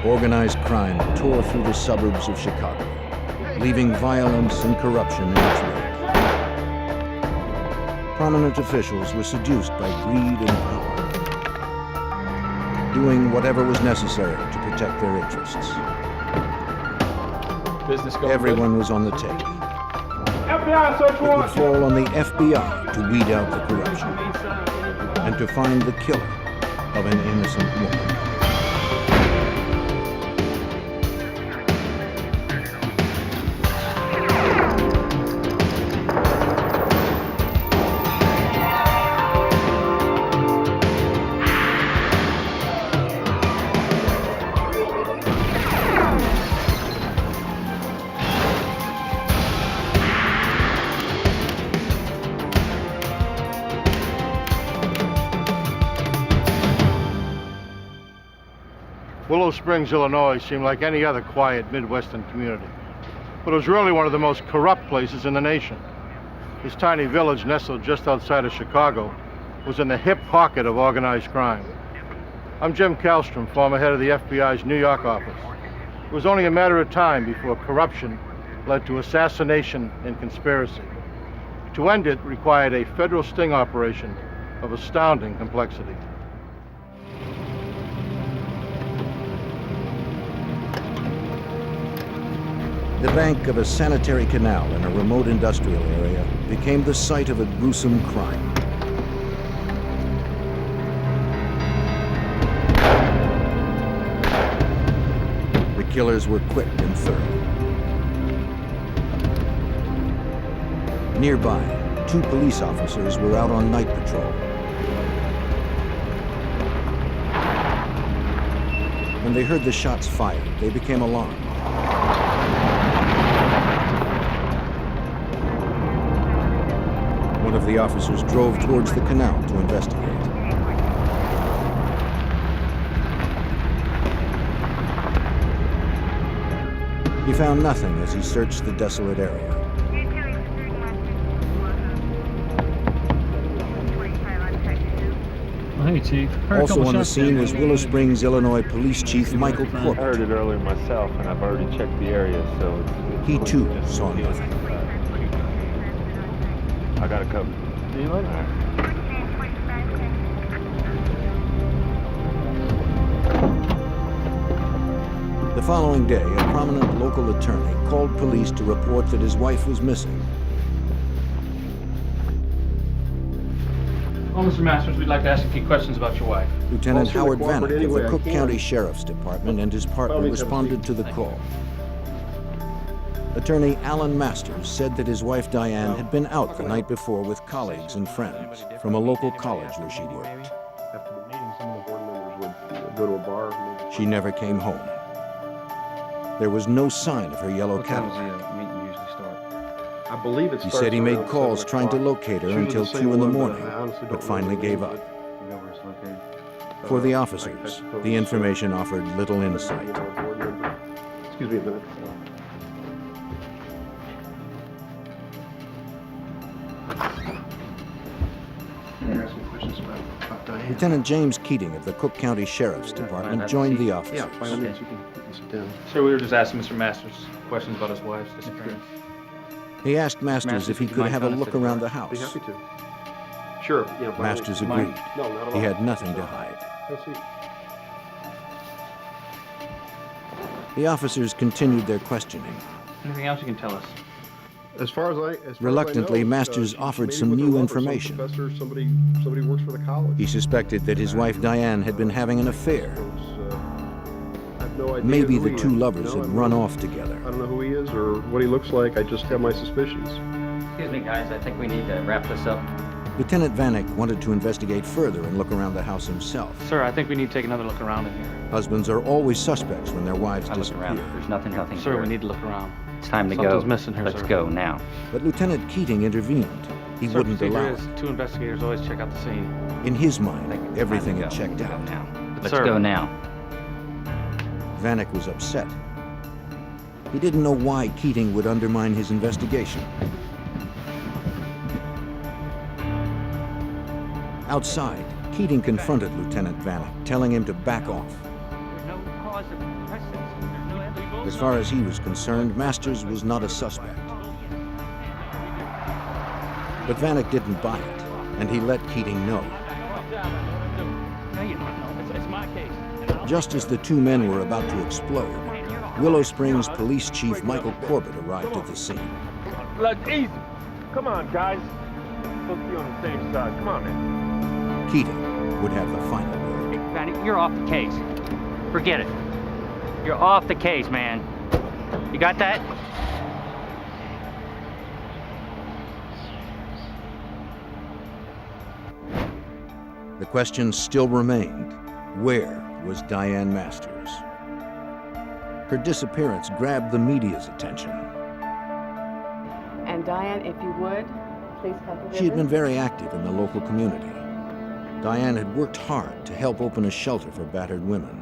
Organized crime tore through the suburbs of Chicago, leaving violence and corruption in its wake. Prominent officials were seduced by greed and power, doing whatever was necessary to protect their interests. Everyone was on the take. FBI search It would warrant! fall on the FBI to weed out the corruption and to find the killer of an innocent woman. Willow Springs, Illinois seemed like any other quiet Midwestern community, but it was really one of the most corrupt places in the nation. This tiny village nestled just outside of Chicago was in the hip pocket of organized crime. I'm Jim Kallstrom, former head of the FBI's New York office. It was only a matter of time before corruption led to assassination and conspiracy. To end it required a federal sting operation of astounding complexity. The bank of a sanitary canal in a remote industrial area became the site of a gruesome crime. The killers were quick and thorough. Nearby, 2 police officers were out on night patrol. When they heard the shots fired, they became alarmed. One of the officers drove towards the canal to investigate. He found nothing as he searched the desolate area. Hey, Chief. Also on the scene was Willow Springs, Illinois Police Chief Michael I heard Corbett. it earlier myself, and I've already checked the area, so it's He too saw nothing. I got it covered. See you later. The following day, a prominent local attorney called police to report that his wife was missing. Well, Mr. Masters, we'd like to ask a few questions about your wife. Lieutenant I'll Howard cooperate Vanek any of way the I Cook can. County Sheriff's Department and his partner Probably have a responded seat. to the call. Attorney Alan Masters said that his wife Diane had been out the night before with colleagues and friends from a local college where she worked. After the meeting, some of the board members would go to a bar. Maybe. She never came home. There was no sign of her yellow What time does Cadillac. the meeting usually start? I believe it He starts said he made around calls 7 trying to o'clock. locate her She was until the same 2 in the one, morning, I honestly don't but know finally the gave name, up. You know where it's located? For the I officers, suppose the information offered little insight. board member. Excuse me a minute. Ask some questions about Diane. Lieutenant James Keating of the Cook County Sheriff's Department joined the officers. Yeah, by all means, you can sit down. Sir, we were just asking Mr. Masters questions about his wife's disappearance. He asked Masters if he could have a look around the Be house. happy to. Sure. Yeah, by all Masters means. agreed. No, not at all. He had nothing to hide. Have a seat. The officers continued their questioning. Anything else you can tell us? As far as I Reluctantly, know, Masters she offered maybe some with her new lover, some information. professor, somebody works for the college. He suspected that his wife Diane had been having an affair. I have no idea Maybe who the he two is. lovers No, had I run don't- off together. I don't know who he is or what he looks like. I just have my suspicions. Excuse me, guys, I think we need to wrap this up. Lieutenant Vanek wanted to investigate further and look around the house himself. Sir, I think we need to take another look around in here. Husbands are always suspects when their wives I look around. disappear. There's nothing Sir, here. we need to look around. It's time to go. Something's missing here, Let's sir. go now. But Lieutenant Keating intervened. He Sir, wouldn't procedure allow is it. 2 investigators always check out the scene. In his I mind, think it's everything time had to checked go. out. Now. Let's Sir. go now. Vanek was upset. He didn't know why Keating would undermine his investigation. Outside, Keating confronted Lieutenant Vanek, telling him to back off. No As far as he was concerned, Masters was not a suspect. But Vanek didn't buy it, and he let Keating know. Just as the two men were about to explode, Willow Springs Police Chief Michael Corbett arrived at the scene. Look, easy. Come on, guys. Supposed to be on the same side. Come on, man. Keating would have the final word. Vanek, you're off the case. Forget it. You're off the case, man. You got that? The question still remained, where was Diane Masters? Her disappearance grabbed the media's attention. And Diane, if you would, please come to She had been very active in the local community. Diane had worked hard to help open a shelter for battered women.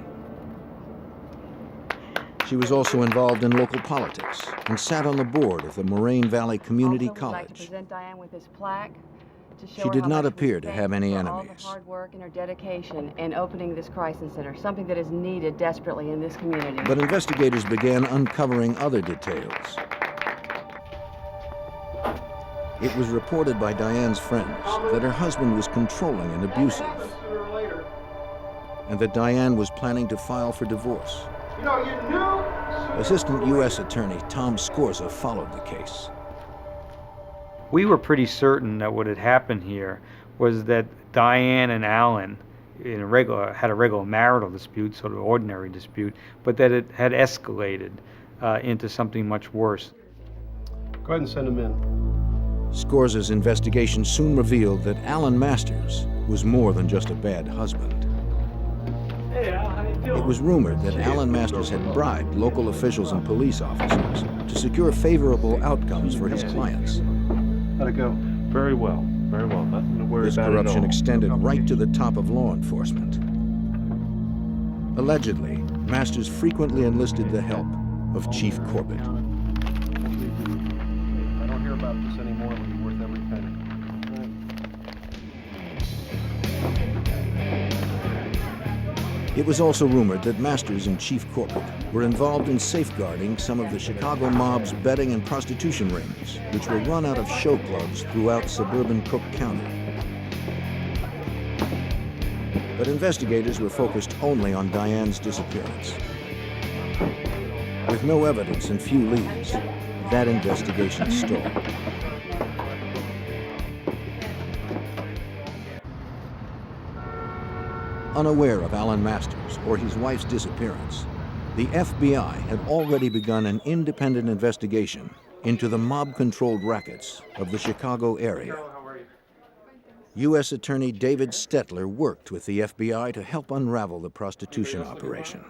She was also involved in local politics and sat on the board of the Moraine Valley Community also, would like to College. present Diane with this plaque to show She her did how not much we appear to thank have her any for all enemies. the hard work and her dedication in opening this crisis center, something that is needed desperately in this community. But investigators began uncovering other details. It was reported by Diane's friends that her husband was controlling and abusive, and that Diane was planning to file for divorce. Assistant U.S. Attorney Tom Scorza followed the case. We were pretty certain that what had happened here was that Diane and Alan had a regular marital dispute, sort of ordinary dispute, but that it had escalated into something much worse. Go ahead and send him in. Scorza's investigation soon revealed that Alan Masters was more than just a bad husband. It was rumored that Alan Masters had bribed local officials and police officers to secure favorable outcomes for his clients. How'd it go? Very well. Very well. Nothing to worry This about at corruption all. extended right to the top of law enforcement. Allegedly, Masters frequently enlisted the help of Chief Corbett. If I don't hear about this anymore, it'll be worth every penny. It was also rumored that Masters and Chief Corbett were involved in safeguarding some of the Chicago mob's betting and prostitution rings, which were run out of show clubs throughout suburban Cook County. But investigators were focused only on Diane's disappearance. With no evidence and few leads, that investigation stalled. Unaware of Alan Masters or his wife's disappearance, the FBI had already begun an independent investigation into the mob-controlled rackets of the Chicago area. U.S. Attorney David Stetler worked with the FBI to help unravel the prostitution operation.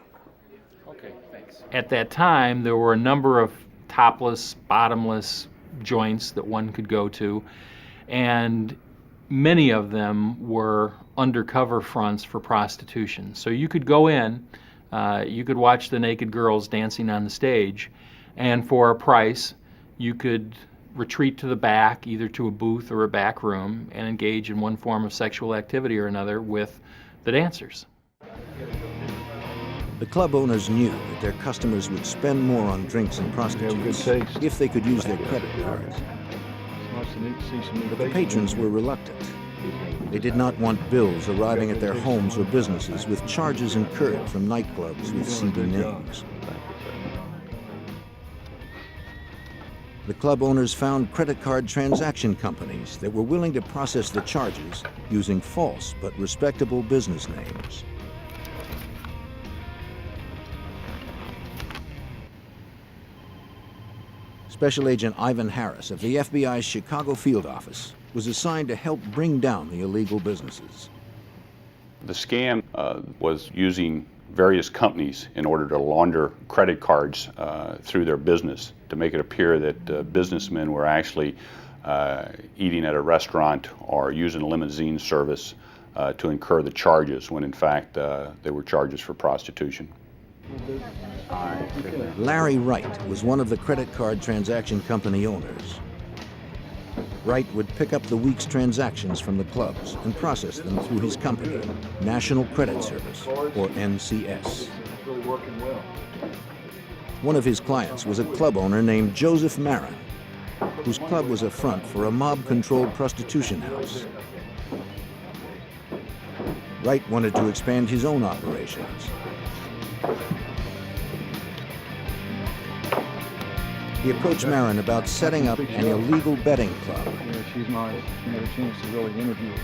At that time, there were a number of topless, bottomless joints that one could go to, and many of them were undercover fronts for prostitution. So you could go in, you could watch the naked girls dancing on the stage, and for a price, you could retreat to the back, either to a booth or a back room, and engage in one form of sexual activity or another with the dancers. The club owners knew that their customers would spend more on drinks and prostitutes if they could use their credit cards. But the patrons were reluctant. They did not want bills arriving at their homes or businesses with charges incurred from nightclubs with seedy names. The club owners found credit card transaction companies that were willing to process the charges using false but respectable business names. Special Agent Ivan Harris of the FBI's Chicago field office was assigned to help bring down the illegal businesses. The scam was using various companies in order to launder credit cards through their business to make it appear that businessmen were actually eating at a restaurant or using a limousine service to incur the charges when in fact they were charges for prostitution. Larry Wright was one of the credit card transaction company owners. Wright would pick up the week's transactions from the clubs and process them through his company, National Credit Service, or NCS. really working well. One of his clients was a club owner named Joseph Marin, whose club was a front for a mob-controlled prostitution house. Wright wanted to expand his own operations. He approached Marin about setting up an illegal betting club. Yeah, she's nice. You had a chance to really interview her.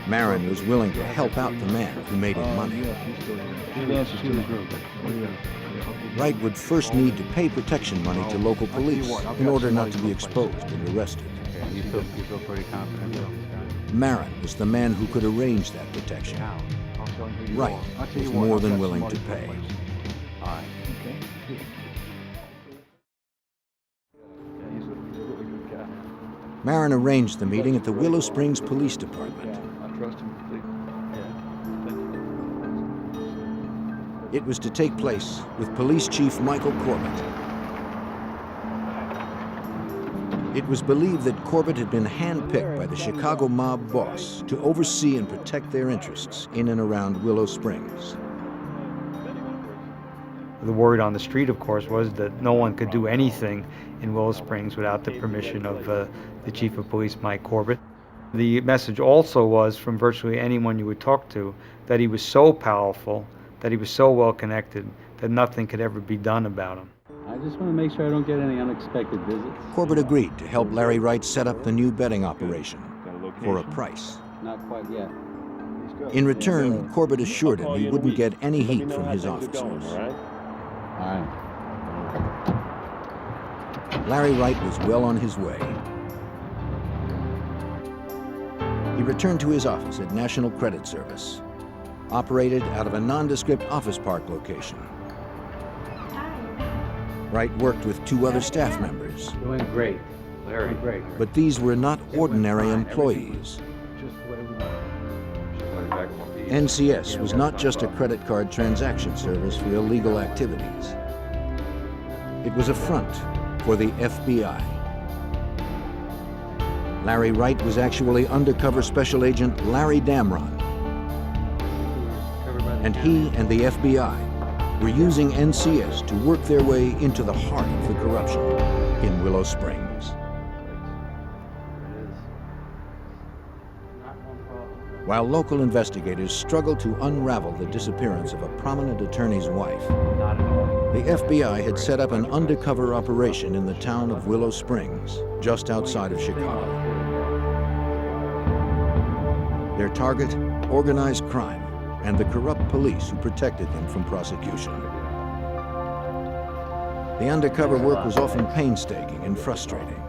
Marin was willing to help out the man who made him money. Yeah, she's still here. She answers to the group. Wright would first need to pay protection money to local police in order not to be exposed and arrested. You feel pretty confident about this guy? Marin was the man who could arrange that protection. Wright was more than willing to pay. All right. Okay. Yeah, he's a really good guy. Marin arranged the meeting at the Willow Springs Police Department. I trust him completely. It was to take place with Police Chief Michael Corbett. It was believed that Corbett had been handpicked by the Chicago mob boss to oversee and protect their interests in and around Willow Springs. The word on the street, of course, was that no one could do anything in Willow Springs without the permission of the Chief of Police, Mike Corbett. The message also was, from virtually anyone you would talk to, that he was so powerful, that he was so well connected, that nothing could ever be done about him. I just want to make sure I don't get any unexpected visits. Corbett agreed to help Larry Wright set up the new betting operation for a price. Not quite yet. In return, Corbett assured him he wouldn't get any heat from his officers. All right. Larry Wright was well on his way. He returned to his office at National Credit Service, operated out of a nondescript office park location. Wright worked with two other staff members. Doing great. Larry, great. But these were not ordinary employees. NCS was not just a credit card transaction service for illegal activities. It was a front for the FBI. Larry Wright was actually undercover Special Agent Larry Damron. And he and the FBI were using NCS to work their way into the heart of the corruption in Willow Springs. While local investigators struggled to unravel the disappearance of a prominent attorney's wife, the FBI had set up an undercover operation in the town of Willow Springs, just outside of Chicago. Their target, organized crime, and the corrupt police who protected them from prosecution. The undercover work was often painstaking and frustrating.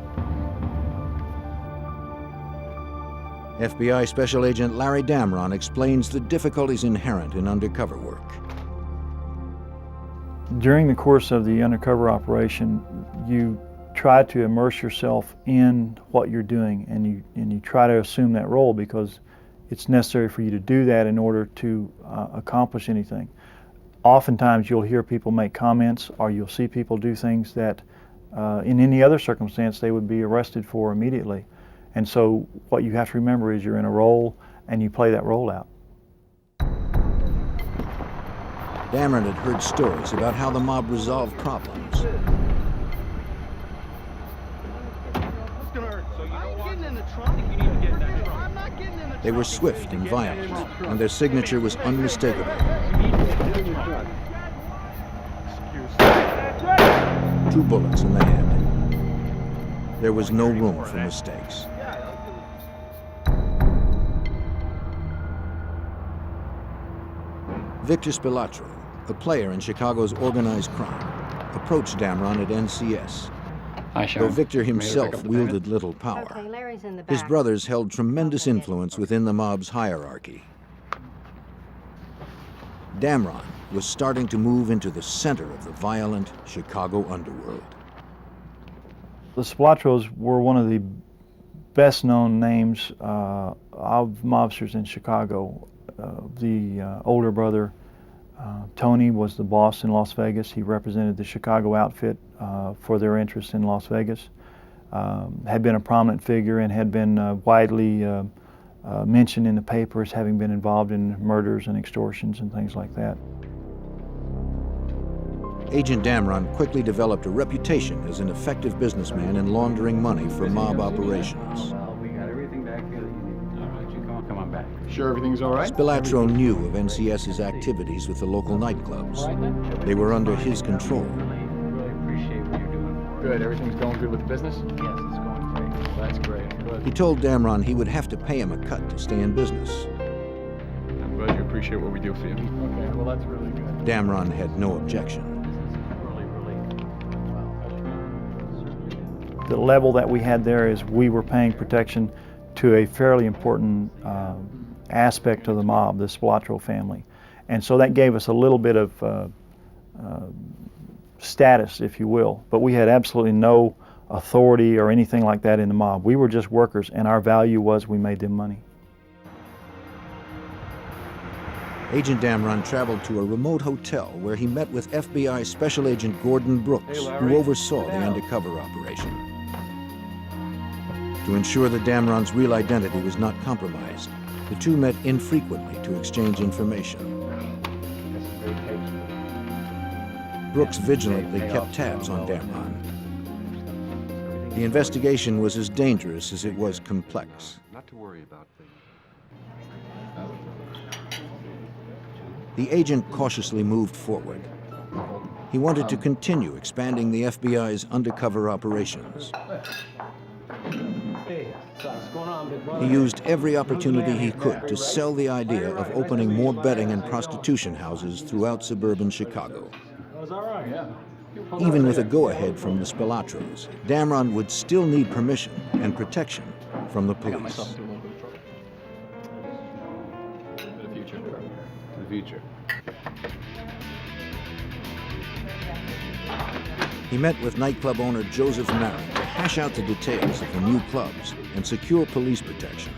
FBI Special Agent Larry Damron explains the difficulties inherent in undercover work. During the course of the undercover operation, you try to immerse yourself in what you're doing, and you try to assume that role because it's necessary for you to do that in order to accomplish anything. Oftentimes you'll hear people make comments, or you'll see people do things that in any other circumstance they would be arrested for immediately. And so what you have to remember is you're in a role and you play that role out. Damron had heard stories about how the mob resolved problems. They were swift and violent, and their signature was unmistakable. 2 bullets in the head. There was no room for mistakes. Victor Spilatro, a player in Chicago's organized crime, approached Damron at NCS. Though Victor himself wielded little power, his brothers held tremendous influence within the mob's hierarchy. Damron was starting to move into the center of the violent Chicago underworld. The Spilatros were one of the best-known names of mobsters in Chicago. The older brother, Tony, was the boss in Las Vegas. He represented the Chicago outfit for their interests in Las Vegas. Had been a prominent figure and had been widely mentioned in the papers, having been involved in murders and extortions and things like that. Agent Damron quickly developed a reputation as an effective businessman in laundering money for mob operations. Well, we got everything back here that you need. All right, you come on back. Sure everything's all right? Spilatro knew of NCS's activities with the local nightclubs. They were under his control. Really appreciate what you're doing for us. Good, everything's going good with the business? Yes, it's going great. That's great. Good. He told Damron he would have to pay him a cut to stay in business. I'm glad you appreciate what we do for you. Okay, well that's really good. Damron had no objection. The level that we had there is we were paying protection to a fairly important aspect of the mob, the Spilatro family. And so that gave us a little bit of status, if you will. But we had absolutely no authority or anything like that in the mob. We were just workers, and our value was we made them money. Agent Damron traveled to a remote hotel where he met with FBI Special Agent Gordon Brooks, who oversaw the undercover operation. To ensure that Damron's real identity was not compromised, the two met infrequently to exchange information. Brooks vigilantly kept tabs on Damron. The investigation was as dangerous as it was complex. Not to worry about things. The agent cautiously moved forward. He wanted to continue expanding the FBI's undercover operations. He used every opportunity he could to sell the idea of opening more betting and prostitution houses throughout suburban Chicago. Even with a go-ahead from the Spilatros, Damron would still need permission and protection from the police. Future. He met with nightclub owner Joseph Marin to hash out the details of the new clubs and secure police protection.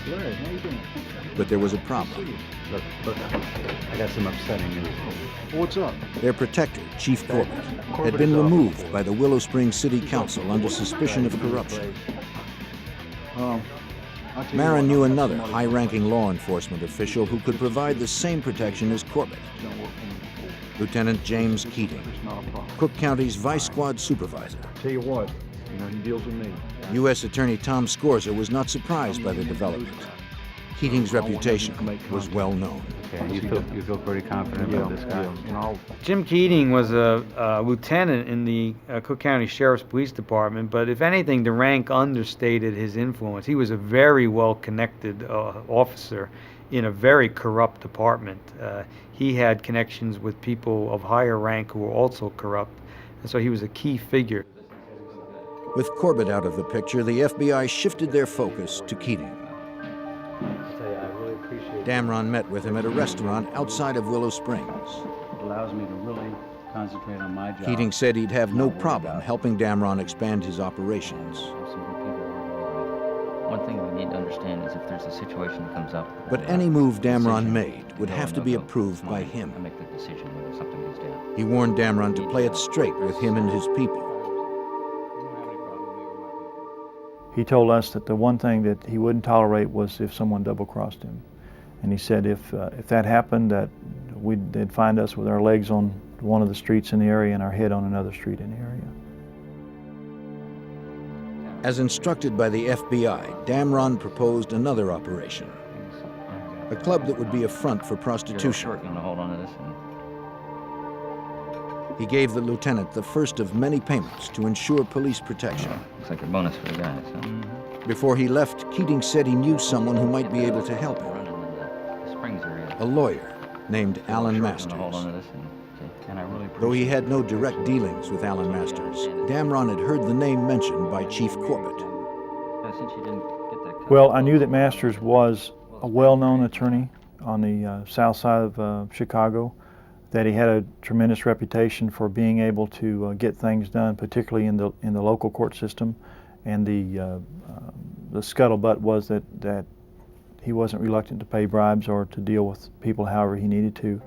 Larry, how you doing? But there was a problem. Look, I got some upsetting news. What's up? Their protector, Chief Corbett, had been removed by the Willow Springs City Council under suspicion of corruption. Marin knew another high-ranking law enforcement official who could provide the same protection as Corbett. Lieutenant James Keating, Cook County's Vice Squad Supervisor. Tell you what, he deals with me. U.S. Attorney Tom Scorza was not surprised by the development. Keating's reputation was well known. Okay, you feel pretty confident about this guy? Jim Keating was a lieutenant in the Cook County Sheriff's Police Department, but if anything, the rank understated his influence. He was a very well-connected officer in a very corrupt department. He had connections with people of higher rank who were also corrupt, and so he was a key figure. With Corbett out of the picture, the FBI shifted their focus to Keating. Damron met with him at a restaurant outside of Willow Springs. It allows me to really concentrate on my job. Keating said he'd have no problem helping Damron expand his operations. One thing we need to understand is if there's a situation that comes up. But any move Damron made would have to be approved by him. I make the decision when something goes down. He warned Damron to play it straight with him and his people. He told us that the one thing that he wouldn't tolerate was if someone double-crossed him. And he said if that happened, that they'd find us with our legs on one of the streets in the area and our head on another street in the area. As instructed by the FBI, Damron proposed another operation. A club that would be a front for prostitution. Hold on to this. He gave the lieutenant the first of many payments to ensure police protection. Looks like a bonus for the guys, huh? Before he left, Keating said he knew someone who might be able to help him. A lawyer named Alan Masters. Though he had no direct dealings with Alan Masters, Damron had heard the name mentioned by Chief Corbett. Well, I knew that Masters was a well-known attorney on the south side of Chicago, that he had a tremendous reputation for being able to get things done, particularly in the local court system, and the scuttlebutt was that he wasn't reluctant to pay bribes or to deal with people however he needed to.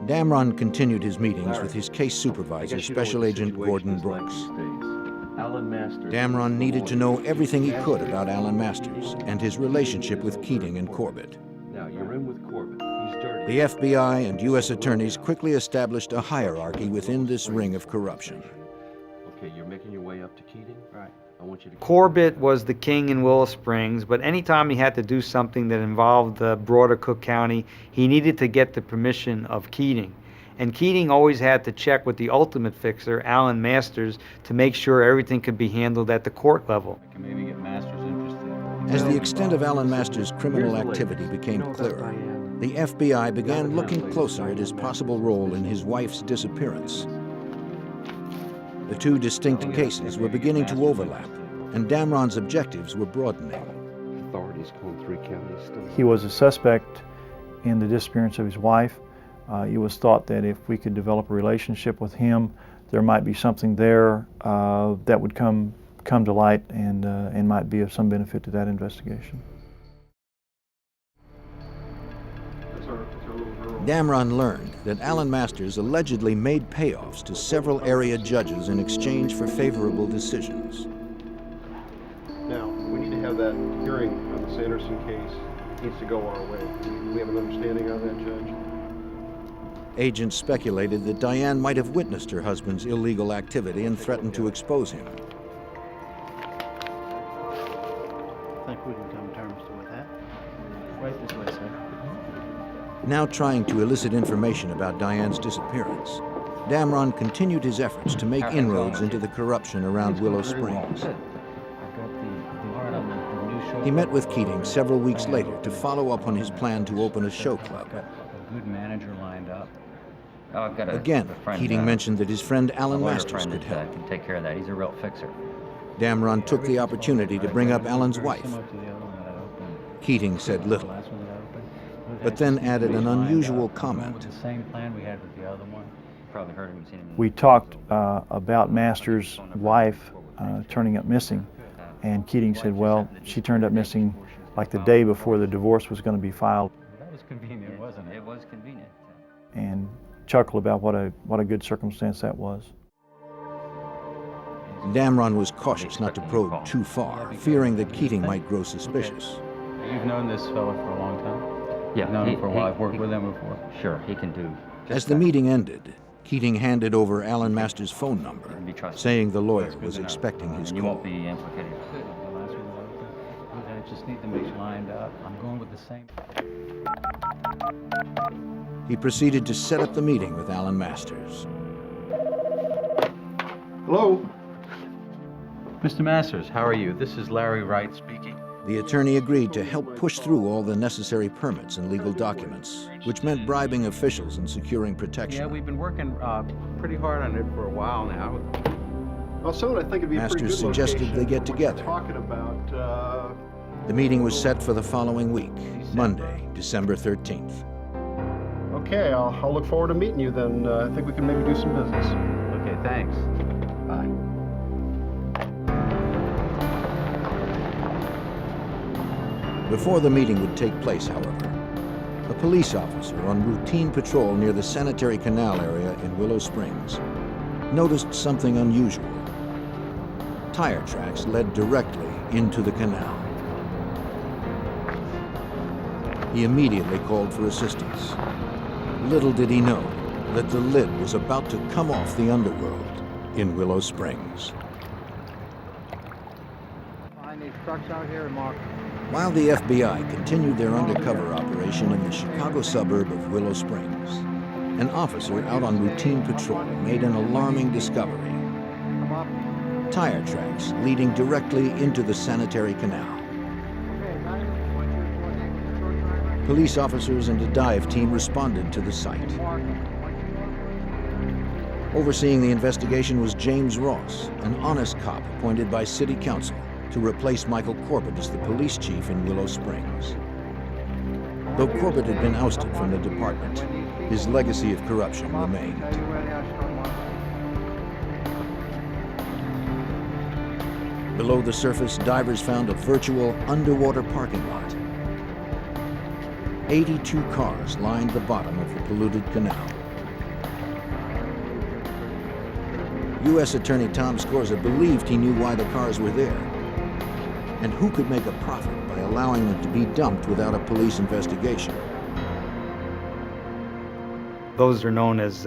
Damron continued his meetings with his case supervisor, Special Agent Gordon Brooks. Damron needed to know everything he could about Alan Masters and his relationship with Keating and Corbett. Now, you're in with Corbett. He's dirty. The FBI and U.S. attorneys quickly established a hierarchy within this ring of corruption. Okay, you're making your way up to Keating? Right. I want you to... Corbett was the king in Willow Springs, but anytime he had to do something that involved the broader Cook County, he needed to get the permission of Keating. And Keating always had to check with the ultimate fixer, Alan Masters, to make sure everything could be handled at the court level. I can maybe get Masters interested. As the extent of Alan Masters' criminal activity became clearer, the FBI began looking closer at his possible role in his wife's disappearance. The two distinct cases were beginning to overlap, and Damron's objectives were broadening. Authorities call 3 counties still. He was a suspect in the disappearance of his wife. It was thought that if we could develop a relationship with him, there might be something there that would come to light and might be of some benefit to that investigation. Damron learned that Alan Masters allegedly made payoffs to several area judges in exchange for favorable decisions. Now, we need to have that hearing on the Sanderson case. It needs to go our way. Do we have an understanding of that, Judge? Agents speculated that Diane might have witnessed her husband's illegal activity and threatened to expose him. I think we can come to terms with that. Right this way, sir. Now trying to elicit information about Diane's disappearance, Damron continued his efforts to make inroads into the corruption around Willow Springs. He met with Keating several weeks later to follow up on his plan to open a show club. A good manager lined up. Oh, I've got Again, Keating mentioned that his friend Alan Masters could that help. can take care of that. He's a real fixer. Damron took the opportunity to bring up Alan's wife. Keating said little, but then added an unusual comment. The same plan we had with the other one. Probably heard him, seen him. We talked about Masters' wife turning up missing, and Keating said, well, she turned up missing like the day before the divorce was going to be filed. That was convenient, wasn't it? It was convenient. And chuckled about what a good circumstance that was. Damron was cautious not to probe too far, fearing that Keating might grow suspicious. You've known this fella for a long time? Yeah, I've known him for a while. I've worked with him before. Sure, he can do. As the meeting ended, Keating handed over Alan Masters' phone number, saying the lawyer was expecting his You call. won't be implicated. I just need to make sure lined up. I'm going with the same. He proceeded to set up the meeting with Alan Masters. Hello? Mr. Masters, how are you? This is Larry Wright speaking. The attorney agreed to help push through all the necessary permits and legal documents, which meant bribing officials and securing protection. Yeah, we've been working pretty hard on it for a while now. Well, someone I think it'd be a pretty Masters good suggested location they get for what you're together. talking about. The meeting was set for the following week, Monday, December 13th. Okay, I'll look forward to meeting you then. I think we can maybe do some business. Okay, thanks. Bye. Before the meeting would take place, however, a police officer on routine patrol near the sanitary canal area in Willow Springs noticed something unusual. Tire tracks led directly into the canal. He immediately called for assistance. Little did he know that the lid was about to come off the underworld in Willow Springs. Find these trucks out here and mark. While the FBI continued their undercover operation in the Chicago suburb of Willow Springs, an officer out on routine patrol made an alarming discovery. Tire tracks leading directly into the sanitary canal. Police officers and a dive team responded to the site. Overseeing the investigation was James Ross, an honest cop appointed by City Council to replace Michael Corbett as the police chief in Willow Springs. Though Corbett had been ousted from the department, his legacy of corruption remained. Below the surface, divers found a virtual underwater parking lot. 82 cars lined the bottom of the polluted canal. U.S. Attorney Tom Scorza believed he knew why the cars were there. And who could make a profit by allowing them to be dumped without a police investigation? Those are known as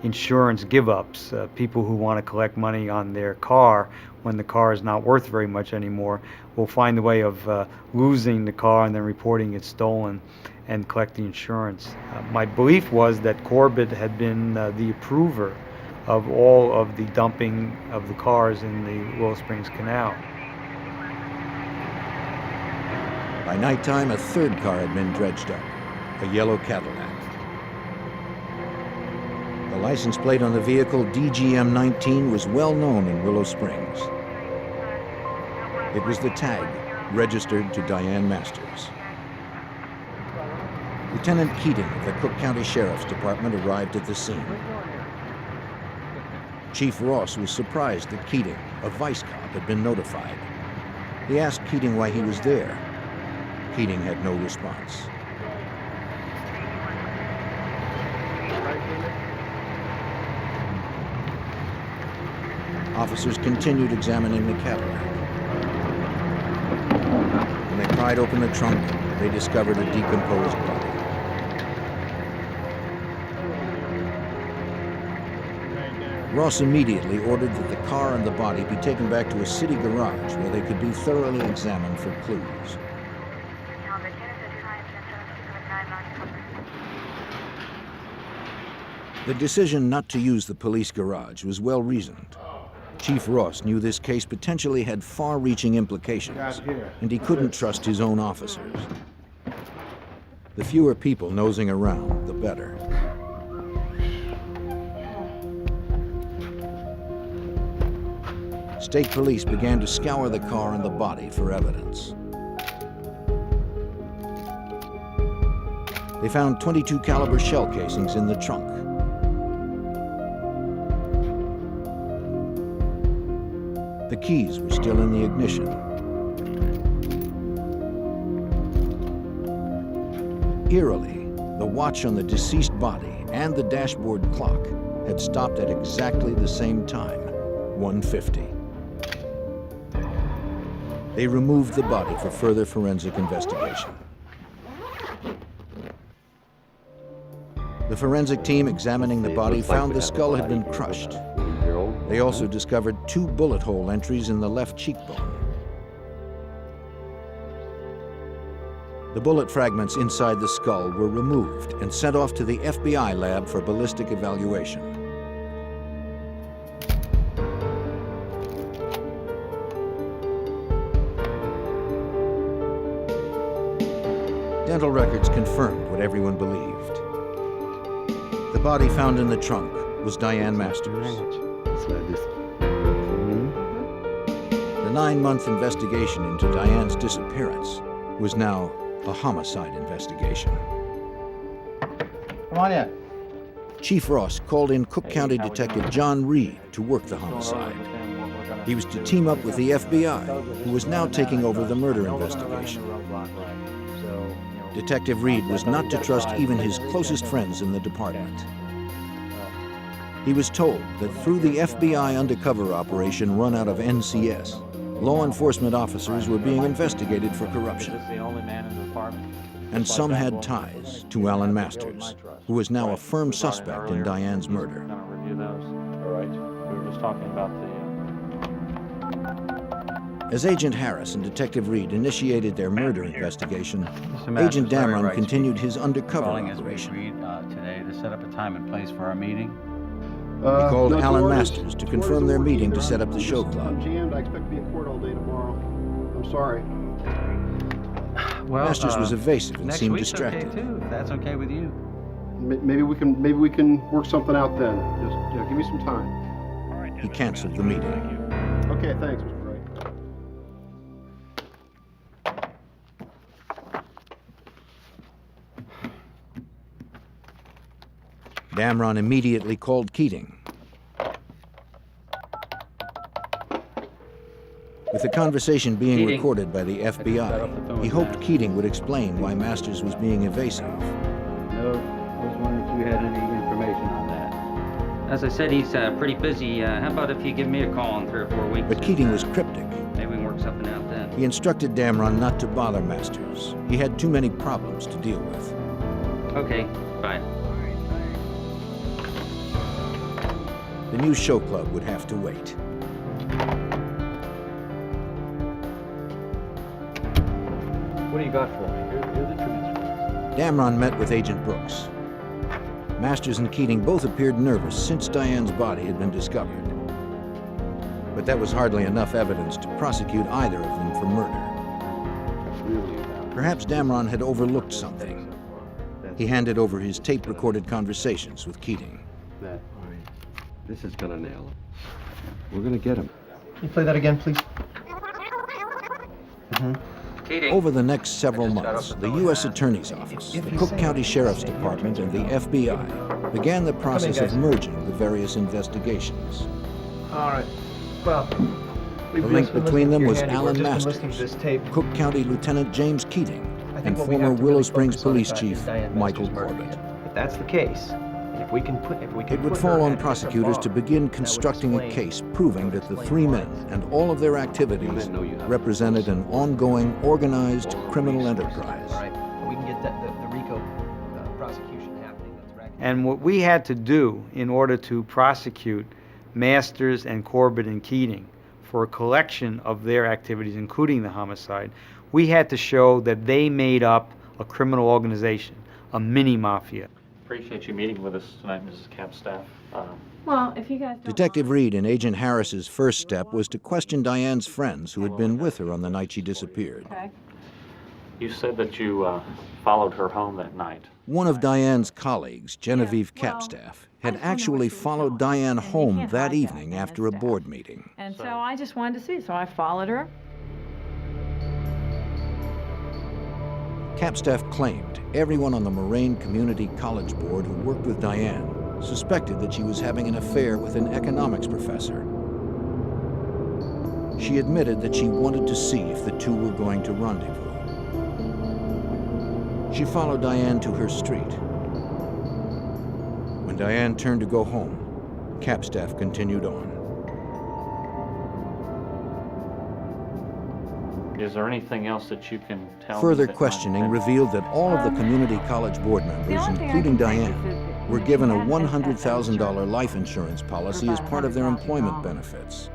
insurance give-ups. People who want to collect money on their car when the car is not worth very much anymore will find a way of losing the car and then reporting it stolen and collecting insurance. My belief was that Corbett had been the approver of all of the dumping of the cars in the Willow Springs Canal. By nighttime, a third car had been dredged up, a yellow Cadillac. The license plate on the vehicle, DGM-19, was well known in Willow Springs. It was the tag registered to Diane Masters. Lieutenant Keating of the Cook County Sheriff's Department arrived at the scene. Chief Ross was surprised that Keating, a vice cop, had been notified. He asked Keating why he was there. Keating had no response. Officers continued examining the Cadillac. When they pried open the trunk, they discovered a decomposed body. Ross immediately ordered that the car and the body be taken back to a city garage where they could be thoroughly examined for clues. The decision not to use the police garage was well reasoned. Chief Ross knew this case potentially had far-reaching implications, and he couldn't trust his own officers. The fewer people nosing around, the better. State police began to scour the car and the body for evidence. They found .22 caliber shell casings in the trunk. The keys were still in the ignition. Eerily, the watch on the deceased body and the dashboard clock had stopped at exactly the same time, 1:50. They removed the body for further forensic investigation. The forensic team examining the body found the skull had been crushed. They also discovered 2 bullet hole entries in the left cheekbone. The bullet fragments inside the skull were removed and sent off to the FBI lab for ballistic evaluation. Dental records confirmed what everyone believed. The body found in the trunk was Diane Masters. The 9-month investigation into Diane's disappearance was now a homicide investigation. Come on in. Chief Ross called in Cook County Detective John Reed to work the homicide. He was to team up with the FBI, who was now taking over the murder investigation. Detective Reed was not to trust even his closest friends in the department. He was told that through the FBI undercover operation run out of NCS, law enforcement officers were being investigated for corruption. And some had ties to Alan Masters, who was now a firm suspect in Diane's murder. As Agent Harris and Detective Reed initiated their murder investigation, Agent Damron continued his undercover operation. Today to set up a time and place for our meeting. He called Alan Masters to confirm their meeting to set up the show club. I'm jammed. I expect to be in court all day tomorrow. I'm sorry. Well, Masters was evasive and next seemed week's distracted. Okay too, if that's okay with you. Maybe we can work something out then. Just give me some time. He canceled the meeting. Okay, thanks, Mr. Wright. Damron immediately called Keating. With the conversation being recorded by the FBI, he hoped Keating would explain why Masters was being evasive. No, I was wondering if you had any information on that. As I said, he's pretty busy. How about if you give me a call in 3 or 4 weeks? But Keating was cryptic. Maybe we can work something out then. He instructed Damron not to bother Masters. He had too many problems to deal with. Okay, bye. new show club would have to wait. What do you got for me? Here are the transcripts. Damron met with Agent Brooks. Masters and Keating both appeared nervous since Diane's body had been discovered. But that was hardly enough evidence to prosecute either of them for murder. Perhaps Damron had overlooked something. He handed over his tape-recorded conversations with Keating. This is gonna nail him. We're gonna get him. Can you play that again, please? Over the next several months, the U.S. Attorney's Office, the Cook County Sheriff's Department, and the FBI began the process of merging the various investigations. All right. Well, The link between them was Alan Masters, Cook County Lieutenant James Keating, and former Willow Springs Police Chief Michael Corbett. If that's the case, if we can It would fall on prosecutors to begin constructing a case proving that the three men and all of their activities represented an ongoing, organized criminal enterprise. we can get the RICO prosecution happening. And what we had to do in order to prosecute Masters and Corbett and Keating for a collection of their activities, including the homicide, we had to show that they made up a criminal organization, a mini-mafia. Appreciate you meeting with us tonight, Mrs. Capstaff. Well, if you guys don't Detective Reed and Agent Harris's first step was to question Diane's friends who had been with her on the night she disappeared. Okay. You said that you followed her home that night. One of Diane's colleagues, Genevieve Capstaff, had actually followed Diane home that evening after a board meeting. And so I just wanted to see, so I followed her. Capstaff claimed everyone on the Moraine Community College Board who worked with Diane suspected that she was having an affair with an economics professor. She admitted that she wanted to see if the two were going to rendezvous. She followed Diane to her street. When Diane turned to go home, Capstaff continued on. Is there anything else that you can tell Further me that questioning might- revealed that all of the community college board members, including Diane, were given a $100,000 life insurance policy as part of their employment benefits.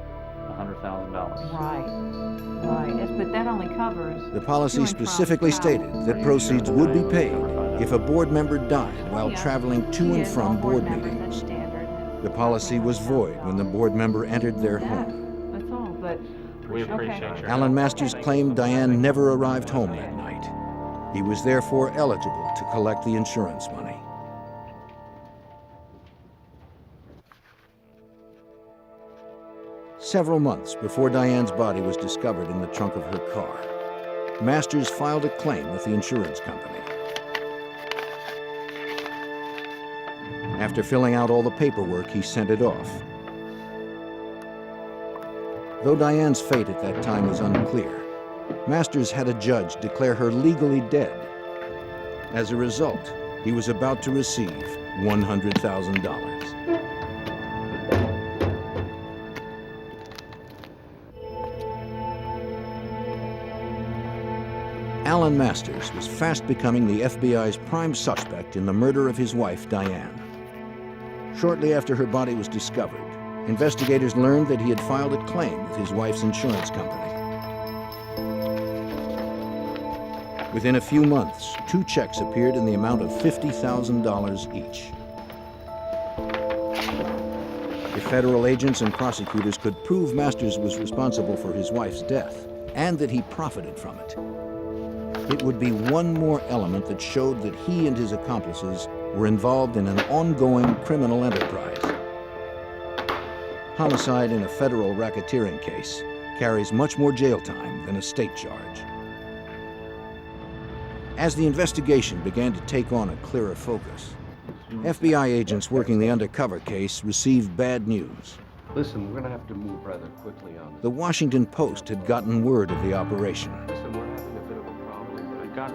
$100,000. Right, yes, but that only covers... The policy specifically stated that proceeds would be paid if a board member died while traveling to and from board meetings. The policy was void when the board member entered their home. That's all, but... We appreciate your Alan Masters claimed Diane never arrived home that night. He was therefore eligible to collect the insurance money. Several months before Diane's body was discovered in the trunk of her car, Masters filed a claim with the insurance company. After filling out all the paperwork, he sent it off. Though Diane's fate at that time was unclear, Masters had a judge declare her legally dead. As a result, he was about to receive $100,000. Alan Masters was fast becoming the FBI's prime suspect in the murder of his wife, Diane. Shortly after her body was discovered, investigators learned that he had filed a claim with his wife's insurance company. Within a few months, 2 checks appeared in the amount of $50,000 each. If federal agents and prosecutors could prove Masters was responsible for his wife's death and that he profited from it, it would be one more element that showed that he and his accomplices were involved in an ongoing criminal enterprise. Homicide in a federal racketeering case carries much more jail time than a state charge. As the investigation began to take on a clearer focus, FBI agents working the undercover case received bad news. Listen, we're gonna have to move rather quickly on this. The Washington Post had gotten word of the operation. Listen, we're having a bit of a problem.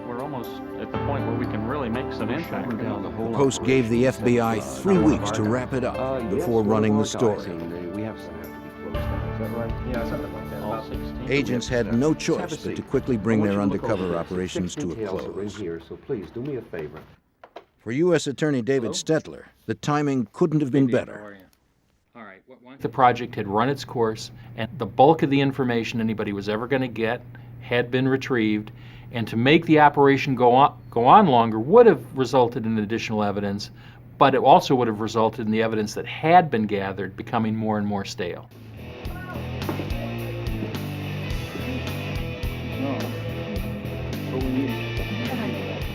We're almost at the point where we can really make some impact. The Post gave the FBI 3 weeks to wrap it up before running the story. We have some have to be closed down. Is that right? Yeah, something like that. All 16. Agents had no choice but to quickly bring their undercover operations to a close. Here, so please do me a favor. For U.S. Attorney David Stetler, the timing couldn't have been better. The project had run its course, and the bulk of the information anybody was ever going to get had been retrieved, and to make the operation go on longer would have resulted in additional evidence, but it also would have resulted in the evidence that had been gathered becoming more and more stale.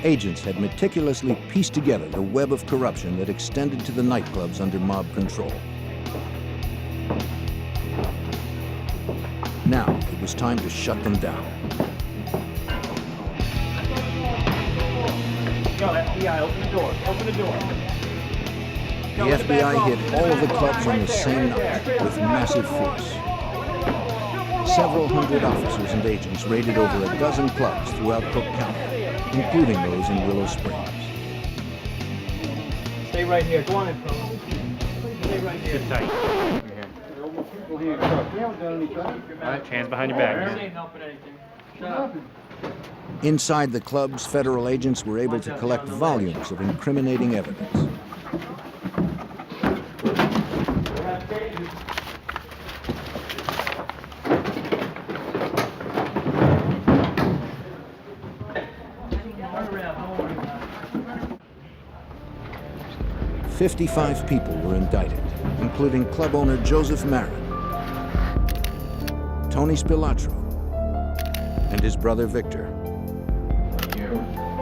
Agents had meticulously pieced together the web of corruption that extended to the nightclubs under mob control. Now it was time to shut them down. Yo, FBI, open the door. Open the door. The FBI hit all of the clubs on the same night with massive force. Several hundred officers and agents raided over a dozen clubs throughout Cook County, including those in Willow Springs. Stay right here. Go on in, fellas. Stay right here. Sit tight. We haven't done anything. All right, hands behind your back. Ain't helping anything. Shut up. Inside the clubs, federal agents were able to collect volumes of incriminating evidence. "55 people were indicted, including club owner Joseph Marin, Tony Spilatro, and his brother Victor.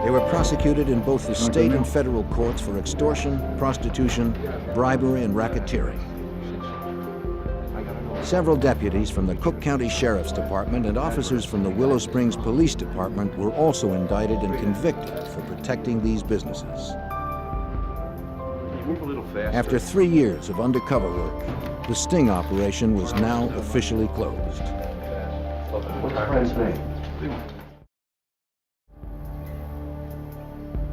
They were prosecuted in both the state and federal courts for extortion, prostitution, bribery, and racketeering. Several deputies from the Cook County Sheriff's Department and officers from the Willow Springs Police Department were also indicted and convicted for protecting these businesses. After 3 years of undercover work, the sting operation was now officially closed. What's your friend's name?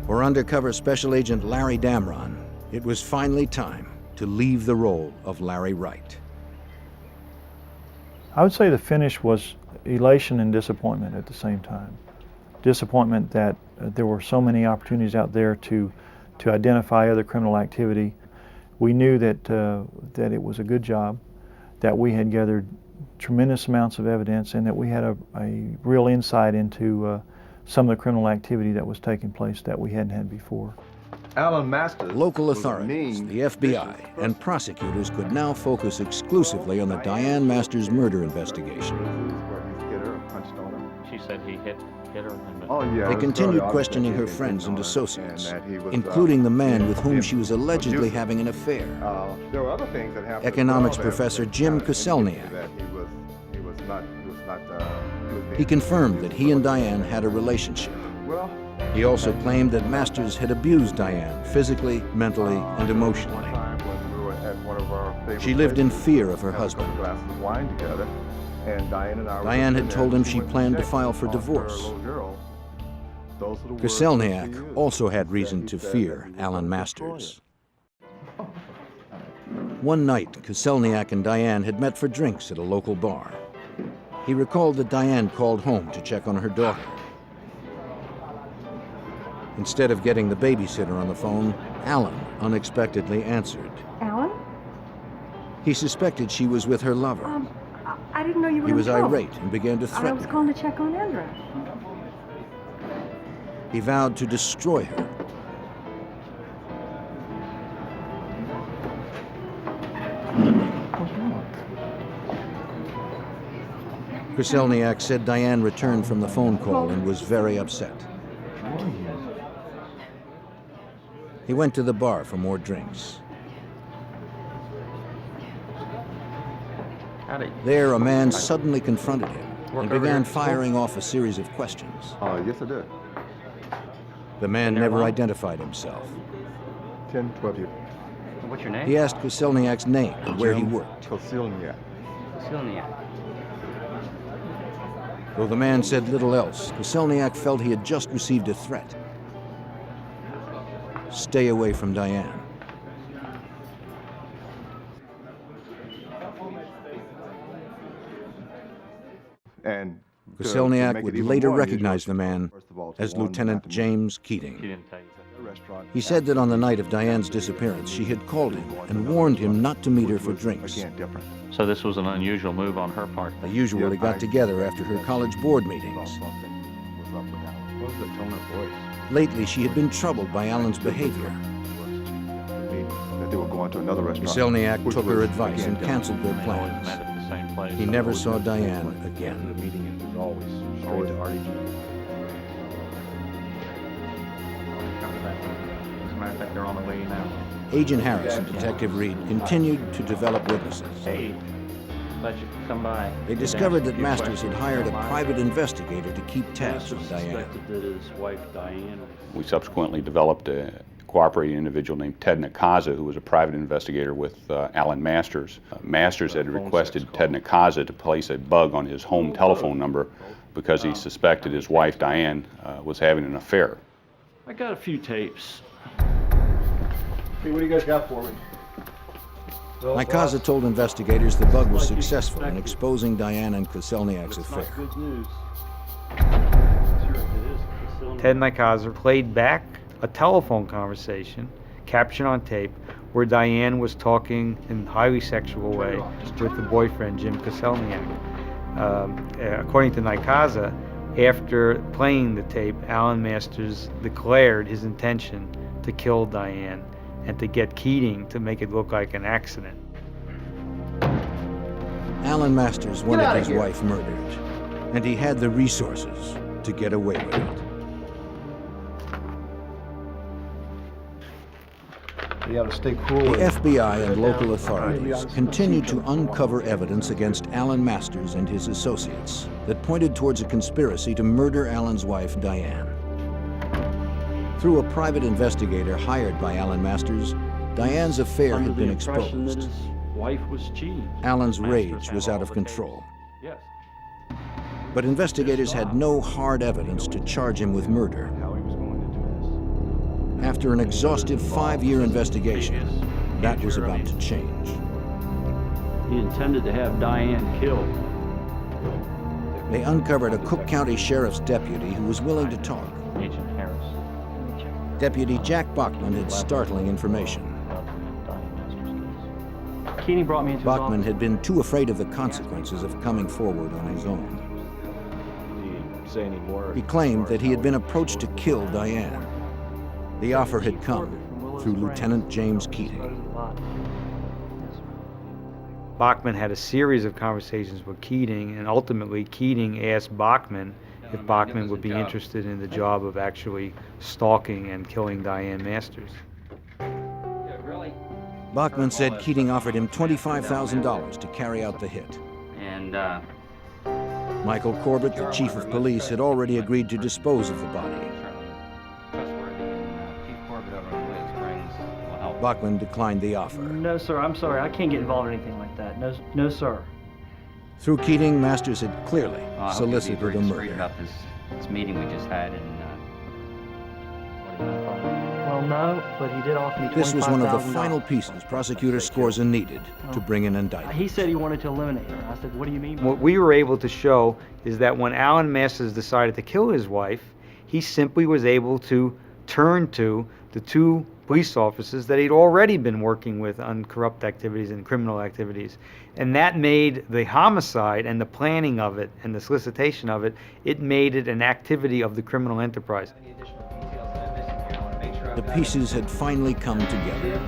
For undercover Special Agent Larry Damron, it was finally time to leave the role of Larry Wright. I would say the finish was elation and disappointment at the same time. Disappointment that there were so many opportunities out there to identify other criminal activity. We knew that that it was a good job, that we had gathered tremendous amounts of evidence, and that we had a real insight into some of the criminal activity that was taking place that we hadn't had before. Alan Masters. Local authorities, the FBI, and prosecutors could now focus exclusively on the Diane Masters murder investigation. She said he hit her. They continued questioning her friends and associates, including the man with whom she was allegedly having an affair. There were other things that happened. Economics professor Jim Koselniak. He confirmed that he and Diane had a relationship. He also claimed that Masters had abused Diane physically, mentally, and emotionally. She lived in fear of her husband. Diane had told him she planned to file for divorce. Koselniak also had reason to fear Alan Masters. One night, Koselniak and Diane had met for drinks at a local bar. He recalled that Diane called home to check on her daughter. Instead of getting the babysitter on the phone, Alan unexpectedly answered. Alan? He suspected she was with her lover. I didn't know you were He was in trouble. irate and began to I threaten was her. calling to check on Andra. He vowed to destroy her. Koselniak said Diane returned from the phone call and was very upset. He went to the bar for more drinks. There, a man suddenly confronted him and began firing off a series of questions. Yes, I did. The man never identified himself. 10, 12 years. What's your name? He asked Koselniak's name and where he worked. Koselniak. Koselniak. Though the man said little else, Koselniak felt he had just received a threat. Stay away from Diane. And Koselniak would later recognize the man as Lieutenant James Keating. He said that on the night of Diane's disappearance, she had called him and warned him not to meet her for drinks. So this was an unusual move on her part. They usually got together after her college board meetings. What was the tone of voice? Lately, she had been troubled by Alan's behavior. That they were going to another restaurant. Selniak took her advice and canceled their plans. Met at the same place. He never saw Diane again. The meeting was always straight to RDG. As a matter of fact, they're on the way now. Agent Harris and Detective Reed continued to develop witnesses. Hey, glad you could come by. They discovered that Masters had hired a private investigator to keep tabs on Diane. That his wife Diane. We subsequently developed a cooperating individual named Ted Nakaza, who was a private investigator with Alan Masters. Masters had requested Ted Nakaza to place a bug on his home telephone number because he suspected his wife Diane was having an affair. I got a few tapes. Hey, what do you guys got for me? Nakaza told investigators the bug was successful in exposing Diane and Koselniak's affair. Good news. Ted Nikaza played back a telephone conversation, captured on tape, where Diane was talking in a highly sexual way with the boyfriend, Jim Koselniak. According to Nikaza, after playing the tape, Alan Masters declared his intention to kill Diane and to get Keating to make it look like an accident. Alan Masters wanted his wife murdered, and he had the resources to get away with it. You gotta stay cool. The FBI and local authorities continued to uncover evidence against Alan Masters and his associates that pointed towards a conspiracy to murder Alan's wife, Diane. Through a private investigator hired by Alan Masters, Diane's affair had been exposed. His wife was cheating. Alan's rage was out of control. Yes. But investigators had no hard evidence to charge him with murder. After an exhaustive 5-year investigation, that was about to change. He intended to have Diane killed. They uncovered a Cook County Sheriff's deputy who was willing to talk. Agent Harris. Deputy Jack Bachman had startling information. Keating brought me into his Bachman office. had been too afraid of the consequences of coming forward on his own. Say any more? He claimed that he had been approached to kill Diane. The offer had come through Lieutenant James Keating. Bachman had a series of conversations with Keating, and ultimately Keating asked Bachman if Bachman would be interested in the job of actually stalking and killing Diane Masters. Bachman said Keating offered him $25,000 to carry out the hit. And, Michael Corbett, the chief of police, had already agreed to dispose of the body. Bachman declined the offer. No, sir, I'm sorry. I can't get involved in anything like that. No, no, sir. Through Keating, Masters had clearly solicited a murder. About this meeting we just had, and Well, no, but he did offer me $25,000. This was one of the final pieces prosecutor Scorza needed to bring an indictment. He said he wanted to eliminate her. I said, what do you mean? What we were able to show is that when Alan Masters decided to kill his wife, he simply was able to turn to the two police officers that he'd already been working with on corrupt activities and criminal activities. And that made the homicide and the planning of it and the solicitation of it, it made it an activity of the criminal enterprise. The pieces had finally come together.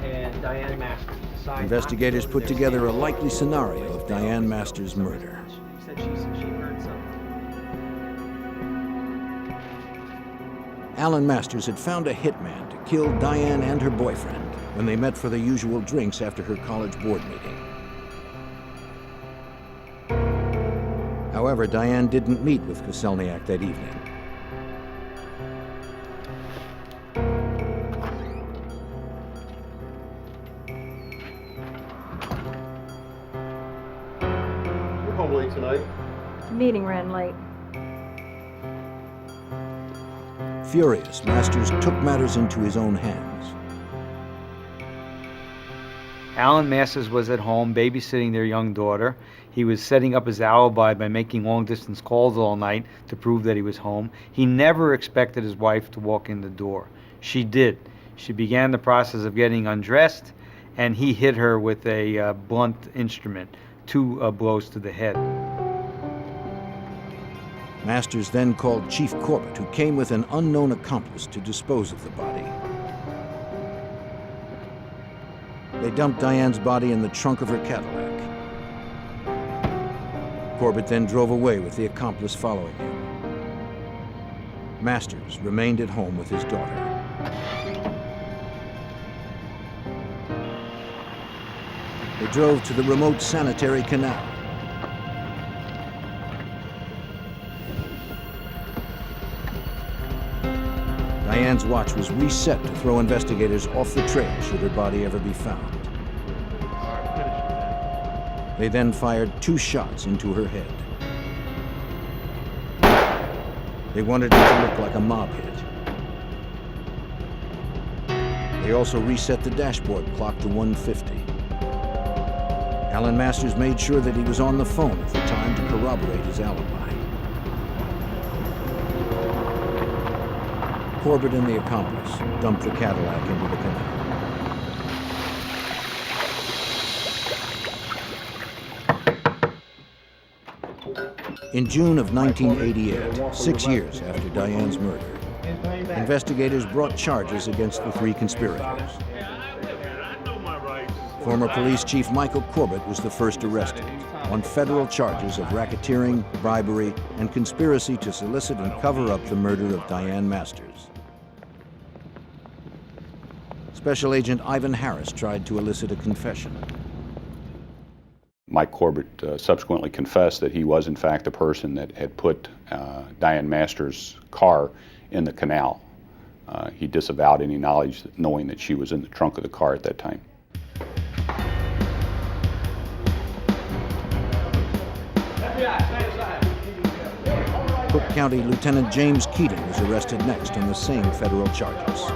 And Diane Masters. Investigators put together a likely scenario of Diane Masters' murder. Said she heard something. Alan Masters had found a hitman to kill Diane and her boyfriend when they met for the usual drinks after her college board meeting. However, Diane didn't meet with Koselniak that evening. You're home late tonight. Meeting ran late. Furious, Masters took matters into his own hands. Alan Masters was at home babysitting their young daughter. He was setting up his alibi by making long-distance calls all night to prove that he was home. He never expected his wife to walk in the door. She did. She began the process of getting undressed, and he hit her with a blunt instrument, 2 blows to the head. Masters then called Chief Corbett, who came with an unknown accomplice to dispose of the body. They dumped Diane's body in the trunk of her Cadillac. Corbett then drove away with the accomplice following him. Masters remained at home with his daughter. They drove to the remote sanitary canal. Diane's watch was reset to throw investigators off the trail should her body ever be found. They then fired 2 shots into her head. They wanted it to look like a mob hit. They also reset the dashboard clock to 1:50. Alan Masters made sure that he was on the phone at the time to corroborate his alibi. Corbett and the accomplice dumped the Cadillac into the canal. In June of 1988, 6 years after Diane's murder, investigators brought charges against the 3 conspirators. Former Police Chief Michael Corbett was the first arrested on federal charges of racketeering, bribery, and conspiracy to solicit and cover up the murder of Diane Masters. Special Agent Ivan Harris tried to elicit a confession. Mike Corbett subsequently confessed that he was in fact the person that had put Diane Masters' car in the canal. He disavowed any knowledge, knowing that she was in the trunk of the car at that time. Cook County Lieutenant James Keating was arrested next on the same federal charges.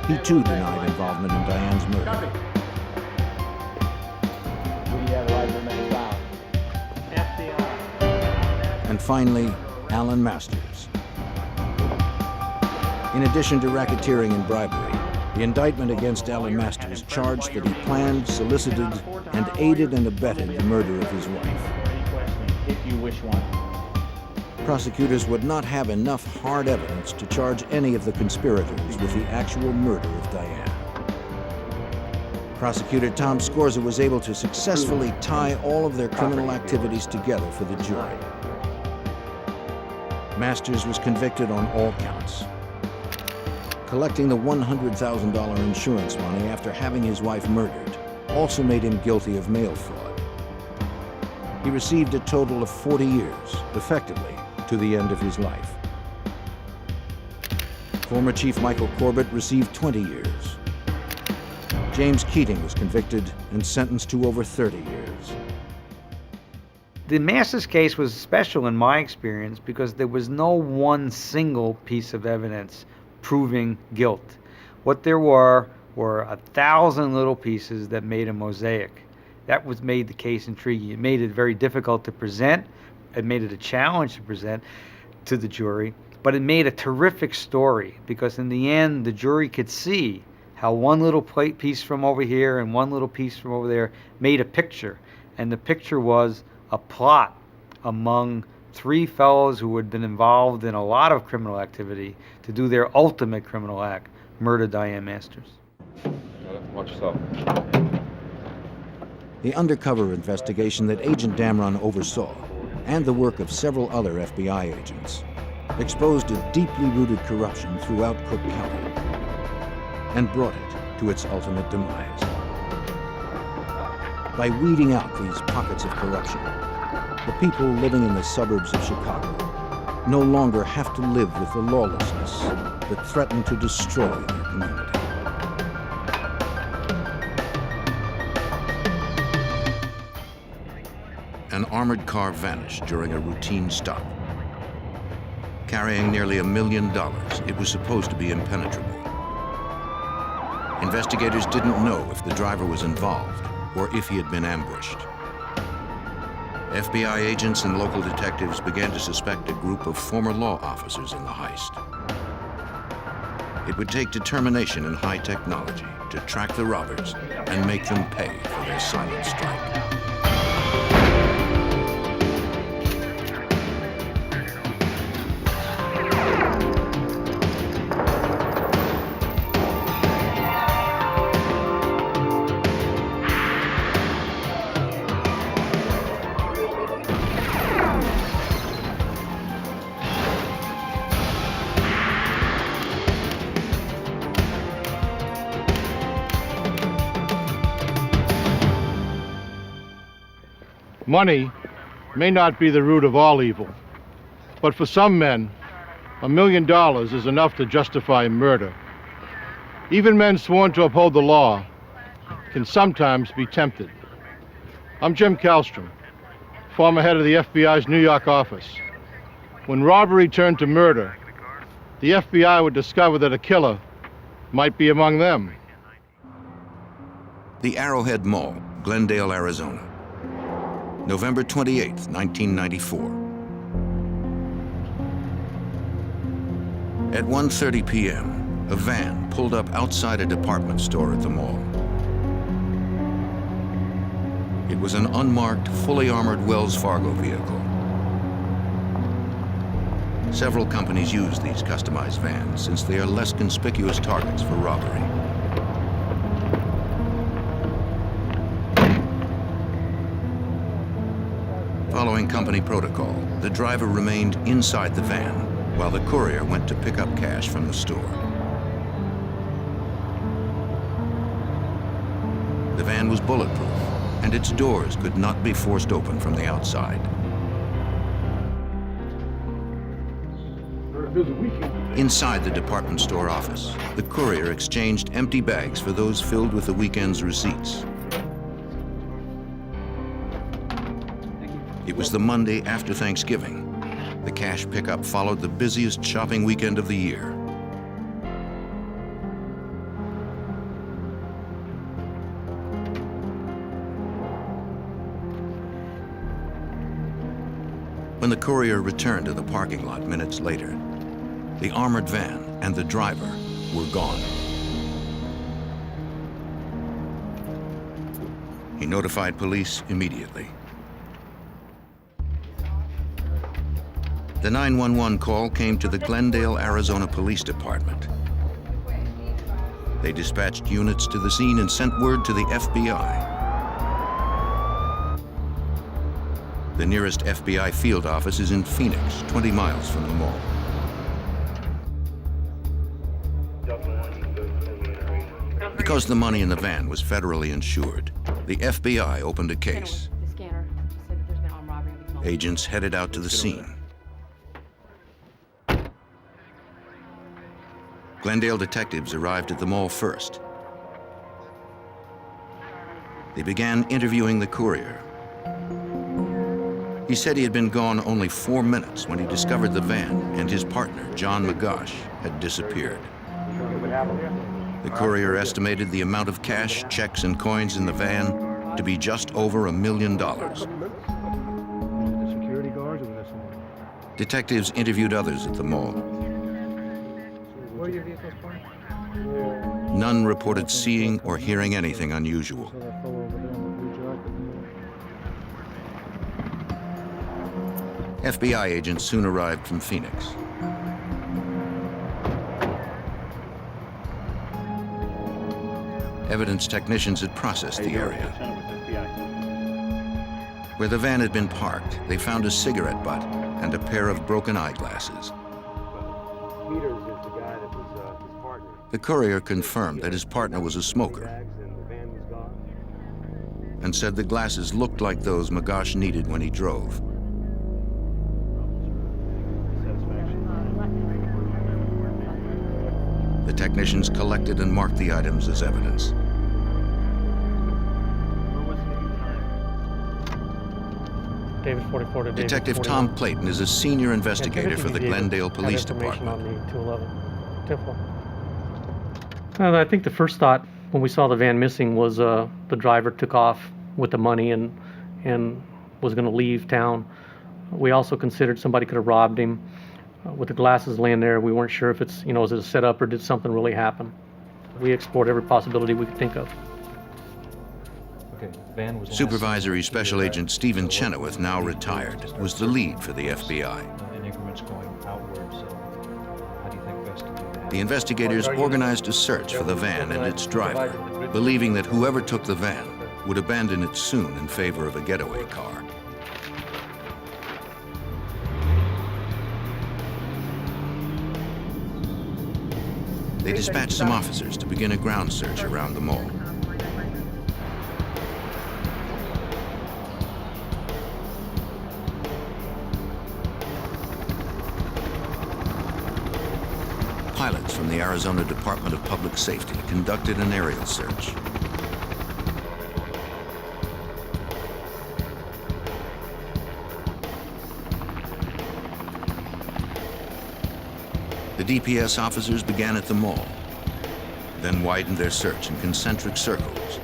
He too denied involvement in Diane's murder. And finally, Alan Masters. In addition to racketeering and bribery, the indictment against Alan Masters charged that he planned, solicited, and aided and abetted the murder of his wife. If you wish one. Prosecutors would not have enough hard evidence to charge any of the conspirators with the actual murder of Diane. Prosecutor Tom Scorza was able to successfully tie all of their criminal activities together for the jury. Masters was convicted on all counts. Collecting the $100,000 insurance money after having his wife murdered also made him guilty of mail fraud. He received a total of 40 years, effectively, to the end of his life. Former Chief Michael Corbett received 20 years. James Keating was convicted and sentenced to over 30 years. The Masters case was special in my experience because there was no one single piece of evidence proving guilt. What there were 1,000 little pieces that made a mosaic. That was made the case intriguing. It made it very difficult to present. It made it a challenge to present to the jury, but it made a terrific story because in the end, the jury could see how one little piece from over here and one little piece from over there made a picture. And the picture was a plot among 3 fellows who had been involved in a lot of criminal activity to do their ultimate criminal act, murder Diane Masters. Watch yourself. The undercover investigation that Agent Damron oversaw, and the work of several other FBI agents, exposed a deeply rooted corruption throughout Cook County and brought it to its ultimate demise. By weeding out these pockets of corruption, the people living in the suburbs of Chicago no longer have to live with the lawlessness that threatened to destroy their community. An armored car vanished during a routine stop. Carrying nearly $1 million, it was supposed to be impenetrable. Investigators didn't know if the driver was involved or if he had been ambushed. FBI agents and local detectives began to suspect a group of former law officers in the heist. It would take determination and high technology to track the robbers and make them pay for their silent strike. Money may not be the root of all evil, but for some men, $1 million is enough to justify murder. Even men sworn to uphold the law can sometimes be tempted. I'm Jim Kallstrom, former head of the FBI's New York office. When robbery turned to murder, the FBI would discover that a killer might be among them. The Arrowhead Mall, Glendale, Arizona. November 28, 1994. At 1:30 p.m., a van pulled up outside a department store at the mall. It was an unmarked, fully armored Wells Fargo vehicle. Several companies use these customized vans since they are less conspicuous targets for robbery. Following company protocol, the driver remained inside the van while the courier went to pick up cash from the store. The van was bulletproof, and its doors could not be forced open from the outside. Inside the department store office, the courier exchanged empty bags for those filled with the weekend's receipts. It was the Monday after Thanksgiving. The cash pickup followed the busiest shopping weekend of the year. When the courier returned to the parking lot minutes later, the armored van and the driver were gone. He notified police immediately. The 911 call came to the Glendale, Arizona Police Department. They dispatched units to the scene and sent word to the FBI. The nearest FBI field office is in Phoenix, 20 miles from the mall. Because the money in the van was federally insured, the FBI opened a case. Agents headed out to the scene. Glendale detectives arrived at the mall first. They began interviewing the courier. He said he had been gone only 4 minutes when he discovered the van and his partner, John McGosh, had disappeared. The courier estimated the amount of cash, checks, and coins in the van to be just over $1 million. Detectives interviewed others at the mall. None reported seeing or hearing anything unusual. FBI agents soon arrived from Phoenix. Evidence technicians had processed the area. Where the van had been parked, they found a cigarette butt and a pair of broken eyeglasses. The courier confirmed that his partner was a smoker and said the glasses looked like those McGosh needed when he drove. The technicians collected and marked the items as evidence. David 44 to David Detective 41. Tom Clayton is a senior investigator for the Glendale Police Department. On the 211. 10-4. Well, I think the first thought when we saw the van missing was the driver took off with the money and was going to leave town. We also considered somebody could have robbed him. With the glasses laying there, we weren't sure if it's, is it a setup or did something really happen? We explored every possibility we could think of. Supervisory Special Agent Stephen Chenoweth, now retired, was the lead for the FBI. The investigators organized a search for the van and its driver, believing that whoever took the van would abandon it soon in favor of a getaway car. They dispatched some officers to begin a ground search around the mall. Pilots from the Arizona Department of Public Safety conducted an aerial search. The DPS officers began at the mall, then widened their search in concentric circles,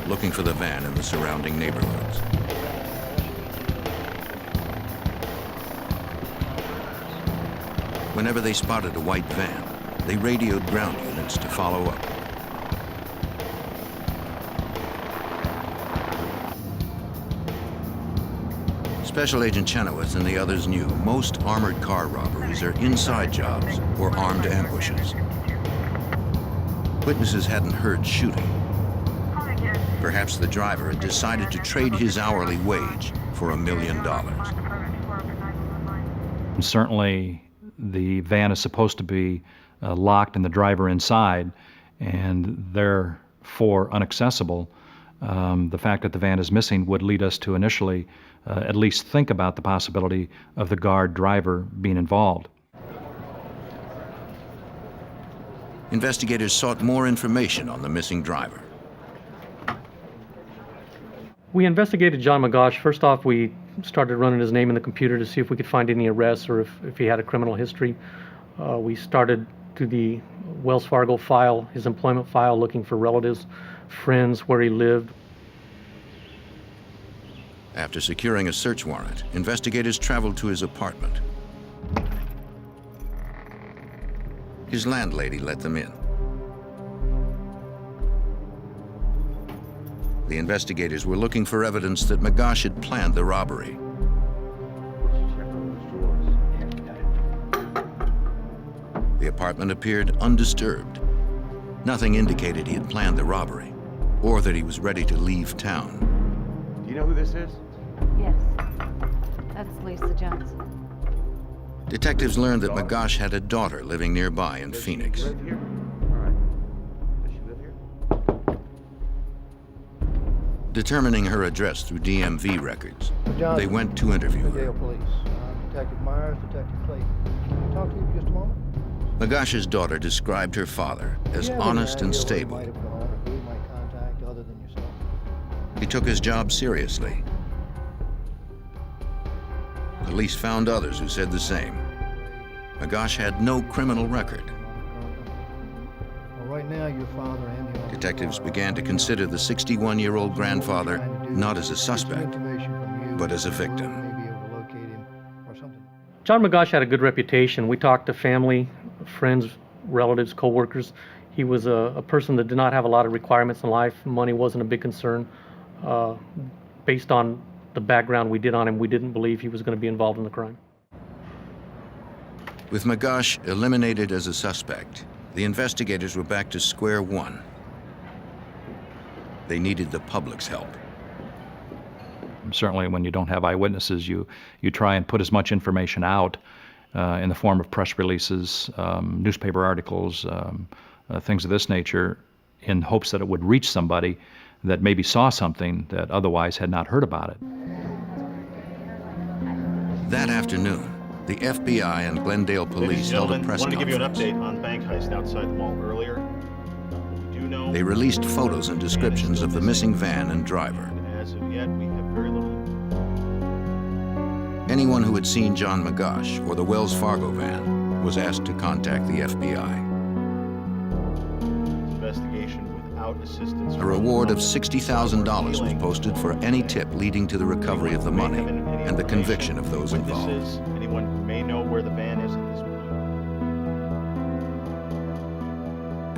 looking for the van in the surrounding neighborhoods. Whenever they spotted a white van, they radioed ground units to follow up. Special Agent Chenoweth and the others knew most armored car robberies are inside jobs or armed ambushes. Witnesses hadn't heard shooting. Perhaps the driver had decided to trade his hourly wage for $1 million. Certainly, the van is supposed to be locked and the driver inside, and therefore inaccessible. The fact that the van is missing would lead us to initially at least think about the possibility of the guard driver being involved. Investigators sought more information on the missing driver. We investigated John McGosh. First off, we started running his name in the computer to see if we could find any arrests or if he had a criminal history. We started through the Wells Fargo file, his employment file, looking for relatives, friends, where he lived. After securing a search warrant, investigators traveled to his apartment. His landlady let them in. The investigators were looking for evidence that McGosh had planned the robbery. The apartment appeared undisturbed. Nothing indicated he had planned the robbery or that he was ready to leave town. Do you know who this is? Yes. That's Lisa Johnson. Detectives learned that McGosh had a daughter living nearby in Phoenix. Live here? All right. Does she live here? Determining her address through DMV records, they went to interview her. Police. Detective Myers, Detective Clayton. Can I talk to you for just a moment? McGosh's daughter described her father as honest and stable. He took his job seriously. Police found others who said the same. McGosh had no criminal record. Well, right now, your father and your Detectives began to consider the 61-year-old grandfather not as a suspect, but as a victim. John McGosh had a good reputation. We talked to family, friends, relatives, co-workers. He was a person that did not have a lot of requirements in life. Money wasn't a big concern. Based on the background we did on him, we didn't believe he was going to be involved in the crime. With McGosh eliminated as a suspect, the investigators were back to square one. They needed the public's help. Certainly when you don't have eyewitnesses, you try and put as much information out in the form of press releases, newspaper articles, things of this nature, in hopes that it would reach somebody that maybe saw something that otherwise had not heard about it. That afternoon, the FBI and Glendale police held a press conference. I wanted to give you an update on bank heist outside the mall earlier. They released photos and descriptions of the missing van and driver. As of yet, we have very little. Anyone who had seen John McGosh or the Wells Fargo van was asked to contact the FBI. Investigation without assistance. A reward of $60,000 was posted for any tip leading to the recovery of the money. and the conviction of those involved. Witnesses, anyone who may know where the van is at this point.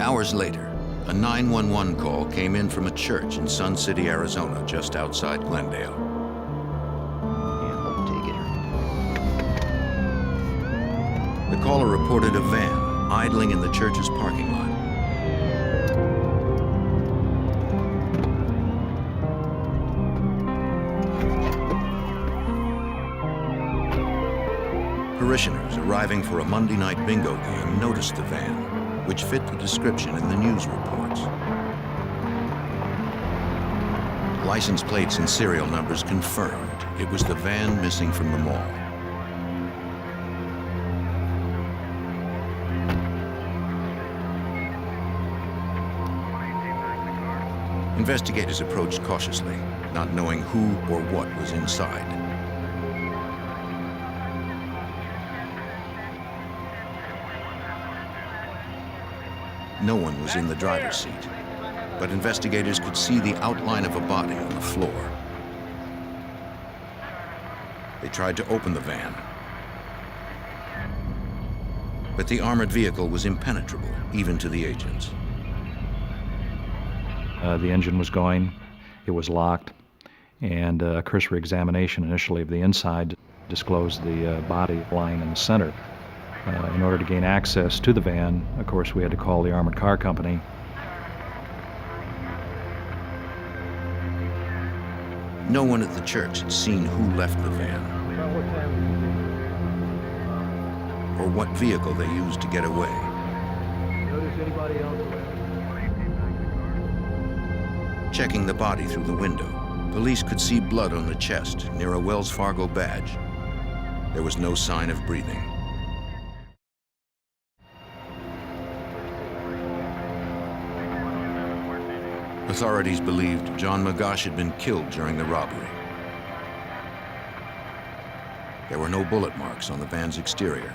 Hours later, a 911 call came in from a church in Sun City, Arizona, just outside Glendale. The caller reported a van idling in the church's parking lot. Parishioners arriving for a Monday night bingo game noticed the van, which fit the description in the news reports. License plates and serial numbers confirmed it was the van missing from the mall. Investigators approached cautiously, not knowing who or what was inside. No one was in the driver's seat, but investigators could see the outline of a body on the floor. They tried to open the van, but the armored vehicle was impenetrable, even to the agents. The engine was going, it was locked, and a cursory examination initially of the inside disclosed the body lying in the center. In order to gain access to the van, of course, we had to call the armored car company. No one at the church had seen who left the van or what vehicle they used to get away. Notice anybody else around? Checking the body through the window, police could see blood on the chest near a Wells Fargo badge. There was no sign of breathing. Authorities believed John McGosh had been killed during the robbery. There were no bullet marks on the van's exterior,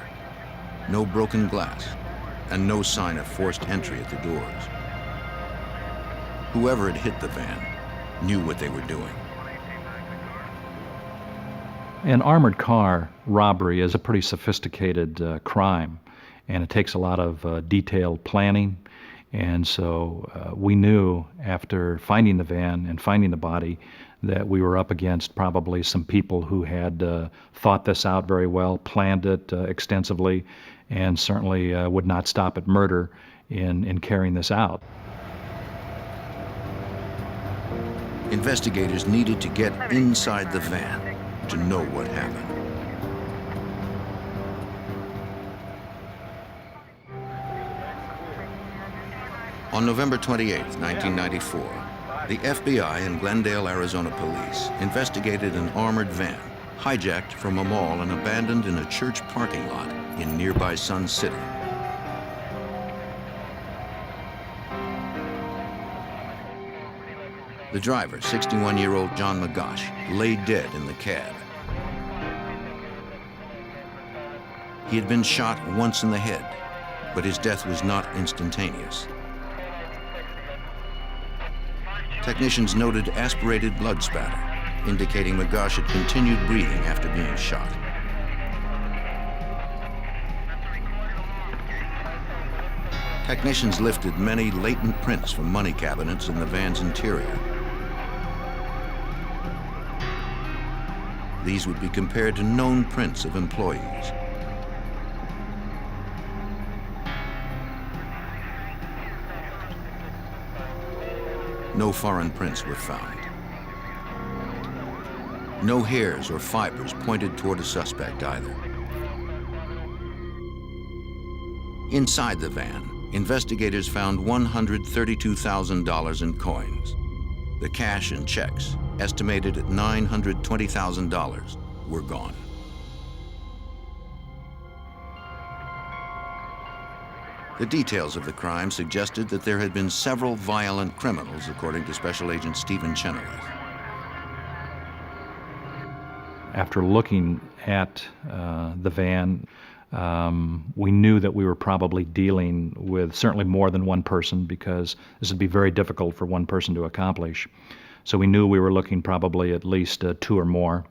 no broken glass, and no sign of forced entry at the doors. Whoever had hit the van knew what they were doing. An armored car robbery is a pretty sophisticated crime, and it takes a lot of detailed planning. And so we knew after finding the van and finding the body that we were up against probably some people who had thought this out very well, planned it extensively, and certainly would not stop at murder in carrying this out. Investigators needed to get inside the van to know what happened. On November 28, 1994, the FBI and Glendale, Arizona police investigated an armored van hijacked from a mall and abandoned in a church parking lot in nearby Sun City. The driver, 61-year-old John McGosh, lay dead in the cab. He had been shot once in the head, but his death was not instantaneous. Technicians noted aspirated blood spatter, indicating McGosh had continued breathing after being shot. Technicians lifted many latent prints from money cabinets in the van's interior. These would be compared to known prints of employees. No foreign prints were found. No hairs or fibers pointed toward a suspect either. Inside the van, investigators found $132,000 in coins. The cash and checks, estimated at $920,000, were gone. The details of the crime suggested that there had been several violent criminals, according to Special Agent Stephen Chenoweth. After looking at the van, we knew that we were probably dealing with certainly more than one person, because this would be very difficult for one person to accomplish. So we knew we were looking probably at least two or more.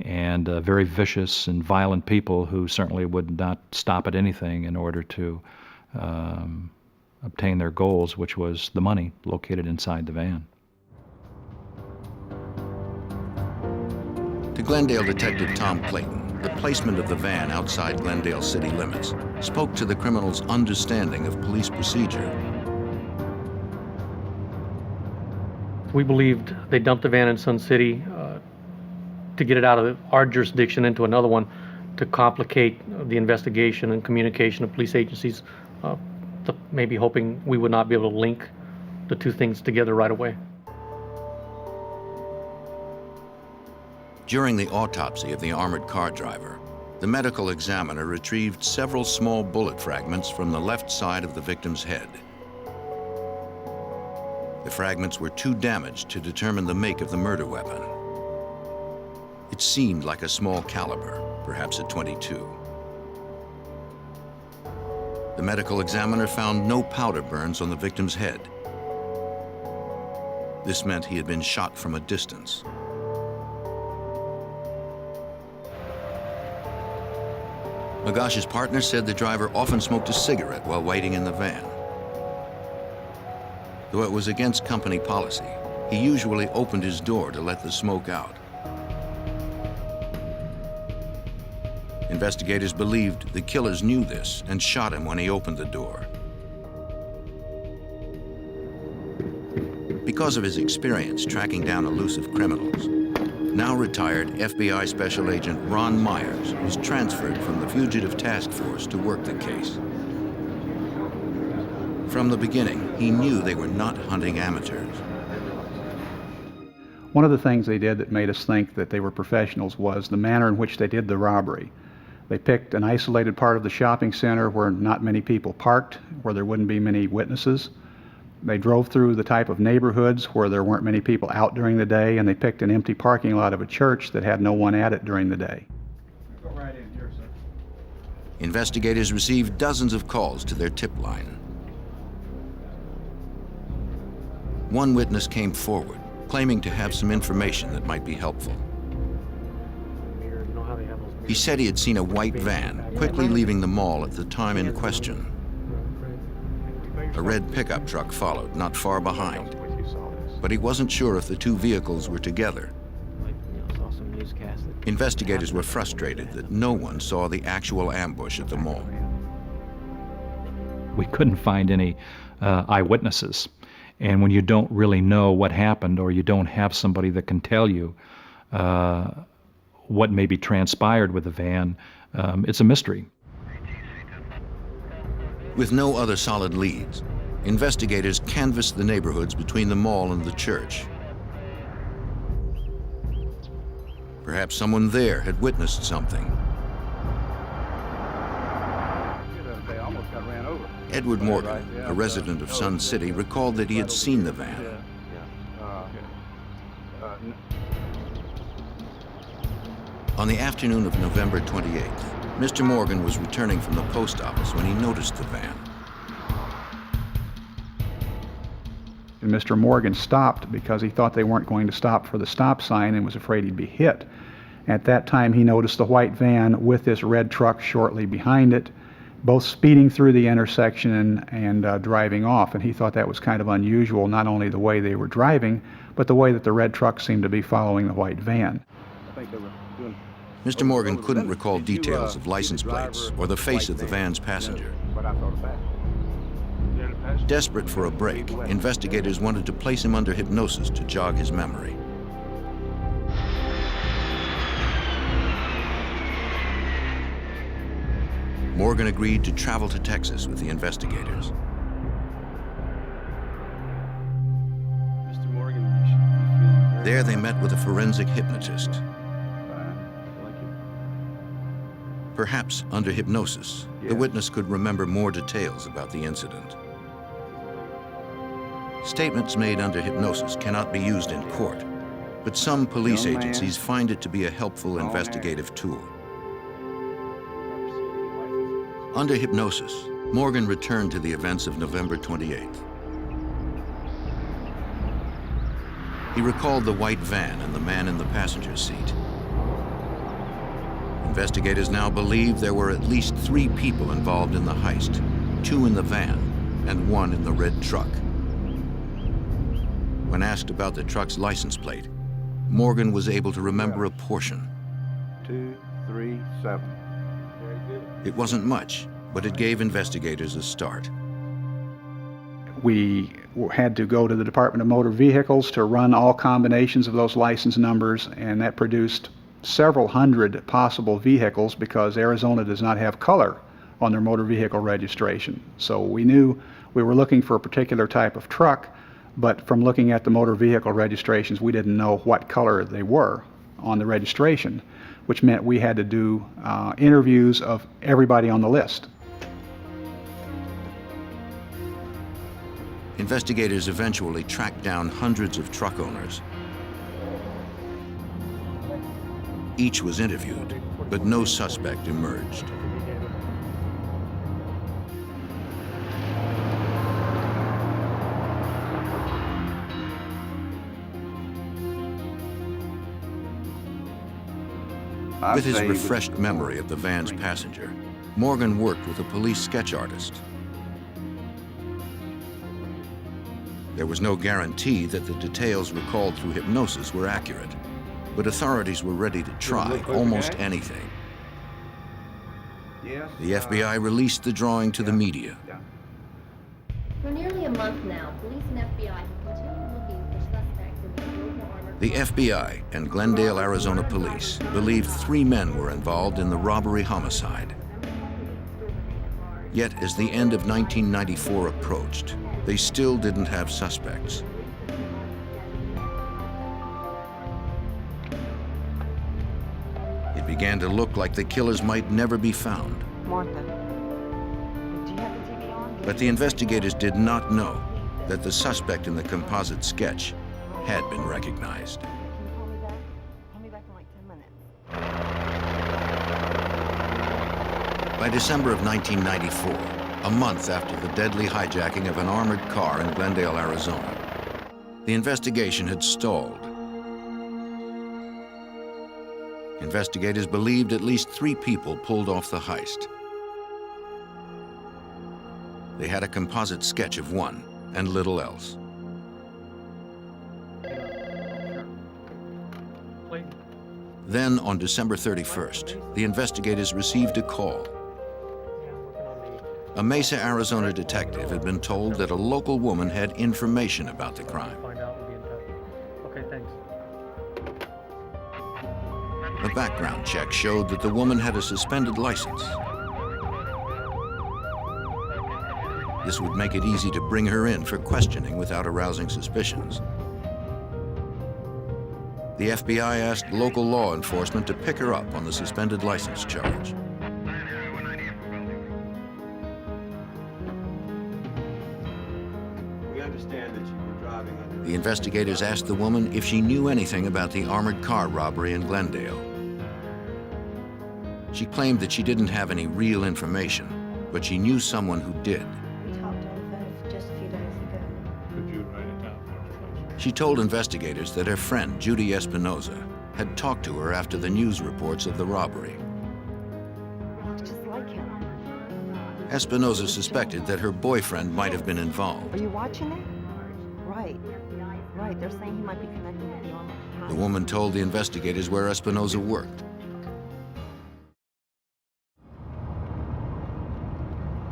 and very vicious and violent people who certainly would not stop at anything in order to obtain their goals, which was the money located inside the van. To Glendale Detective Tom Clayton, the placement of the van outside Glendale city limits spoke to the criminals' understanding of police procedure. We believed they dumped the van in Sun City to get it out of our jurisdiction into another one to complicate the investigation and communication of police agencies, maybe hoping we would not be able to link the two things together right away. During the autopsy of the armored car driver, the medical examiner retrieved several small bullet fragments from the left side of the victim's head. The fragments were too damaged to determine the make of the murder weapon. It seemed like a small caliber, perhaps a .22. The medical examiner found no powder burns on the victim's head. This meant he had been shot from a distance. Magash's partner said the driver often smoked a cigarette while waiting in the van. Though it was against company policy, he usually opened his door to let the smoke out. Investigators believed the killers knew this and shot him when he opened the door. Because of his experience tracking down elusive criminals, now retired FBI Special Agent Ron Myers was transferred from the Fugitive Task Force to work the case. From the beginning, he knew they were not hunting amateurs. One of the things they did that made us think that they were professionals was the manner in which they did the robbery. They picked an isolated part of the shopping center where not many people parked, where there wouldn't be many witnesses. They drove through the type of neighborhoods where there weren't many people out during the day, and they picked an empty parking lot of a church that had no one at it during the day. Go right in here, sir. Investigators received dozens of calls to their tip line. One witness came forward, claiming to have some information that might be helpful. He said he had seen a white van quickly leaving the mall at the time in question. A red pickup truck followed not far behind, but he wasn't sure if the two vehicles were together. Investigators were frustrated that no one saw the actual ambush at the mall. We couldn't find any eyewitnesses. And when you don't really know what happened, or you don't have somebody that can tell you what maybe transpired with the van, it's a mystery. With no other solid leads, investigators canvassed the neighborhoods between the mall and the church. Perhaps someone there had witnessed something. Edward Morgan, a resident of Sun City, recalled that he had seen the van. On the afternoon of November 28th, Mr. Morgan was returning from the post office when he noticed the van. And Mr. Morgan stopped because he thought they weren't going to stop for the stop sign and was afraid he'd be hit. At that time, he noticed the white van with this red truck shortly behind it, both speeding through the intersection and driving off. And he thought that was kind of unusual, not only the way they were driving, but the way that the red truck seemed to be following the white van. I think they were doing... Mr. Morgan couldn't recall details of license plates or the face of the van's passenger. Desperate for a break, investigators wanted to place him under hypnosis to jog his memory. Morgan agreed to travel to Texas with the investigators. There they met with a forensic hypnotist. Perhaps under hypnosis, the witness could remember more details about the incident. Statements made under hypnosis cannot be used in court, but some police agencies find it to be a helpful investigative tool. Under hypnosis, Morgan returned to the events of November 28th. He recalled the white van and the man in the passenger seat. Investigators now believe there were at least 3 people involved in the heist, 2 in the van and 1 in the red truck. When asked about the truck's license plate, Morgan was able to remember a portion. 237. Very good. It wasn't much, but it gave investigators a start. We had to go to the Department of Motor Vehicles to run all combinations of those license numbers, and that produced several hundred possible vehicles because Arizona does not have color on their motor vehicle registration. So we knew we were looking for a particular type of truck, but from looking at the motor vehicle registrations, we didn't know what color they were on the registration, which meant we had to do interviews of everybody on the list. Investigators eventually tracked down hundreds of truck owners. Each was interviewed, but no suspect emerged. With his refreshed memory of the van's passenger, Morgan worked with a police sketch artist. There was no guarantee that the details recalled through hypnosis were accurate, but authorities were ready to try almost anything. The FBI released the drawing to the media. For nearly a month now, police and FBI have continued looking for suspects in the global armored... The FBI and Glendale, Arizona police believed 3 men were involved in the robbery homicide. Yet, as the end of 1994 approached, they still didn't have suspects. It began to look like the killers might never be found. Martha, do you have the TV on? But the investigators did not know that the suspect in the composite sketch had been recognized. Can you call me back? Call me back in like 10 minutes. By December of 1994, a month after the deadly hijacking of an armored car in Glendale, Arizona, the investigation had stalled. Investigators believed at least 3 people pulled off the heist. They had a composite sketch of one and little else. Then, on December 31st, the investigators received a call. A Mesa, Arizona detective had been told that a local woman had information about the crime. Okay, thanks. A background check showed that the woman had a suspended license. This would make it easy to bring her in for questioning without arousing suspicions. The FBI asked local law enforcement to pick her up on the suspended license charge. The investigators asked the woman if she knew anything about the armored car robbery in Glendale. She claimed that she didn't have any real information, but she knew someone who did. We talked on the phone just a few days ago. Could you write it down for us, please? She told investigators that her friend, Judy Espinoza, had talked to her after the news reports of the robbery. Looks just like him. Espinoza suspected that her boyfriend might have been involved. Are you watching it? Right. Right, they're saying he might be connected with the armored car. The woman told the investigators where Espinoza worked.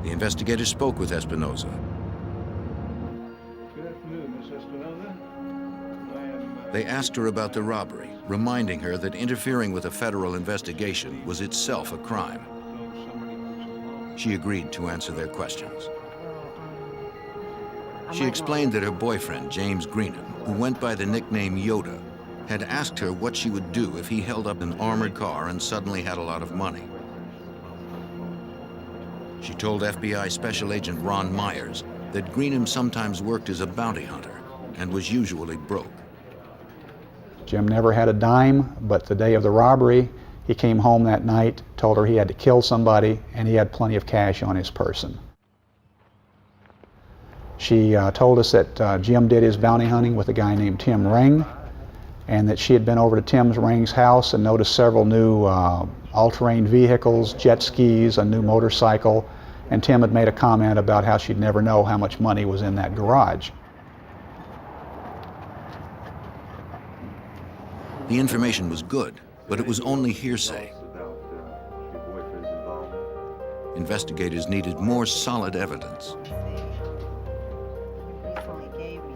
The investigators spoke with Espinoza. Good afternoon, Miss Espinoza. They asked her about the robbery, reminding her that interfering with a federal investigation was itself a crime. She agreed to answer their questions. She explained that her boyfriend, James Greenham, who went by the nickname Yoda, had asked her what she would do if he held up an armored car and suddenly had a lot of money. She told FBI Special Agent Ron Myers that Greenham sometimes worked as a bounty hunter and was usually broke. Jim never had a dime, but the day of the robbery, he came home that night, told her he had to kill somebody, and he had plenty of cash on his person. She told us that Jim did his bounty hunting with a guy named Tim Ring, and that she had been over to Tim Ring's house and noticed several new all-terrain vehicles, jet skis, a new motorcycle, and Tim had made a comment about how she'd never know how much money was in that garage. The information was good, but it was only hearsay. Investigators needed more solid evidence.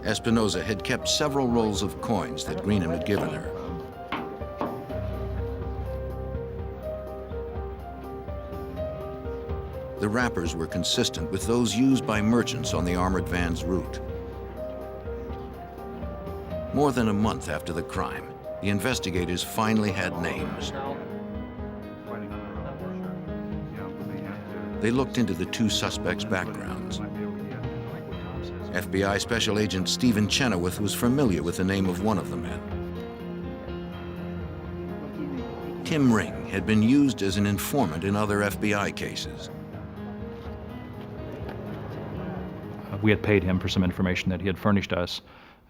Espinoza had kept several rolls of coins that Greenham had given her. The wrappers were consistent with those used by merchants on the armored van's route. More than a month after the crime, the investigators finally had names. They looked into the two suspects' backgrounds. FBI Special Agent Stephen Chenoweth was familiar with the name of one of the men. Tim Ring had been used as an informant in other FBI cases. We had paid him for some information that he had furnished us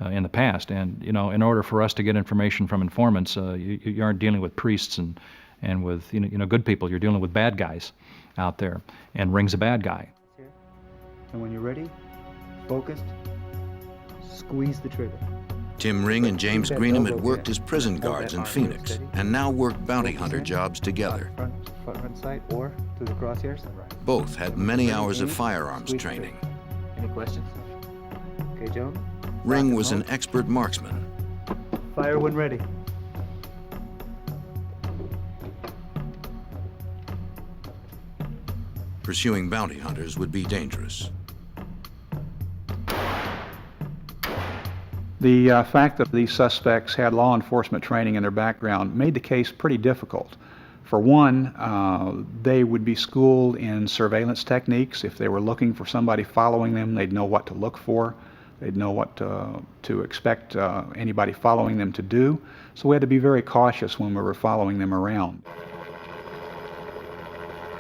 in the past, and you know, in order for us to get information from informants, you aren't dealing with priests and with you know good people. You're dealing with bad guys out there, and Ring's a bad guy. And when you're ready, focused, squeeze the trigger. Tim Ring and James Greenham had worked as prison guards in Phoenix and now worked bounty hunter jobs together. Front sight or through the crosshairs. Both had many hours of firearms training. Any questions? Okay, Joe. Ring was an expert marksman. Fire when ready. Pursuing bounty hunters would be dangerous. The fact that these suspects had law enforcement training in their background made the case pretty difficult. For one, they would be schooled in surveillance techniques. If they were looking for somebody following them, they'd know what to look for. They'd know what to expect anybody following them to do. So we had to be very cautious when we were following them around.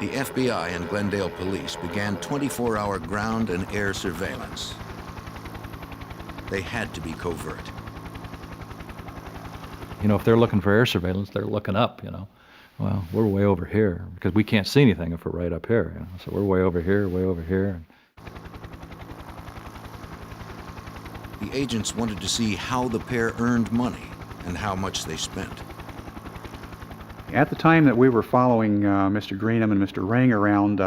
The FBI and Glendale police began 24-hour ground and air surveillance. They had to be covert. You know, if they're looking for air surveillance, they're looking up, you know. Well, we're way over here because we can't see anything if we're right up here, you know. So we're way over here, way over here. The agents wanted to see how the pair earned money and how much they spent. At the time that we were following Mr. Greenham and Mr. Ring around,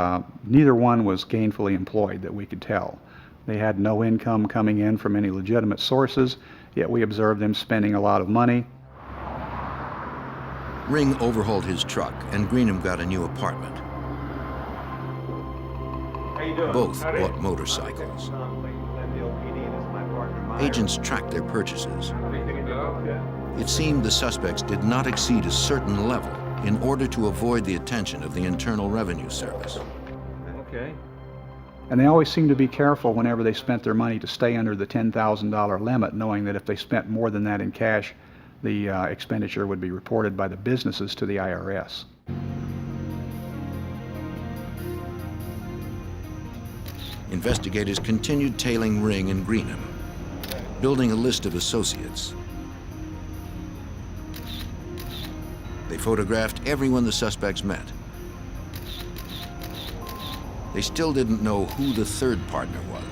neither one was gainfully employed that we could tell. They had no income coming in from any legitimate sources, yet we observed them spending a lot of money. Ring overhauled his truck and Greenham got a new apartment. Both bought motorcycles. Agents tracked their purchases. It seemed the suspects did not exceed a certain level in order to avoid the attention of the Internal Revenue Service. Okay. And they always seemed to be careful whenever they spent their money to stay under the $10,000 limit, knowing that if they spent more than that in cash, the expenditure would be reported by the businesses to the IRS. Investigators continued tailing Ring and Greenham, building a list of associates. They photographed everyone the suspects met. They still didn't know who the third partner was.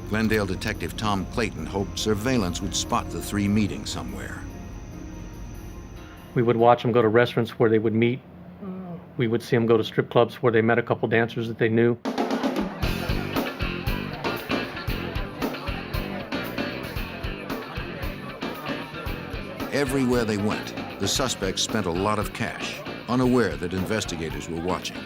Glendale detective Tom Clayton hoped surveillance would spot the three meeting somewhere. We would watch them go to restaurants where they would meet. We would see them go to strip clubs where they met a couple dancers that they knew. Everywhere they went, the suspects spent a lot of cash, unaware that investigators were watching.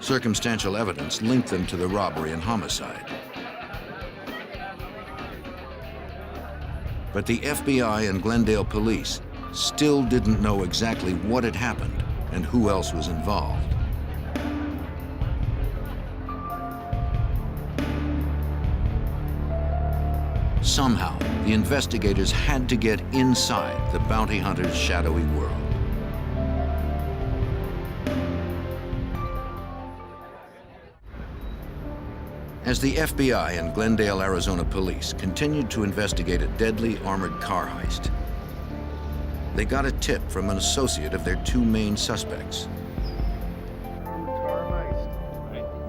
Circumstantial evidence linked them to the robbery and homicide. But the FBI and Glendale police still didn't know exactly what had happened and who else was involved. Somehow, the investigators had to get inside the bounty hunter's shadowy world. As the FBI and Glendale, Arizona police continued to investigate a deadly armored car heist, they got a tip from an associate of their two main suspects.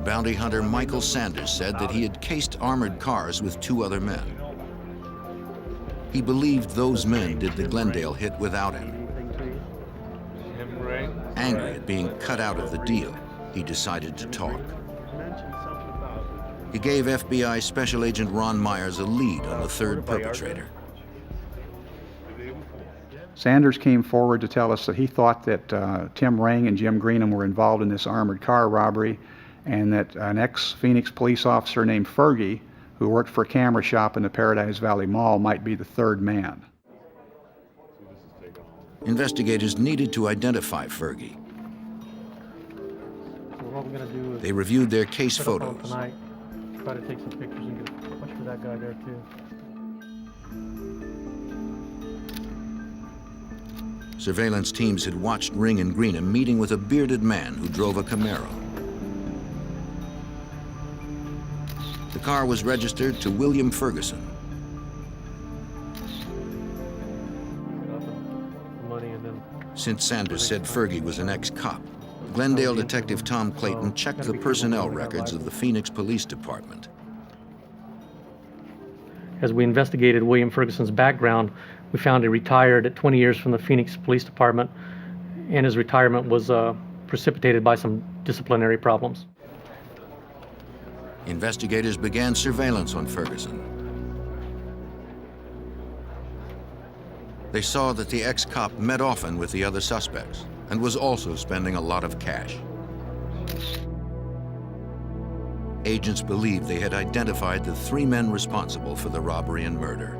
Bounty hunter Michael Sanders said that he had cased armored cars with two other men. He believed those men did the Glendale hit without him. Angry at being cut out of the deal, he decided to talk. He gave FBI Special Agent Ron Myers a lead on the third perpetrator. Sanders came forward to tell us that he thought that Tim Ring and Jim Greenham were involved in this armored car robbery, and that an ex-Phoenix police officer named Fergie, who worked for a camera shop in the Paradise Valley Mall, might be the third man. Investigators needed to identify Fergie. So what we're going to do is they reviewed their case set up on photos. Tonight, try to take some pictures and get a push for that guy there too. Surveillance teams had watched Ring and Greenham meeting with a bearded man who drove a Camaro. The car was registered to William Ferguson. Since Sanders said Fergie was an ex-cop, Glendale detective Tom Clayton checked the personnel records of the Phoenix Police Department. As we investigated William Ferguson's background, we found he retired at 20 years from the Phoenix Police Department, and his retirement was precipitated by some disciplinary problems. Investigators began surveillance on Ferguson. They saw that the ex-cop met often with the other suspects and was also spending a lot of cash. Agents believed they had identified the three men responsible for the robbery and murder.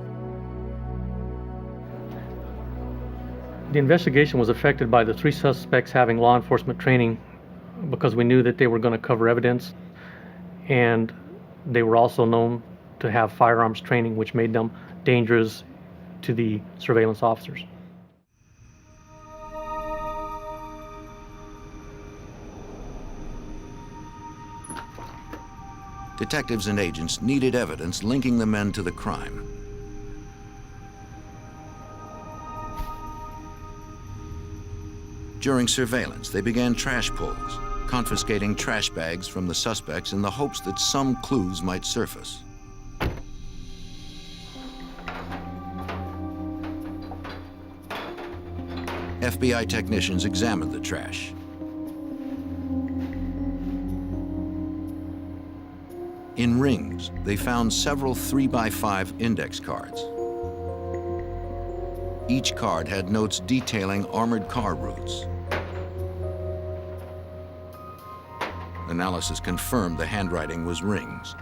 The investigation was affected by the three suspects having law enforcement training because we knew that they were going to cover evidence, and they were also known to have firearms training, which made them dangerous to the surveillance officers. Detectives and agents needed evidence linking the men to the crime. During surveillance, they began trash pulls, confiscating trash bags from the suspects in the hopes that some clues might surface. FBI technicians examined the trash. In rings, they found several 3x5 index cards. Each card had notes detailing armored car routes. Analysis confirmed the handwriting was Ring's.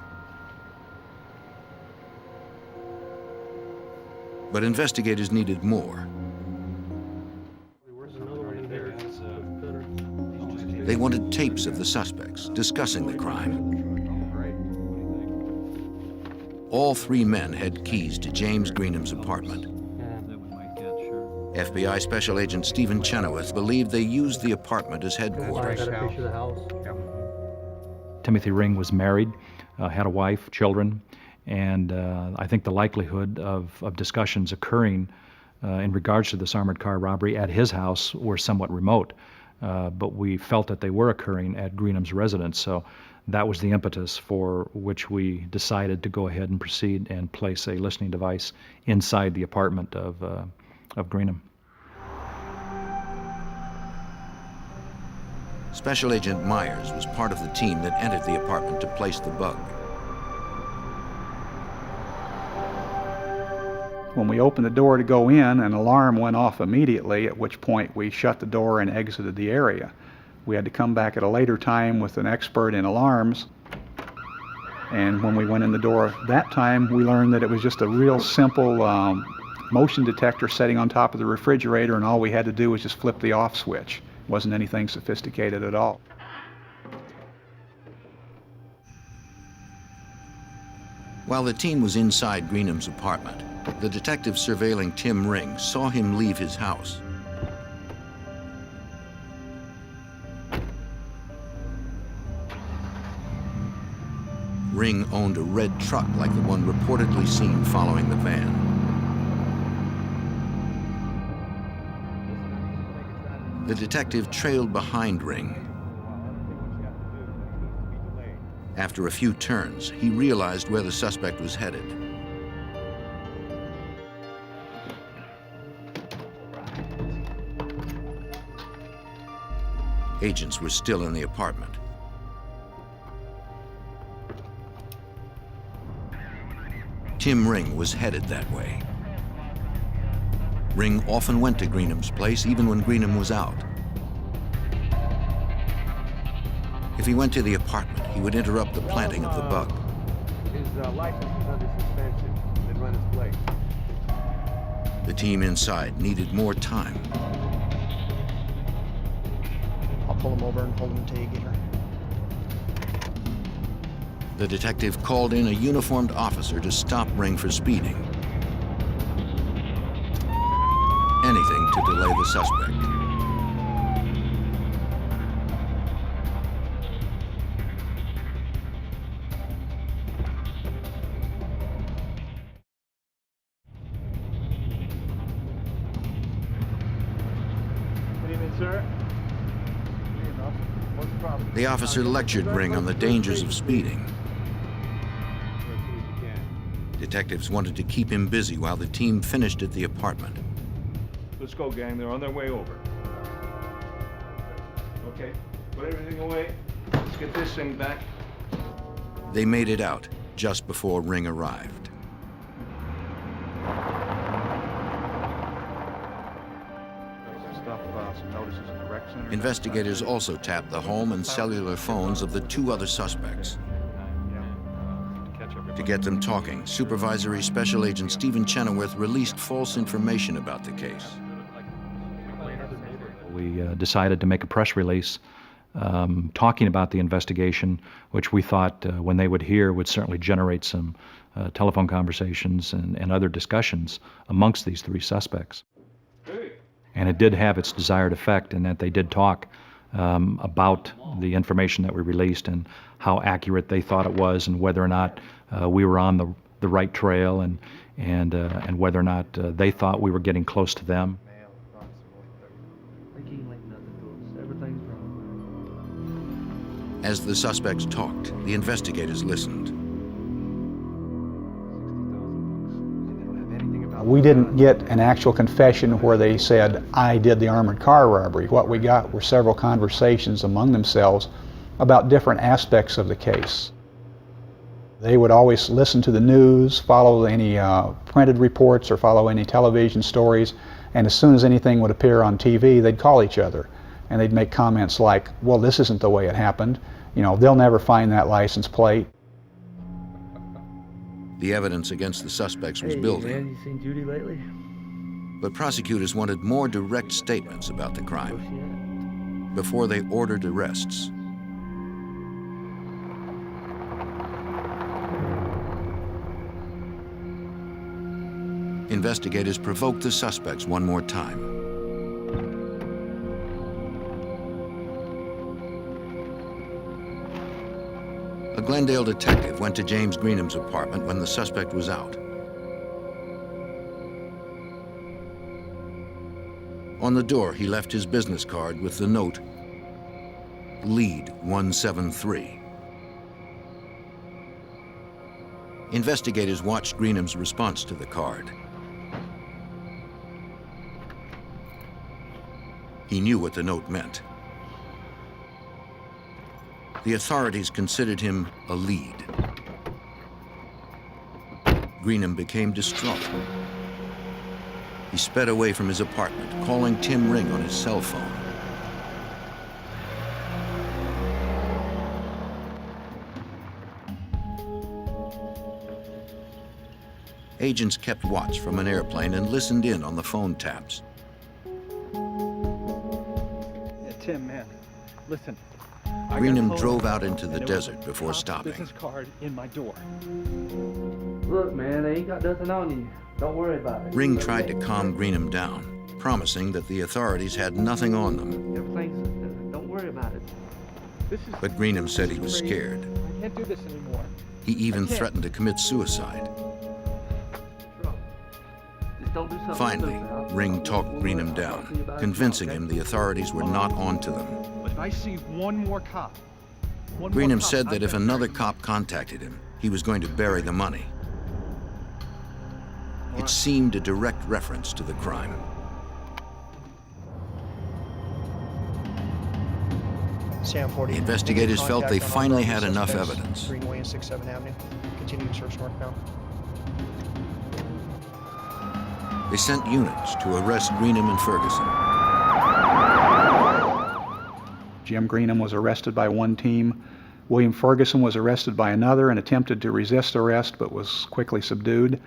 But investigators needed more. They wanted tapes of the suspects discussing the crime. All three men had keys to James Greenham's apartment. FBI Special Agent Stephen Chenoweth believed they used the apartment as headquarters. Timothy Ring was married, had a wife, children, and I think the likelihood of discussions occurring in regards to this armored car robbery at his house were somewhat remote. But we felt that they were occurring at Greenham's residence, so that was the impetus for which we decided to go ahead and proceed and place a listening device inside the apartment of Greenham. Special Agent Myers was part of the team that entered the apartment to place the bug. When we opened the door to go in, an alarm went off immediately, at which point we shut the door and exited the area. We had to come back at a later time with an expert in alarms. And when we went in the door that time, we learned that it was just a real simple motion detector sitting on top of the refrigerator, and all we had to do was just flip the off switch. It wasn't anything sophisticated at all. While the team was inside Greenham's apartment, the detective surveilling Tim Ring saw him leave his house. Ring owned a red truck like the one reportedly seen following the van. The detective trailed behind Ring. After a few turns, he realized where the suspect was headed. Agents were still in the apartment. Tim Ring was headed that way. Ring often went to Greenham's place, even when Greenham was out. If he went to the apartment, he would interrupt the planting of the bug. His license is under suspension. Then run his plate. The team inside needed more time. I'll pull him over and hold him until you get her. The detective called in a uniformed officer to stop Ring for speeding. Anything to delay the suspect. Good evening, sir. What's the problem? The officer lectured Ring on the dangers of speeding. Detectives wanted to keep him busy while the team finished at the apartment. Let's go, gang. They're on their way over. Okay, put everything away. Let's get this thing back. They made it out just before Ring arrived. Some notices in the rec center. Investigators also tapped the home and cellular phones of the two other suspects. To get them talking, Supervisory Special Agent Stephen Chenoweth released false information about the case. We decided to make a press release talking about the investigation, which we thought when they would hear would certainly generate some telephone conversations and other discussions amongst these three suspects. And it did have its desired effect in that they did talk about the information that we released and how accurate they thought it was and whether or not we were on the right trail and whether or not they thought we were getting close to them. As the suspects talked, the investigators listened. We didn't get an actual confession where they said, I did the armored car robbery. What we got were several conversations among themselves about different aspects of the case. They would always listen to the news, follow any printed reports or follow any television stories, and as soon as anything would appear on TV, they'd call each other. And they'd make comments like, well, this isn't the way it happened. You know, they'll never find that license plate. The evidence against the suspects was building. Man, you seen Judy lately? But prosecutors wanted more direct statements about the crime before they ordered arrests. Investigators provoked the suspects one more time. A Glendale detective went to James Greenham's apartment when the suspect was out. On the door, he left his business card with the note, Lead 173. Investigators watched Greenham's response to the card. He knew what the note meant. The authorities considered him a lead. Greenham became distraught. He sped away from his apartment, calling Tim Ring on his cell phone. Agents kept watch from an airplane and listened in on the phone taps. Yeah, Tim, man, listen. Greenham drove out into the desert before stopping. Business card in my door. Look, man, they ain't got nothing on you. Don't worry about it. Ring tried to calm Greenham down, promising that the authorities had nothing on them. Everything's, don't worry about it. But Greenham said he was scared. can't do this anymore. He even threatened to commit suicide. Finally, Ring talked Greenham down, convincing him the authorities were not onto them. But if I see one more cop, Greenham said that if another cop contacted him, he was going to bury the money. It seemed a direct reference to the crime. Sam 40. Investigators felt they Contact finally unauthorized had enough suspects, evidence. Greenway and 6th Avenue. Continuing search northbound. They sent units to arrest Greenham and Ferguson. Jim Greenham was arrested by one team. William Ferguson was arrested by another and attempted to resist arrest but was quickly subdued.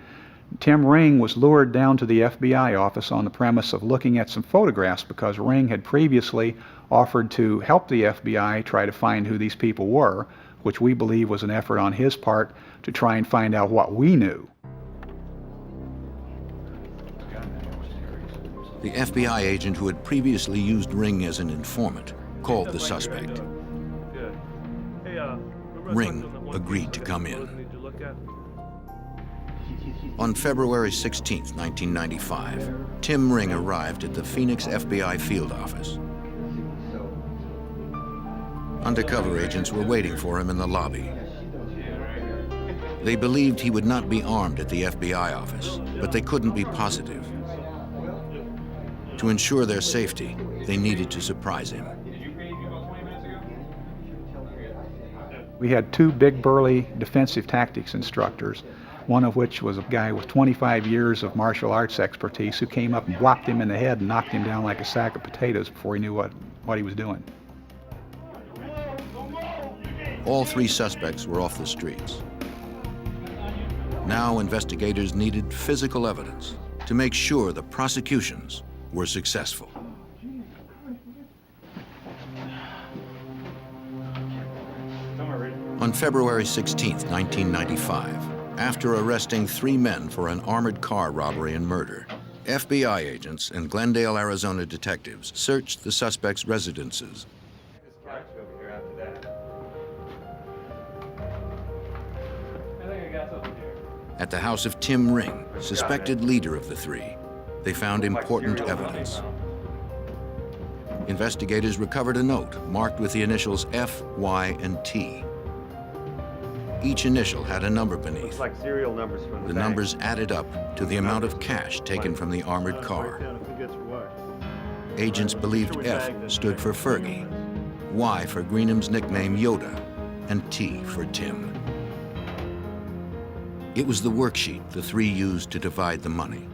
Tim Ring was lured down to the FBI office on the premise of looking at some photographs because Ring had previously offered to help the FBI try to find who these people were, which we believe was an effort on his part to try and find out what we knew. The FBI agent who had previously used Ring as an informant called the suspect. Ring agreed to come in. On February 16, 1995, Tim Ring arrived at the Phoenix FBI field office. Undercover agents were waiting for him in the lobby. They believed he would not be armed at the FBI office, but they couldn't be positive. To ensure their safety, they needed to surprise him. We had two big burly defensive tactics instructors, one of which was a guy with 25 years of martial arts expertise who came up and whopped him in the head and knocked him down like a sack of potatoes before he knew what he was doing. All three suspects were off the streets. Now investigators needed physical evidence to make sure the prosecutions were successful. On February 16, 1995, after arresting 3 men for an armored car robbery and murder, FBI agents and Glendale, Arizona detectives searched the suspects' residences. At the house of Tim Ring, suspected leader of the 3, they found important evidence. Investigators recovered a note marked with the initials F, Y, and T. Each initial had a number beneath. Like serial numbers from the The numbers added up to the amount of cash taken from the armored car. Agents believed F stood for Fergie, Y for Greenham's nickname Yoda, and T for Tim. It was the worksheet the 3 used to divide the money.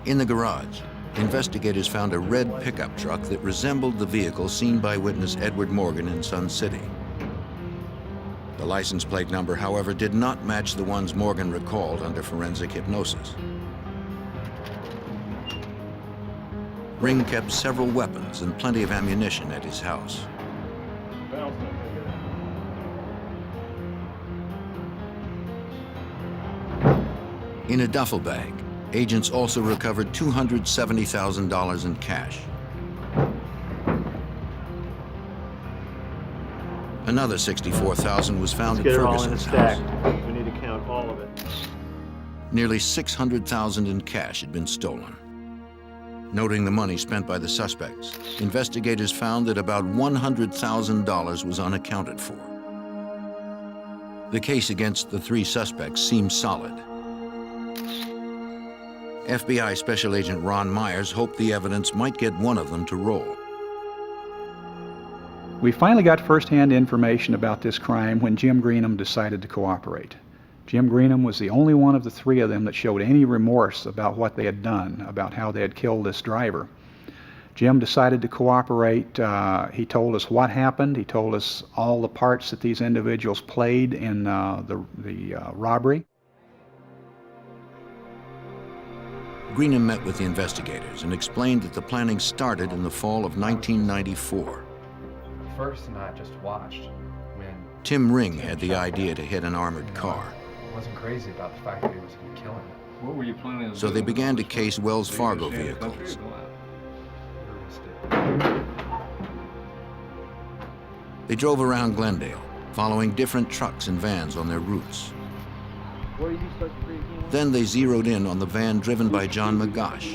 In the garage, investigators found a red pickup truck that resembled the vehicle seen by witness Edward Morgan in Sun City. The license plate number, however, did not match the ones Morgan recalled under forensic hypnosis. Ring kept several weapons and plenty of ammunition at his house. In a duffel bag, agents also recovered $270,000 in cash. Another $64,000 was found at Ferguson's house. We need to count all of it. Nearly $600,000 in cash had been stolen. Noting the money spent by the suspects, investigators found that about $100,000 was unaccounted for. The case against the 3 suspects seemed solid. FBI Special Agent Ron Myers hoped the evidence might get one of them to roll. We finally got first-hand information about this crime when Jim Greenham decided to cooperate. Jim Greenham was the only one of the 3 of them that showed any remorse about what they had done, about how they had killed this driver. Jim decided to cooperate. He told us what happened. He told us all the parts that these individuals played in the robbery. Greenham met with the investigators and explained that the planning started in the fall of 1994. First and I just watched. Tim Ring had the idea to hit an armored car. I wasn't crazy about the fact that he was going to kill him. What were you planning to do? So they began to case Wells Fargo vehicles. They drove around Glendale, following different trucks and vans on their routes. Where are you supposed to be again? Then they zeroed in on the van driven by John McGosh,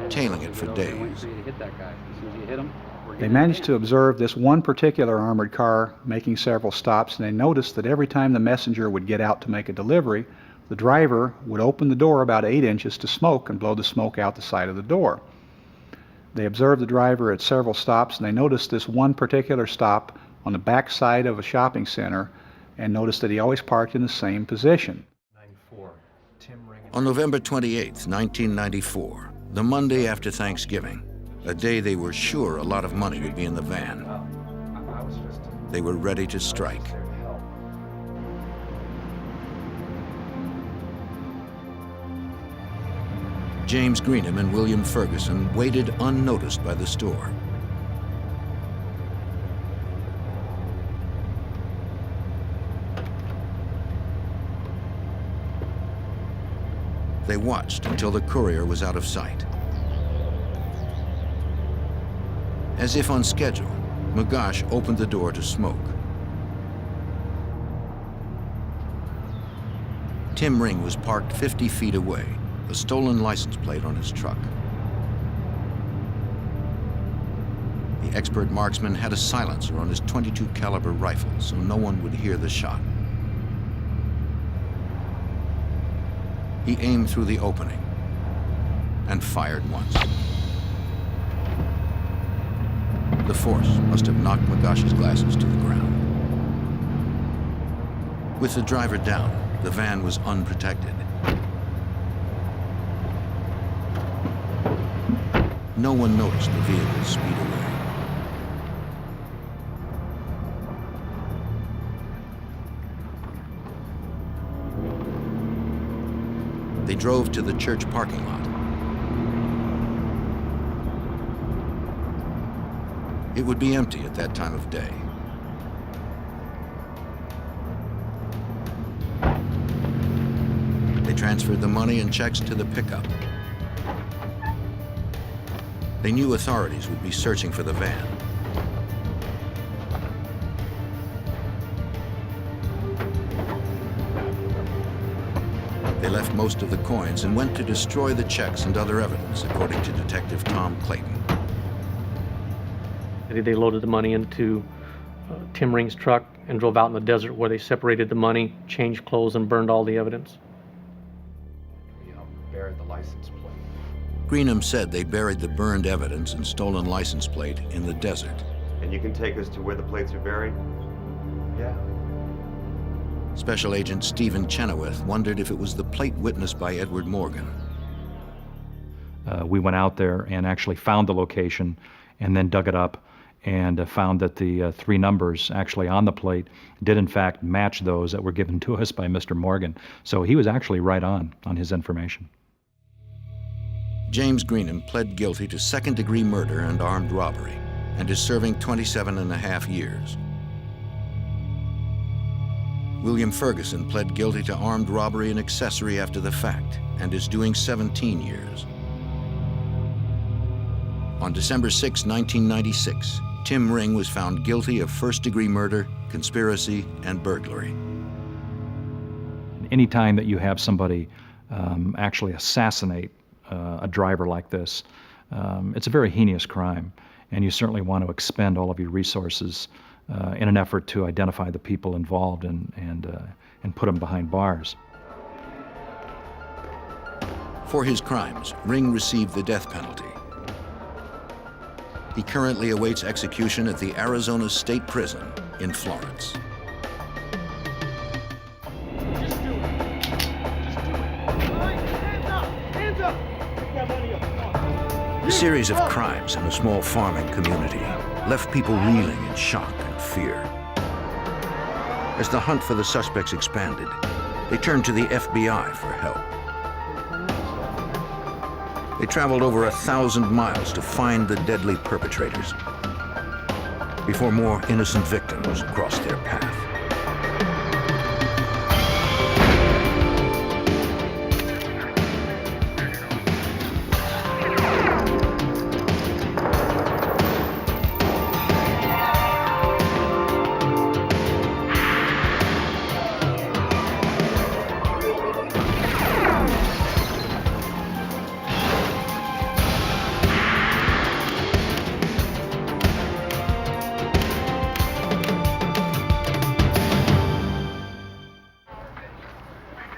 tailing it for days. They managed to observe this one particular armored car making several stops, and they noticed that every time the messenger would get out to make a delivery, the driver would open the door about 8 inches to smoke and blow the smoke out the side of the door. They observed the driver at several stops, and they noticed this one particular stop on the back side of a shopping center and noticed that he always parked in the same position. On November 28, 1994, the Monday after Thanksgiving, a day they were sure a lot of money would be in the van, they were ready to strike. James Greenham and William Ferguson waited unnoticed by the store. They watched until the courier was out of sight. As if on schedule, McGosh opened the door to smoke. Tim Ring was parked 50 feet away, a stolen license plate on his truck. The expert marksman had a silencer on his .22 caliber rifle, so no one would hear the shot. He aimed through the opening and fired once. The force must have knocked McGosh's glasses to the ground. With the driver down, the van was unprotected. No one noticed the vehicle speed away. They drove to the church parking lot. It would be empty at that time of day. They transferred the money and checks to the pickup. They knew authorities would be searching for the van. They left most of the coins and went to destroy the checks and other evidence, according to Detective Tom Clayton. They loaded the money into Tim Ring's truck and drove out in the desert where they separated the money, changed clothes, and burned all the evidence. Buried the license plate. Greenham said they buried the burned evidence and stolen license plate in the desert. And you can take us to where the plates are buried? Yeah. Special Agent Stephen Chenoweth wondered if it was the plate witnessed by Edward Morgan. We went out there and actually found the location and then dug it up and found that the 3 numbers actually on the plate did in fact match those that were given to us by Mr. Morgan. So he was actually right on his information. James Greenham pled guilty to second-degree murder and armed robbery and is serving 27.5 years. William Ferguson pled guilty to armed robbery and accessory after the fact and is doing 17 years. On December 6, 1996, Tim Ring was found guilty of first-degree murder, conspiracy, and burglary. Anytime that you have somebody actually assassinate a driver like this, it's a very heinous crime, and you certainly want to expend all of your resources in an effort to identify the people involved and put them behind bars. For his crimes, Ring received the death penalty. He currently awaits execution at the Arizona State Prison in Florence. Just do it. Just do it. All right, hands up! Hands up! Get that money up. A series of crimes in a small farming community left people reeling in shock and fear. As the hunt for the suspects expanded, they turned to the FBI for help. They traveled over 1,000 miles to find the deadly perpetrators before more innocent victims crossed their path.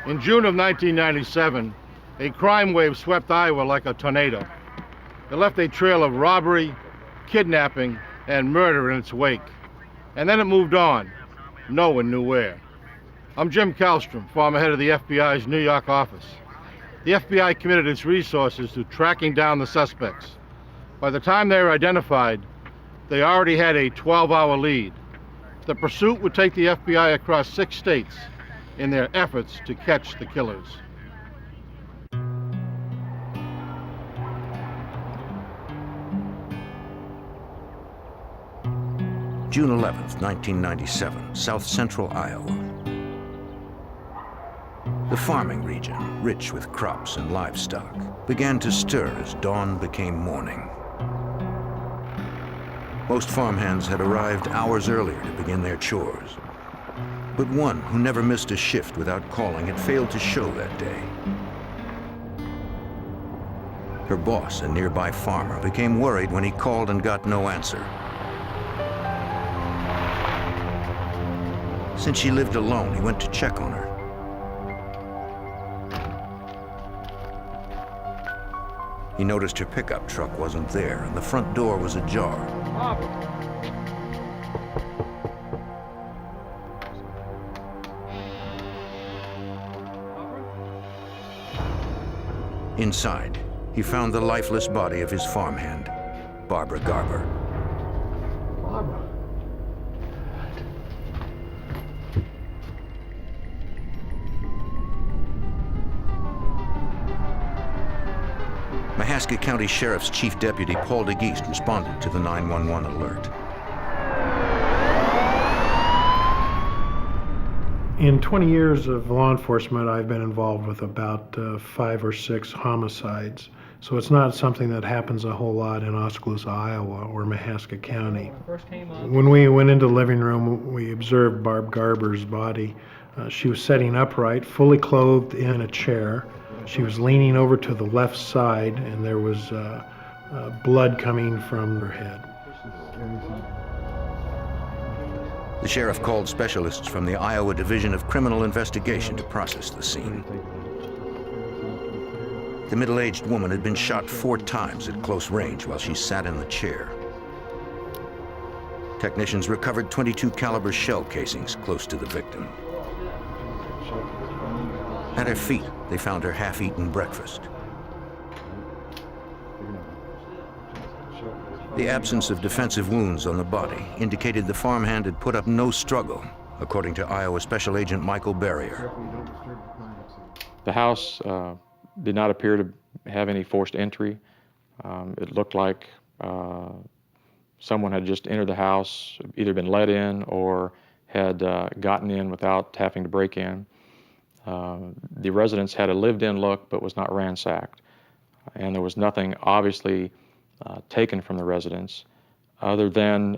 In June of 1997, a crime wave swept Iowa like a tornado. It left a trail of robbery, kidnapping, and murder in its wake. And then it moved on. No one knew where. I'm Jim Kallstrom, former head of the FBI's New York office. The FBI committed its resources to tracking down the suspects. By the time they were identified, they already had a 12-hour lead. The pursuit would take the FBI across 6 states in their efforts to catch the killers. June 11th, 1997, south central Iowa. The farming region, rich with crops and livestock, began to stir as dawn became morning. Most farmhands had arrived hours earlier to begin their chores. But one who never missed a shift without calling had failed to show that day. Her boss, a nearby farmer, became worried when he called and got no answer. Since she lived alone, he went to check on her. He noticed her pickup truck wasn't there, and the front door was ajar. Inside, he found the lifeless body of his farmhand, Barbara Garber. Barbara. Mahaska County Sheriff's Chief Deputy Paul DeGeest responded to the 911 alert. In 20 years of law enforcement, I've been involved with about 5 or 6 homicides. So it's not something that happens a whole lot in Oskaloosa, Iowa, or Mahaska County. When we went into the living room, we observed Barb Garber's body. She was sitting upright, fully clothed in a chair. She was leaning over to the left side, and there was blood coming from her head. The sheriff called specialists from the Iowa Division of Criminal Investigation to process the scene. The middle-aged woman had been shot 4 times at close range while she sat in the chair. Technicians recovered .22 caliber shell casings close to the victim. At her feet, they found her half-eaten breakfast. The absence of defensive wounds on the body indicated the farmhand had put up no struggle, according to Iowa Special Agent Michael Barrier. The house did not appear to have any forced entry. It looked like someone had just entered the house, either been let in or had gotten in without having to break in. The residence had a lived-in look but was not ransacked, and there was nothing obviously taken from the residence other than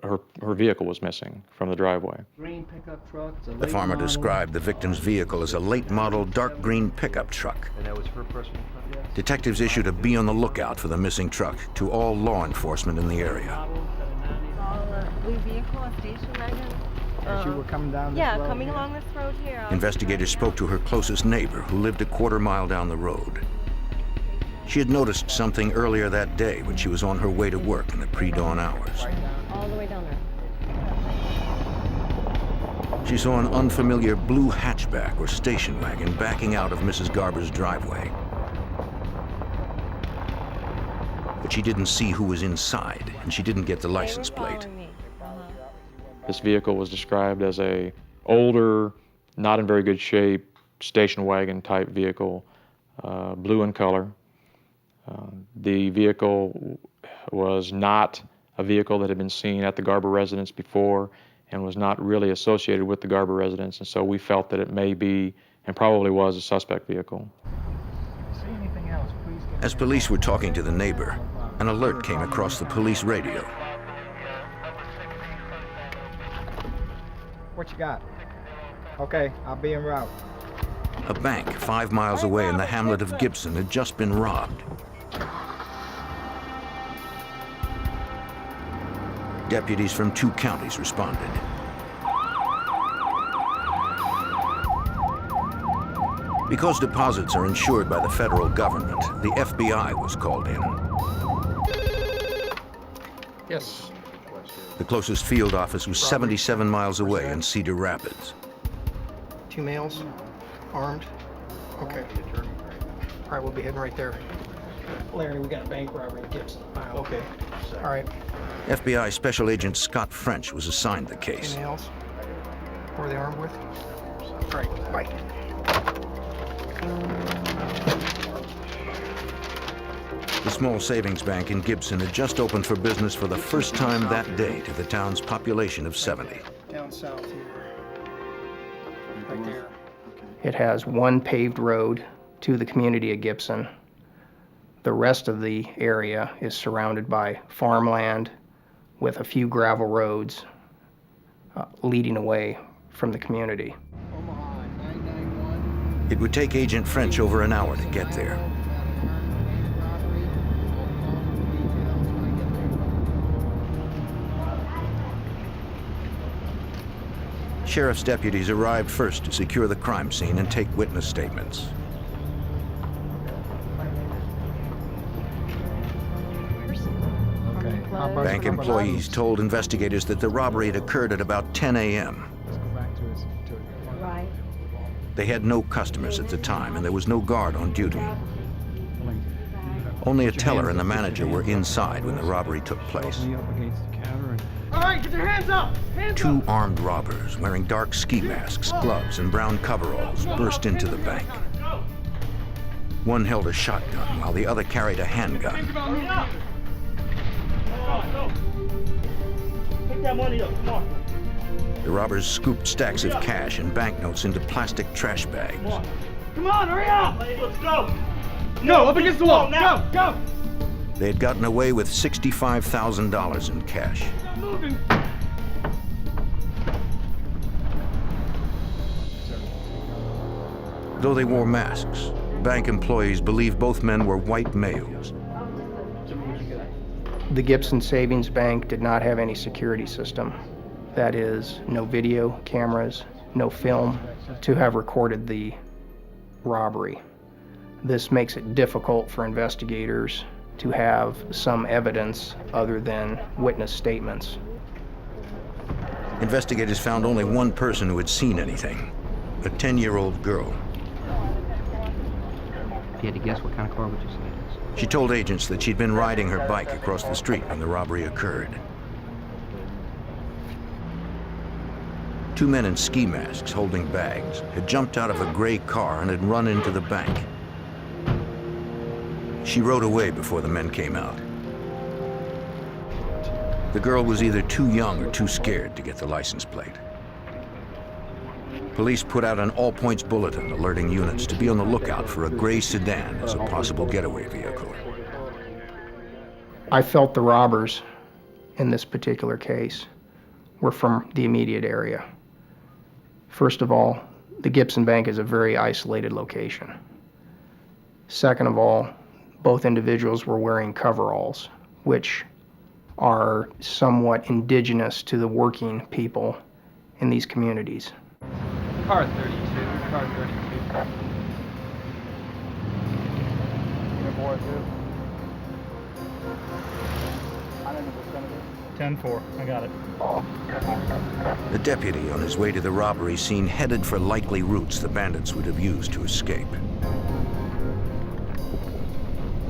her vehicle was missing from the driveway. Green pickup truck. The farmer described the victim's vehicle as a late-model dark green pickup truck. And that was her personal truck? Yes. Detectives issued a be on the lookout for the missing truck to all law enforcement in the area. Vehicle, a station wagon. As you were coming down this road? Yeah, coming along this road here. Investigators spoke to her closest neighbor, who lived a quarter-mile down the road. She had noticed something earlier that day when she was on her way to work in the pre-dawn hours. All the way down there. She saw an unfamiliar blue hatchback or station wagon backing out of Mrs. Garber's driveway. But she didn't see who was inside, and she didn't get the license plate. This vehicle was described as a older, not in very good shape, station wagon type vehicle, blue in color. The vehicle was not a vehicle that had been seen at the Garber residence before and was not really associated with the Garber residence, and so we felt that it may be and probably was a suspect vehicle. As police were talking to the neighbor, an alert came across the police radio. What you got? Okay, I'll be en route. A bank 5 miles away in the hamlet of Gibson had just been robbed. Deputies from 2 counties responded. Because deposits are insured by the federal government, the FBI was called in. Yes. The closest field office was 77 miles away in Cedar Rapids. 2 males, armed. Okay. All right, we'll be heading right there. Larry, we got a bank robbery in Gibson. Okay. All right. FBI Special Agent Scott French was assigned the 2 case. males. What are they armed with? All right, bye. The small savings bank in Gibson had just opened for business for the first time that day to the town's population of 70. Down south here. Right there. It has one paved road to the community of Gibson. The rest of the area is surrounded by farmland with a few gravel roads leading away from the community. It would take Agent French over an hour to get there. Sheriff's deputies arrived first to secure the crime scene and take witness statements. Bank employees told investigators that the robbery had occurred at about 10 a.m. Right. They had no customers at the time, and there was no guard on duty. Only a teller and the manager were inside when the robbery took place. All right, get your hands up! Hands Two up! armed robbers wearing dark ski masks, gloves, and brown coveralls burst into the bank. One held a shotgun while the other carried a handgun. Pick that money up, come on. The robbers scooped stacks of cash and banknotes into plastic trash bags. Come on, hurry up! Let's go! No, up against the wall, now! Go! They had gotten away with $65,000 in cash. Moving! Though they wore masks, bank employees believed both men were white males. The Gibson Savings Bank did not have any security system. That is, no video cameras, no film to have recorded the robbery. This makes it difficult for investigators to have some evidence other than witness statements. Investigators found only one person who had seen anything, a 10-year-old girl. If you had to guess, what kind of car would you say it is? She told agents that she'd been riding her bike across the street when the robbery occurred. Two men in ski masks holding bags had jumped out of a gray car and had run into the bank. She rode away before the men came out. The girl was either too young or too scared to get the license plate. Police put out an all-points bulletin alerting units to be on the lookout for a gray sedan as a possible getaway vehicle. I felt the robbers in this particular case were from the immediate area. First of all, the Gibson Bank is a very isolated location. Second of all, both individuals were wearing coveralls, which are somewhat indigenous to the working people in these communities. Car 32, car 32. Uniform 10-4, I got it. The deputy on his way to the robbery scene headed for likely routes the bandits would have used to escape.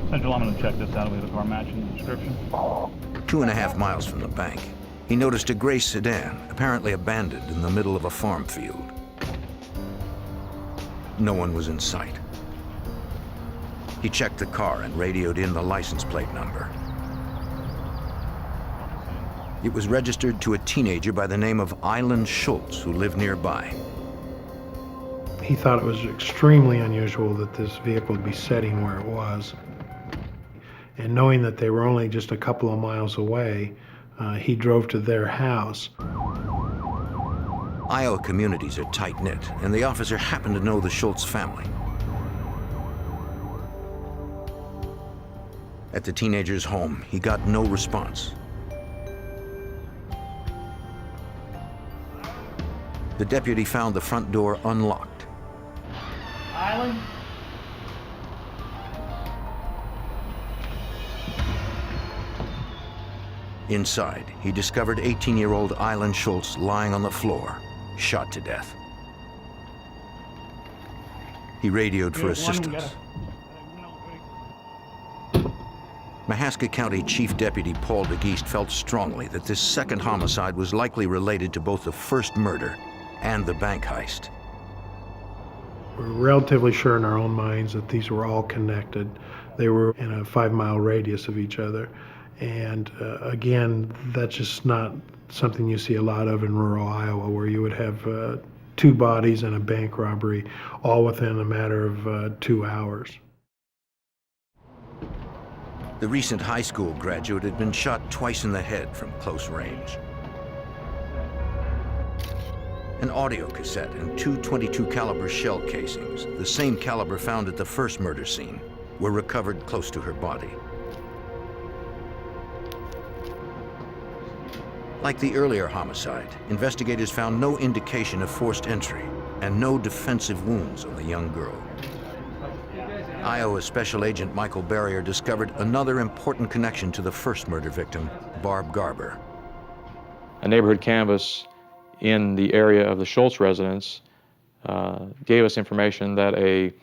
Central, I'm going to check this out. We have a car matching the description. 2.5 miles from the bank, he noticed a gray sedan, apparently abandoned in the middle of a farm field. No one was in sight. He checked the car and radioed in the license plate number. It was registered to a teenager by the name of Island Schultz, who lived nearby. He thought it was extremely unusual that this vehicle would be sitting where it was. And knowing that they were only just a couple of miles away, he drove to their house. Iowa communities are tight-knit, and the officer happened to know the Schultz family. At the teenager's home, he got no response. The deputy found the front door unlocked. Island? Inside, he discovered 18-year-old Island Schultz lying on the floor, shot to death. He radioed for assistance. Mahaska County Chief Deputy Paul DeGeest felt strongly that this second homicide was likely related to both the first murder and the bank heist. We're relatively sure in our own minds that these were all connected. They were in a 5-mile radius of each other. And again, that's just not something you see a lot of in rural Iowa, where you would have 2 bodies and a bank robbery all within a matter of 2 hours. The recent high school graduate had been shot twice in the head from close range. An audio cassette and 2 .22 caliber shell casings, the same caliber found at the first murder scene, were recovered close to her body. Like the earlier homicide, investigators found no indication of forced entry and no defensive wounds on the young girl. Iowa Special Agent Michael Barrier discovered another important connection to the first murder victim, Barb Garber. A neighborhood canvass in the area of the Schultz residence gave us information that a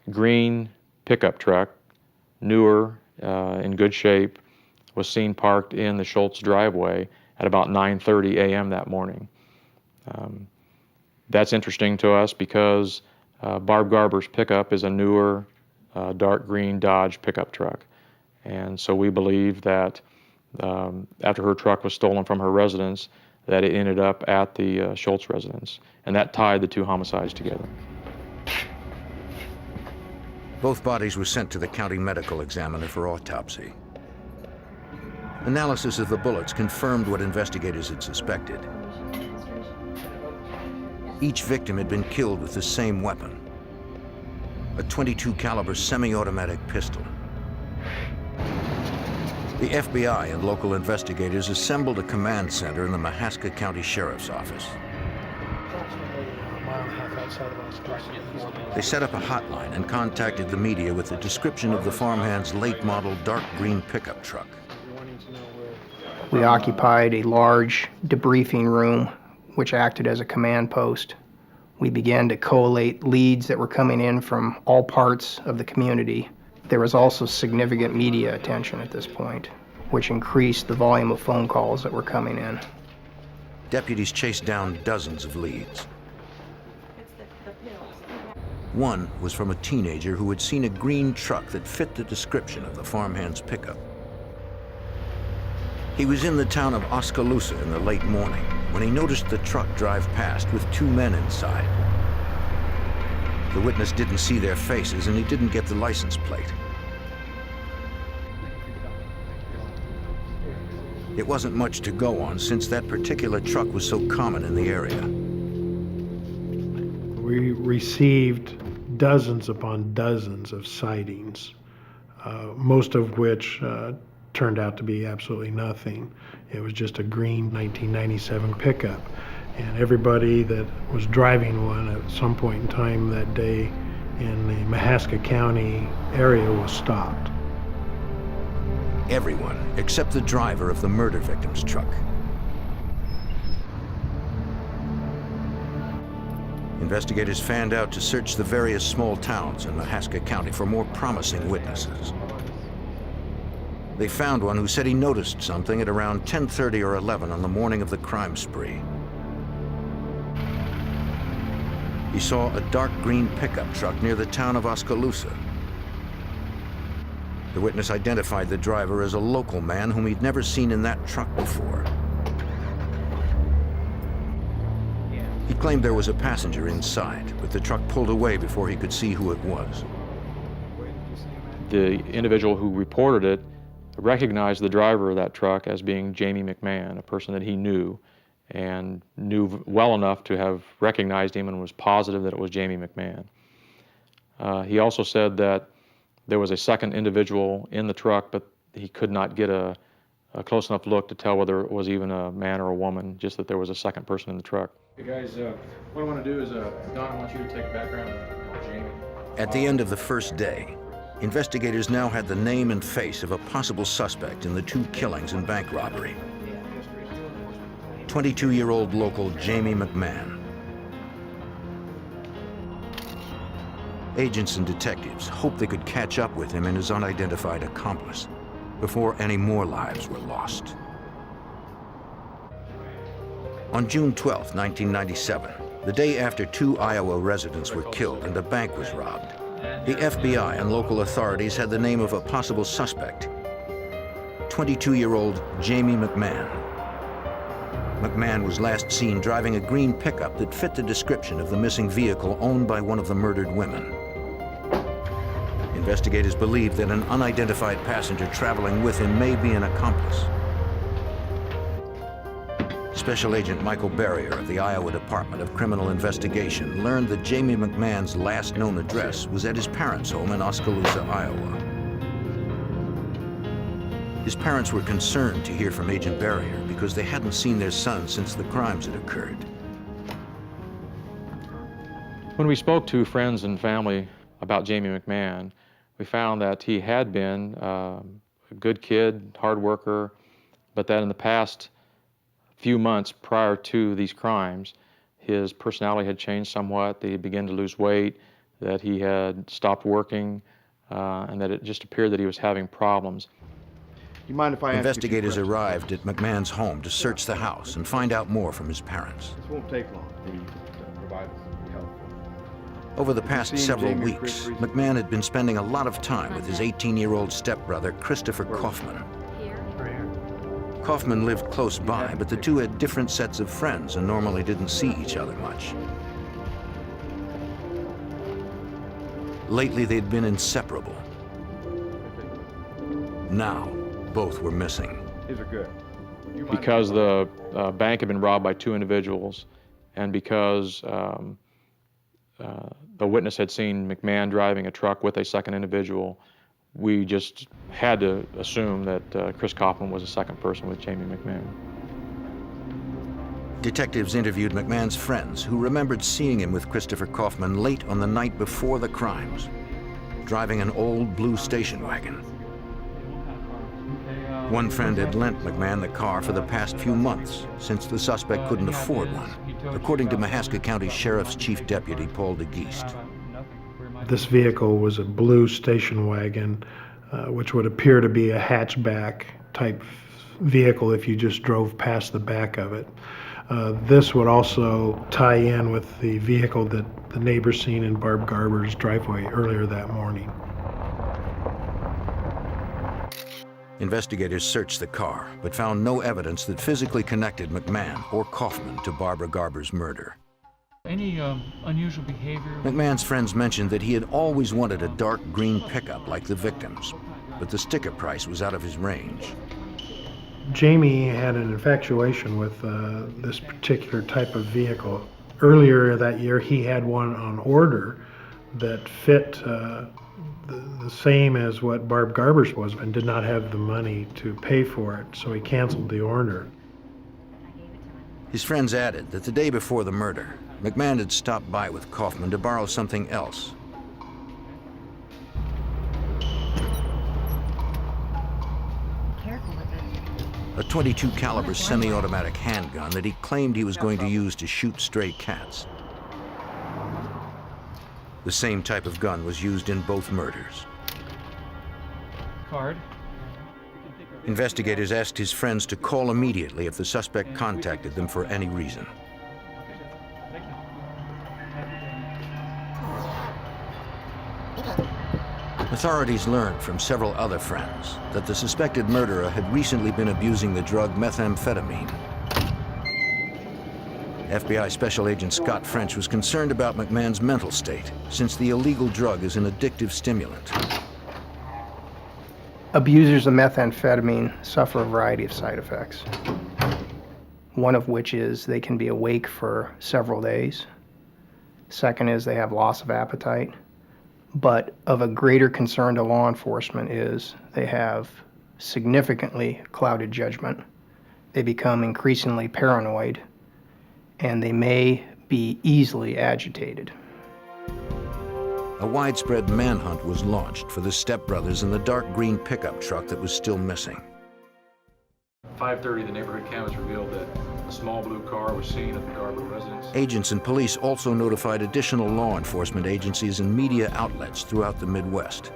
green pickup truck, newer, in good shape, was seen parked in the Schultz driveway at about 9:30 a.m. that morning. That's interesting to us because Barb Garber's pickup is a newer, dark green Dodge pickup truck. And so we believe that after her truck was stolen from her residence, that it ended up at the Schultz residence. And that tied the 2 homicides together. Both bodies were sent to the county medical examiner for autopsy. Analysis of the bullets confirmed what investigators had suspected. Each victim had been killed with the same weapon, a .22 caliber semi-automatic pistol. The FBI and local investigators assembled a command center in the Mahaska County Sheriff's Office. They set up a hotline and contacted the media with a description of the farmhand's late model dark green pickup truck. We occupied a large debriefing room, which acted as a command post. We began to collate leads that were coming in from all parts of the community. There was also significant media attention at this point, which increased the volume of phone calls that were coming in. Deputies chased down dozens of leads. One was from a teenager who had seen a green truck that fit the description of the farmhand's pickup. He was in the town of Oskaloosa in the late morning when he noticed the truck drive past with 2 men inside. The witness didn't see their faces and he didn't get the license plate. It wasn't much to go on since that particular truck was so common in the area. We received dozens upon dozens of sightings, most of which turned out to be absolutely nothing. It was just a green 1997 pickup. And everybody that was driving one at some point in time that day in the Mahaska County area was stopped. Everyone except the driver of the murder victim's truck. Investigators fanned out to search the various small towns in Mahaska County for more promising witnesses. They found one who said he noticed something at around 10:30 or 11 on the morning of the crime spree. He saw a dark green pickup truck near the town of Oskaloosa. The witness identified the driver as a local man whom he'd never seen in that truck before. He claimed there was a passenger inside, but the truck pulled away before he could see who it was. The individual who reported it recognized the driver of that truck as being Jamie McMahon, a person that he knew, and knew well enough to have recognized him and was positive that it was Jamie McMahon. He also said that there was a second individual in the truck, but he could not get a close enough look to tell whether it was even a man or a woman, just that there was a second person in the truck. Hey guys, what I want to do is, Don, I want you to take background on Jamie. At the end of the first day, investigators now had the name and face of a possible suspect in the 2 killings and bank robbery. 22-year-old local Jamie McMahon. Agents and detectives hoped they could catch up with him and his unidentified accomplice before any more lives were lost. On June 12, 1997, the day after 2 Iowa residents were killed and a bank was robbed, the FBI and local authorities had the name of a possible suspect, 22-year-old Jamie McMahon. McMahon was last seen driving a green pickup that fit the description of the missing vehicle owned by one of the murdered women. Investigators believe that an unidentified passenger traveling with him may be an accomplice. Special Agent Michael Barrier of the Iowa Department of Criminal Investigation learned that Jamie McMahon's last known address was at his parents' home in Oskaloosa, Iowa. His parents were concerned to hear from Agent Barrier because they hadn't seen their son since the crimes had occurred. When we spoke to friends and family about Jamie McMahon, we found that he had been a good kid, hard worker, but that in the past few months prior to these crimes, his personality had changed somewhat, that he began to lose weight, that he had stopped working, and that it just appeared that he was having problems. You mind if I ask Investigators arrived at McMahon's home to search the house and find out more from his parents. This won't take long. We provide help. Over the past several weeks, McMahon had been spending a lot of time with his 18-year-old stepbrother, Christopher Kaufman. Kaufman lived close by, but the two had different sets of friends and normally didn't see each other much. Lately, they'd been inseparable. Now, both were missing. These are good. Because the bank had been robbed by 2 individuals, and because the witness had seen McMahon driving a truck with a second individual, we just had to assume that Chris Kaufman was the second person with Jamie McMahon. Detectives interviewed McMahon's friends who remembered seeing him with Christopher Kaufman late on the night before the crimes, driving an old blue station wagon. One friend had lent McMahon the car for the past few months, since the suspect couldn't afford one, according to Mahaska County Sheriff's Chief Deputy Paul DeGeest. This vehicle was a blue station wagon, which would appear to be a hatchback type vehicle if you just drove past the back of it. This would also tie in with the vehicle that the neighbor seen in Barb Garber's driveway earlier that morning. Investigators searched the car, but found no evidence that physically connected McMahon or Kaufman to Barbara Garber's murder. Any unusual behavior? McMahon's friends mentioned that he had always wanted a dark green pickup like the victims, but the sticker price was out of his range. Jamie had an infatuation with this particular type of vehicle. Earlier that year, he had one on order that fit the same as what Barb Garber's was and did not have the money to pay for it, so he canceled the order. His friends added that the day before the murder, McMahon had stopped by with Kaufman to borrow something else. A .22 caliber semi-automatic handgun that he claimed he was going to use to shoot stray cats. The same type of gun was used in both murders. Card. Investigators asked his friends to call immediately if the suspect contacted them for any reason. Authorities learned from several other friends that the suspected murderer had recently been abusing the drug methamphetamine. FBI Special Agent Scott French was concerned about McMahon's mental state, since the illegal drug is an addictive stimulant. Abusers of methamphetamine suffer a variety of side effects, one of which is they can be awake for several days. Second is they have loss of appetite. But of a greater concern to law enforcement is they have significantly clouded judgment. They become increasingly paranoid, and they may be easily agitated. a widespread manhunt was launched for the stepbrothers in the dark green pickup truck that was still missing. 5:30, the neighborhood canvas revealed that a small blue car was seen at the Garber residence. Agents and police also notified additional law enforcement agencies and media outlets throughout the Midwest.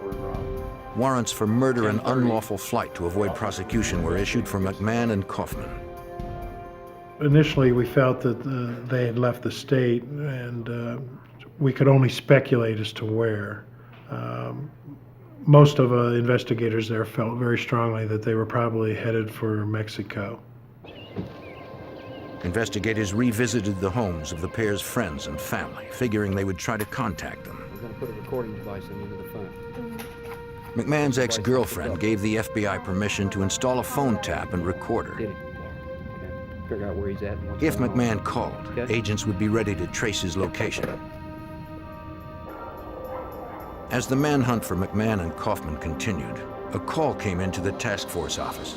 Warrants for murder and unlawful flight to avoid prosecution were issued for McMahon and Kaufman. Initially, we felt that they had left the state, and we could only speculate as to where. Most of investigators there felt very strongly that they were probably headed for Mexico. Investigators revisited the homes of the pair's friends and family, figuring they would try to contact them. We're going to put a recording device into the phone. McMahon's ex-girlfriend gave the FBI permission to install a phone tap and recorder. Did he? Okay. Figure out where he's at and what's If going on. McMahon called, Okay. agents would be ready to trace his location. As the manhunt for McMahon and Kaufman continued, a call came into the task force office.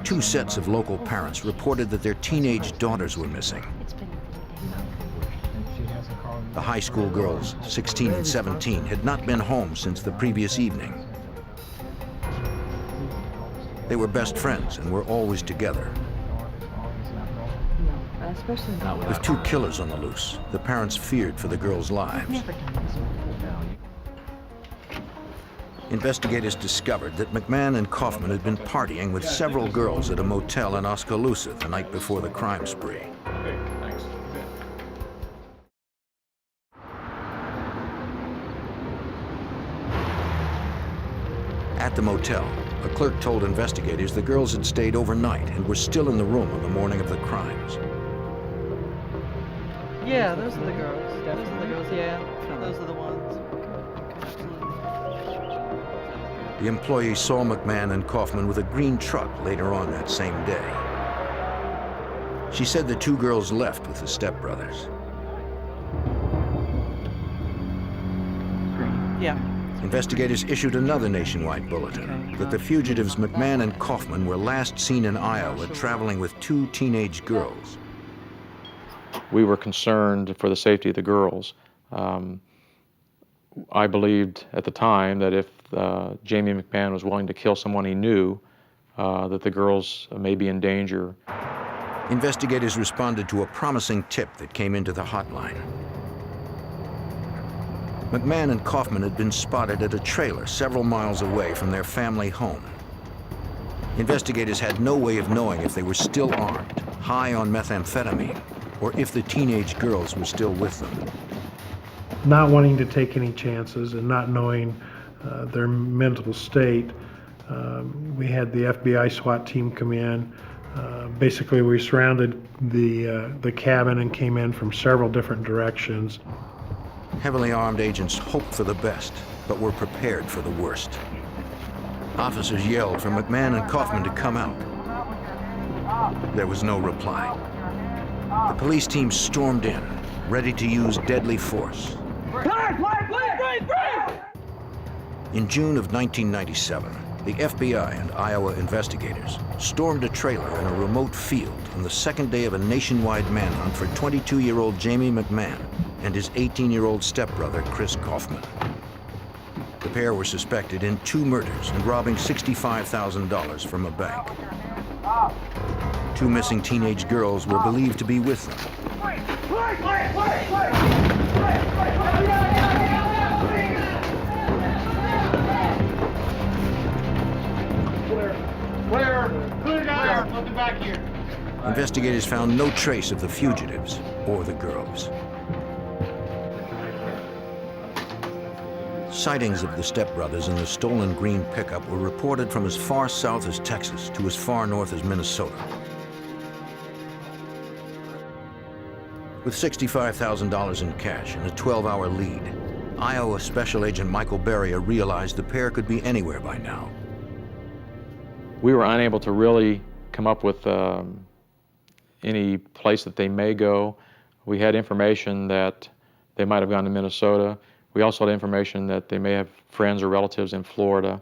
Two sets of local parents reported that their teenage daughters were missing. The high school girls, 16 and 17, had not been home since the previous evening. They were best friends and were always together. With two killers on the loose, the parents feared for the girls' lives. Investigators discovered that McMahon and Kaufman had been partying with several girls at a motel in Oskaloosa the night before the crime spree. Okay, thanks. At the motel, a clerk told investigators the girls had stayed overnight and were still in the room on the morning of the crimes. Yeah, those are the girls. Those are the girls, yeah. Those are the ones. The employee saw McMahon and Kaufman with a green truck later on that same day. She said the two girls left with the stepbrothers. Yeah. Investigators issued another nationwide bulletin that the fugitives McMahon and Kaufman were last seen in Iowa traveling with two teenage girls. We were concerned for the safety of the girls. I believed at the time that if Jamie McMahon was willing to kill someone he knew, that the girls may be in danger. Investigators responded to a promising tip that came into the hotline. McMahon and Kaufman had been spotted at a trailer several miles away from their family home. Investigators had no way of knowing if they were still armed, high on methamphetamine, or if the teenage girls were still with them. Not wanting to take any chances and not knowing their mental state, we had the FBI SWAT team come in. Basically, we surrounded the cabin and came in from several different directions. Heavily armed agents hoped for the best, but were prepared for the worst. Officers yelled for McMahon and Kaufman to come out. There was no reply. The police team stormed in, ready to use deadly force. In June of 1997, the FBI and Iowa investigators stormed a trailer in a remote field on the second day of a nationwide manhunt for 22-year-old Jamie McMahon and his 18-year-old stepbrother, Chris Kaufman. The pair were suspected in 2 murders and robbing $65,000 from a bank. 2 missing teenage girls were believed to be with them. Clear down. Looking back here. Investigators found no trace of the fugitives or the girls. Sightings of the stepbrothers in the stolen green pickup were reported from as far south as Texas to as far north as Minnesota. With $65,000 in cash and a 12-hour lead, Iowa Special Agent Michael Beria realized the pair could be anywhere by now. We were unable to really come up with any place that they may go. We had information that they might have gone to Minnesota. We also had information that they may have friends or relatives in Florida.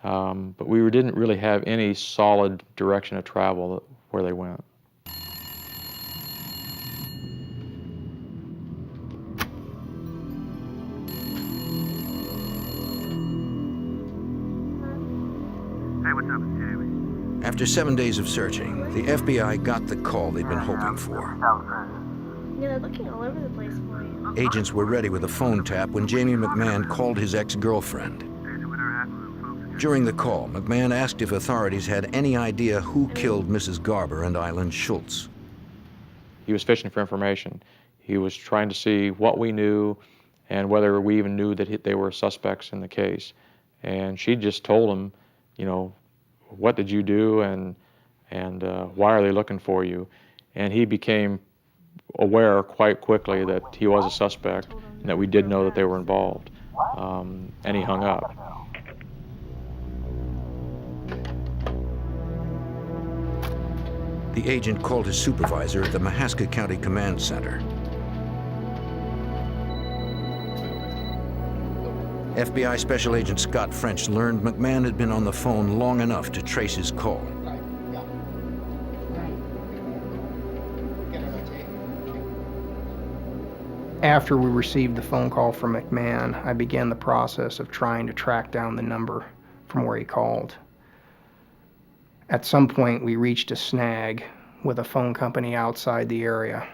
But we didn't really have any solid direction of travel where they went. After 7 days of searching, the FBI got the call they'd been hoping for. Yeah, they're looking all over the place for you. Agents were ready with a phone tap when Jamie McMahon called his ex-girlfriend. During the call, McMahon asked if authorities had any idea who killed Mrs. Garber and Island Schultz. He was fishing for information. He was trying to see what we knew and whether we even knew that they were suspects in the case. And she just told him, you know, what did you do and why are they looking for you? And he became aware quite quickly that he was a suspect and that we did know that they were involved. And he hung up. The agent called his supervisor at the Mahaska County Command Center. FBI Special Agent Scott French learned McMahon had been on the phone long enough to trace his call. After we received the phone call from McMahon, I began the process of trying to track down the number from where he called. At some point, we reached a snag with a phone company outside the area,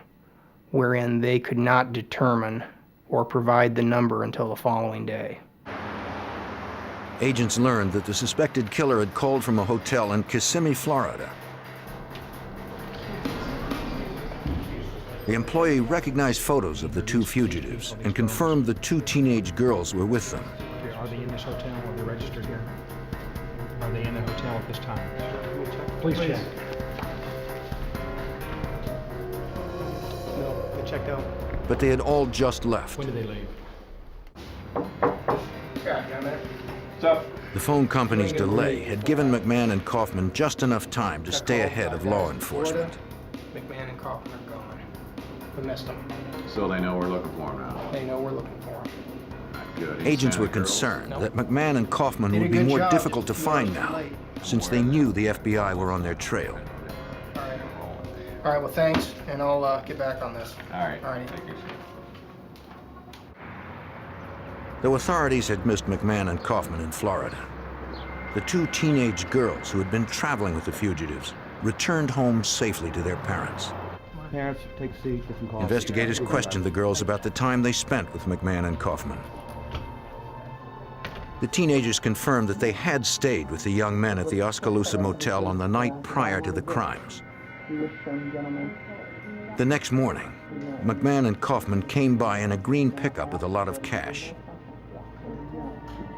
wherein they could not determine or provide the number until the following day. Agents learned that the suspected killer had called from a hotel in Kissimmee, Florida. The employee recognized photos of the two fugitives and confirmed the two teenage girls were with them. Are they in this hotel? Are they registered here? Are they in the hotel at this time? Please check. No, they checked out. But they had all just left. When did they leave? What's up? The phone company's delay had given McMahon and Kaufman just enough time to stay ahead of law enforcement. McMahon and Kaufman are gone. We missed them. So they know we're looking for them now. They know we're looking for them. Good. Agents were concerned that McMahon and Kaufman would be more difficult to find now, since they knew the FBI were on their trail. All right, well, thanks, and I'll get back on this. All right. All right. Thank you. Though authorities had missed McMahon and Kaufman in Florida, the two teenage girls who had been traveling with the fugitives returned home safely to their parents. Parents, take a seat, get some coffee. Investigators questioned the girls about the time they spent with McMahon and Kaufman. The teenagers confirmed that they had stayed with the young men at the Oskaloosa Motel on the night prior to the crimes. The next morning, McMahon and Kaufman came by in a green pickup with a lot of cash.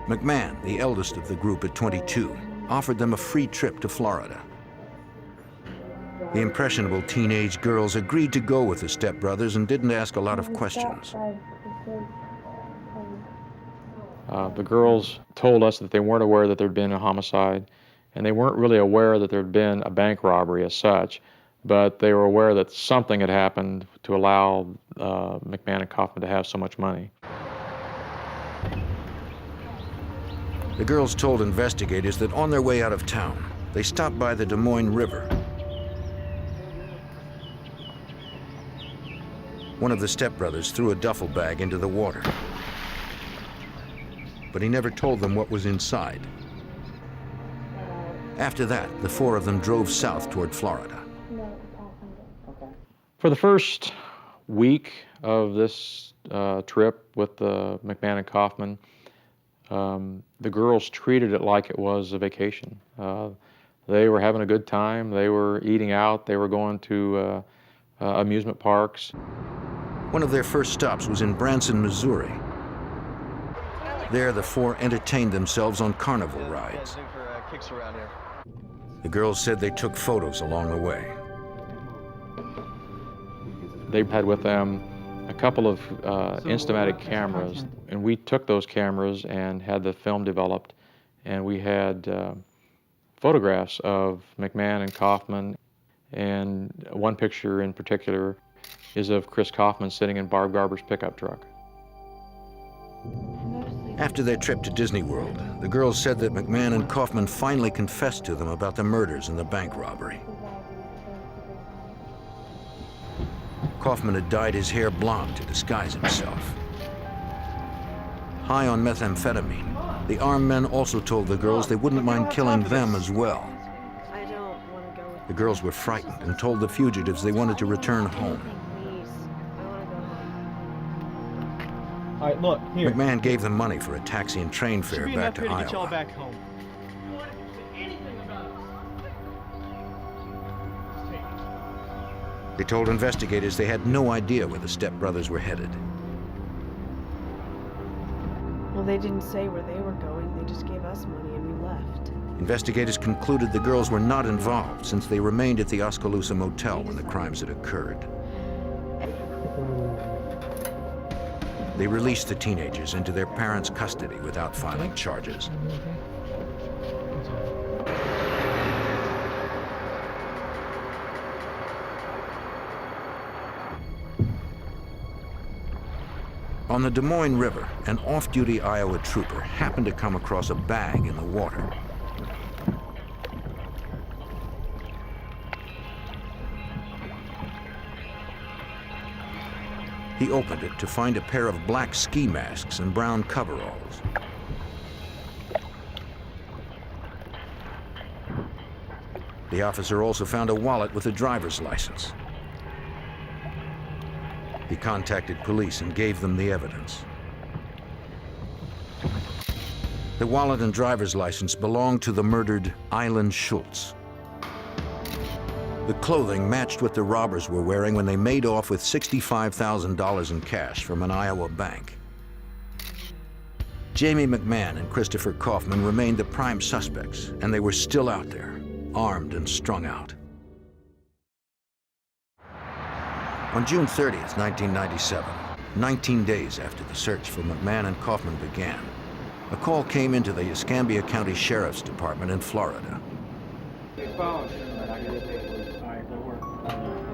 McMahon, the eldest of the group at 22, offered them a free trip to Florida. The impressionable teenage girls agreed to go with the stepbrothers and didn't ask a lot of questions. The girls told us that they weren't aware that there'd been a homicide, and they weren't really aware that there'd been a bank robbery as such, but they were aware that something had happened to allow McMahon and Kaufman to have so much money. The girls told investigators that on their way out of town, they stopped by the Des Moines River. One of the stepbrothers threw a duffel bag into the water, but he never told them what was inside. After that, the four of them drove south toward Florida. For the first week of this trip with McMahon and Kaufman, the girls treated it like it was a vacation. They were having a good time. They were eating out. They were going to amusement parks. One of their first stops was in Branson, Missouri. There, the four entertained themselves on carnival rides. The girls said they took photos along the way. They had with them a couple of Instamatic cameras, and we took those cameras and had the film developed, and we had photographs of McMahon and Kaufman, and one picture in particular is of Chris Kaufman sitting in Barb Garber's pickup truck. After their trip to Disney World, the girls said that McMahon and Kaufman finally confessed to them about the murders and the bank robbery. Kaufman had dyed his hair blonde to disguise himself. High on methamphetamine, The armed men also told the girls they wouldn't mind killing them as well. I don't want to go with The girls were frightened and told the fugitives they wanted to return home. please. I want to go home. All right, look, here. McMahon gave them money for a taxi and train fare Should be back enough to here to get y'all Iowa. back home. They told investigators they had no idea where the stepbrothers were headed. Well, they didn't say where they were going. They just gave us money and we left. Investigators concluded the girls were not involved since they remained at the Oskaloosa Motel when the crimes had occurred. They released the teenagers into their parents' custody without filing charges. On the Des Moines River, an off-duty Iowa trooper happened to come across a bag in the water. He opened it to find a pair of black ski masks and brown coveralls. The officer also found a wallet with a driver's license. He contacted police and gave them the evidence. The wallet and driver's license belonged to the murdered Island Schultz. The clothing matched what the robbers were wearing when they made off with $65,000 in cash from an Iowa bank. Jamie McMahon and Christopher Kaufman remained the prime suspects, and they were still out there, armed and strung out. On June 30th, 1997, 19 days after the search for McMahon and Kaufman began, a call came into the Escambia County Sheriff's Department in Florida.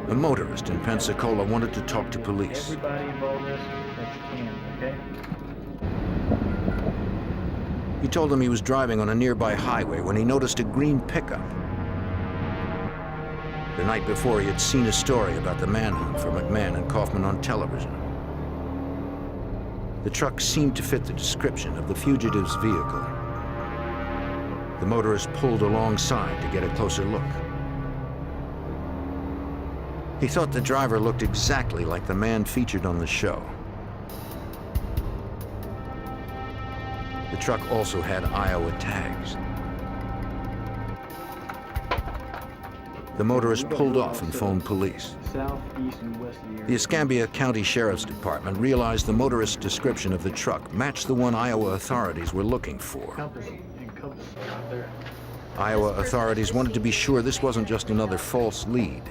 A motorist in Pensacola wanted to talk to police. Everybody involved in this that you can, okay? He told them he was driving on a nearby highway when he noticed a green pickup. The night before, he had seen a story about the manhunt for McMahon and Kaufman on television. The truck seemed to fit the description of the fugitive's vehicle. The motorist pulled alongside to get a closer look. He thought the driver looked exactly like the man featured on the show. The truck also had Iowa tags. The motorist pulled off and phoned police. South, east, and west of the The area. Escambia County Sheriff's Department realized the motorist's description of the truck matched the one Iowa authorities were looking for. Compass and compass right there. Iowa authorities wanted to be sure this wasn't just another false lead.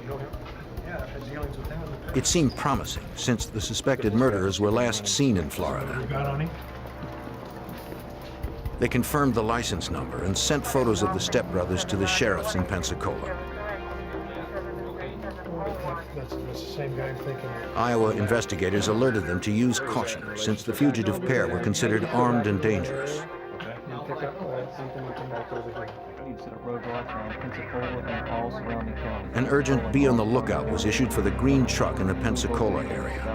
Yeah, I've had dealings with him in the past. It seemed promising since the suspected murderers were last seen in Florida. You got on him? They confirmed the license number and sent photos of the stepbrothers to the sheriffs in Pensacola. That's the same guy I'm thinking of. Iowa investigators alerted them to use caution since the fugitive pair were considered armed and dangerous. Now pick up something and come back over here. You set up roadblocks around Pensacola and all surrounding counties. An urgent be on the lookout was issued for the green truck in the Pensacola area.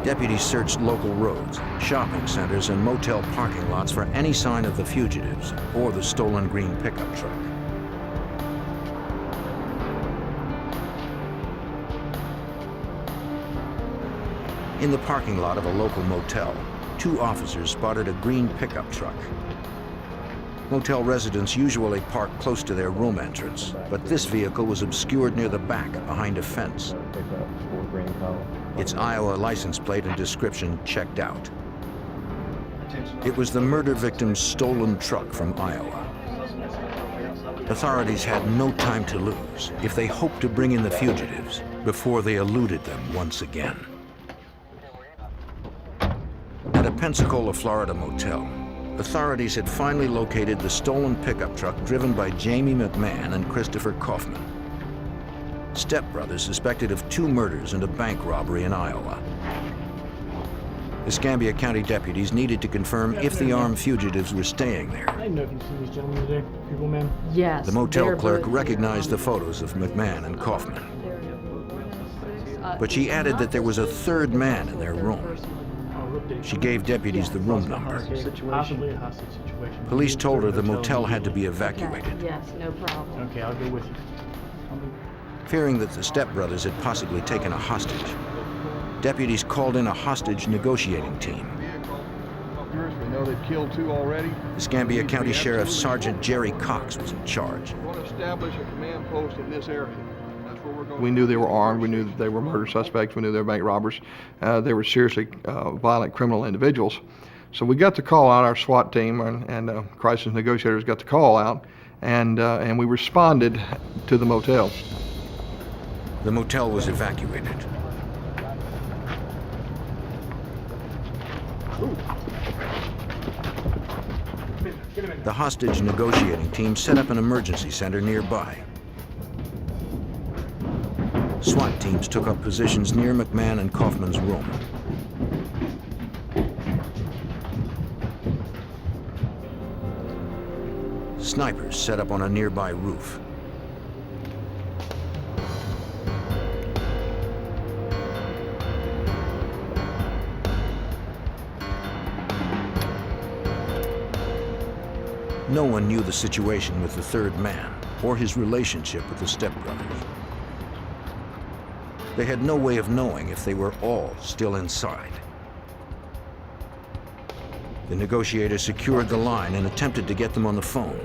Deputies searched local roads, shopping centers, and motel parking lots for any sign of the fugitives or the stolen green pickup truck. In the parking lot of a local motel, 2 officers spotted a green pickup truck. Motel residents usually park close to their room entrance, but this vehicle was obscured near the back behind a fence. Its Iowa license plate and description checked out. It was the murder victim's stolen truck from Iowa. Authorities had no time to lose if they hoped to bring in the fugitives before they eluded them once again. At a Pensacola, Florida motel, authorities had finally located the stolen pickup truck driven by Jamie McMahon and Christopher Kaufman, stepbrothers suspected of 2 murders and a bank robbery in Iowa. Escambia County deputies needed to confirm if the armed fugitives were staying there. I didn't know if you'd seen these gentlemen today. People, man. Yes. The motel clerk recognized the photos of McMahon and Kaufman, but she added that there was a 3rd man in their room. She gave deputies the room number. Possibly a hostage situation. Police told her the motel had to be evacuated. Yes, no problem. Okay, I'll go with you. Fearing that the stepbrothers had possibly taken a hostage, deputies called in a hostage negotiating team. We know they've killed 2 already. Escambia County Sheriff Sergeant Jerry Cox was in charge. We want to establish a command post in this area. That's where we're going. We knew they were armed. We knew that they were murder suspects. We knew they were bank robbers. They were seriously violent criminal individuals. So we got the call out. Our SWAT team and crisis negotiators got the call out, and we responded to the motel. The motel was evacuated. The hostage negotiating team set up an emergency center nearby. SWAT teams took up positions near McMahon and Kaufman's room. Snipers set up on a nearby roof. No one knew the situation with the third man or his relationship with the stepbrothers. They had no way of knowing if they were all still inside. The negotiator secured the line and attempted to get them on the phone.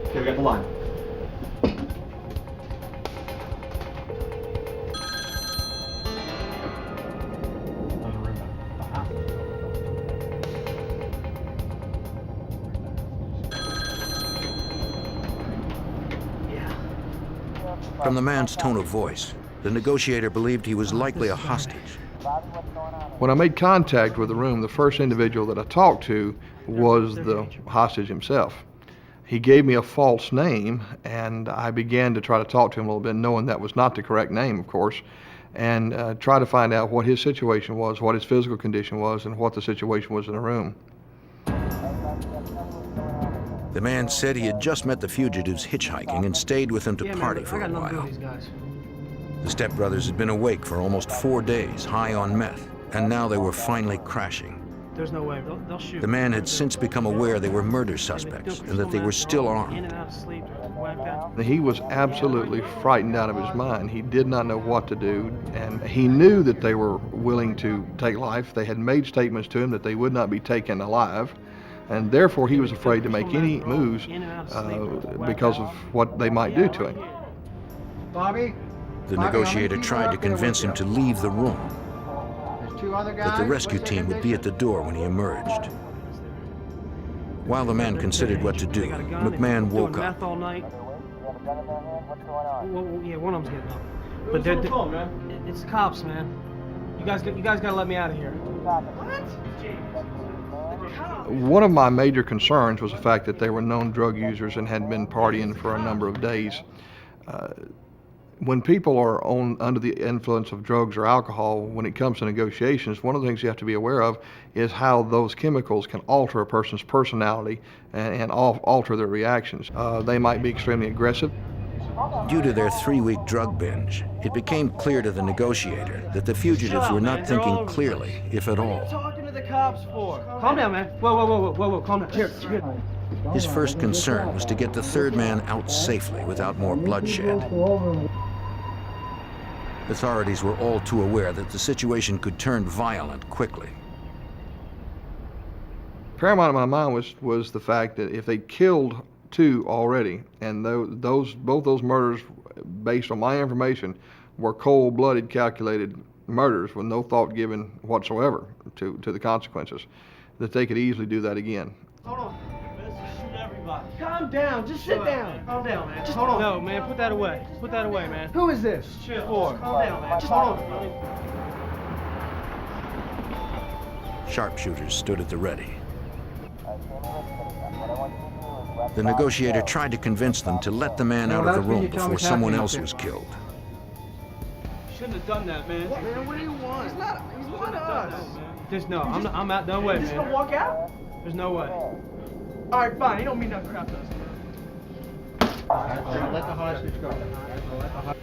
Okay, we got the line. From the man's tone of voice, the negotiator believed he was likely a hostage. When I made contact with the room, the first individual that I talked to was the hostage himself. He gave me a false name, and I began to try to talk to him a little bit, knowing that was not the correct name, of course, and try to find out what his situation was, what his physical condition was, and what the situation was in the room. The man said he had just met the fugitives hitchhiking and stayed with them to party for a while. The stepbrothers had been awake for almost 4 days, high on meth, and now they were finally crashing. There's no way. They'll shoot. The man had since become aware they were murder suspects and that they were still armed. In and out of sleep, wiped out. He was absolutely frightened out of his mind. He did not know what to do, and he knew that they were willing to take life. They had made statements to him that they would not be taken alive, and therefore he was afraid to make any moves because of what they might do to him. Bobby? The negotiator tried to convince him to leave the room, There's 2 other guys. that the rescue team would be at the door when he emerged. While the man considered what to do, McMahon woke up. Meth all night. Well, yeah, one of them's getting up. But they're, it's the cops, man. You guys gotta let me out of here. What? One of my major concerns was the fact that they were known drug users and had been partying for a number of days. When people are under the influence of drugs or alcohol, when it comes to negotiations, one of the things you have to be aware of is how those chemicals can alter a person's personality and alter their reactions. They might be extremely aggressive. Due to their 3-week drug binge, it became clear to the negotiator that the fugitives were not thinking clearly, if at all. Talking to the cops for? Calm down, man. Whoa, calm down. Here. His first concern was to get the third man out safely without more bloodshed. Authorities were all too aware that the situation could turn violent quickly. Paramount in my mind was the fact that if they killed 2 already, and both those murders, based on my information, were cold-blooded, calculated murders with no thought given whatsoever to the consequences, that they could easily do that again. Hold on. Let's shoot everybody. Calm down. Just sit down. Calm down, man. Just hold on. No, man. Put that away. Put that away, man. Who is this? Chill. Calm down, man. Just hold on. Sharpshooters stood at the ready. The negotiator tried to convince them to let the man out of the room before someone else was killed. Shouldn't have done that, man. What, man? What do you want? He's not us. There's no. I'm out. No way, man. You just gonna walk out? There's no way. All right, fine. You don't mean that crap to us. Let the hostage go.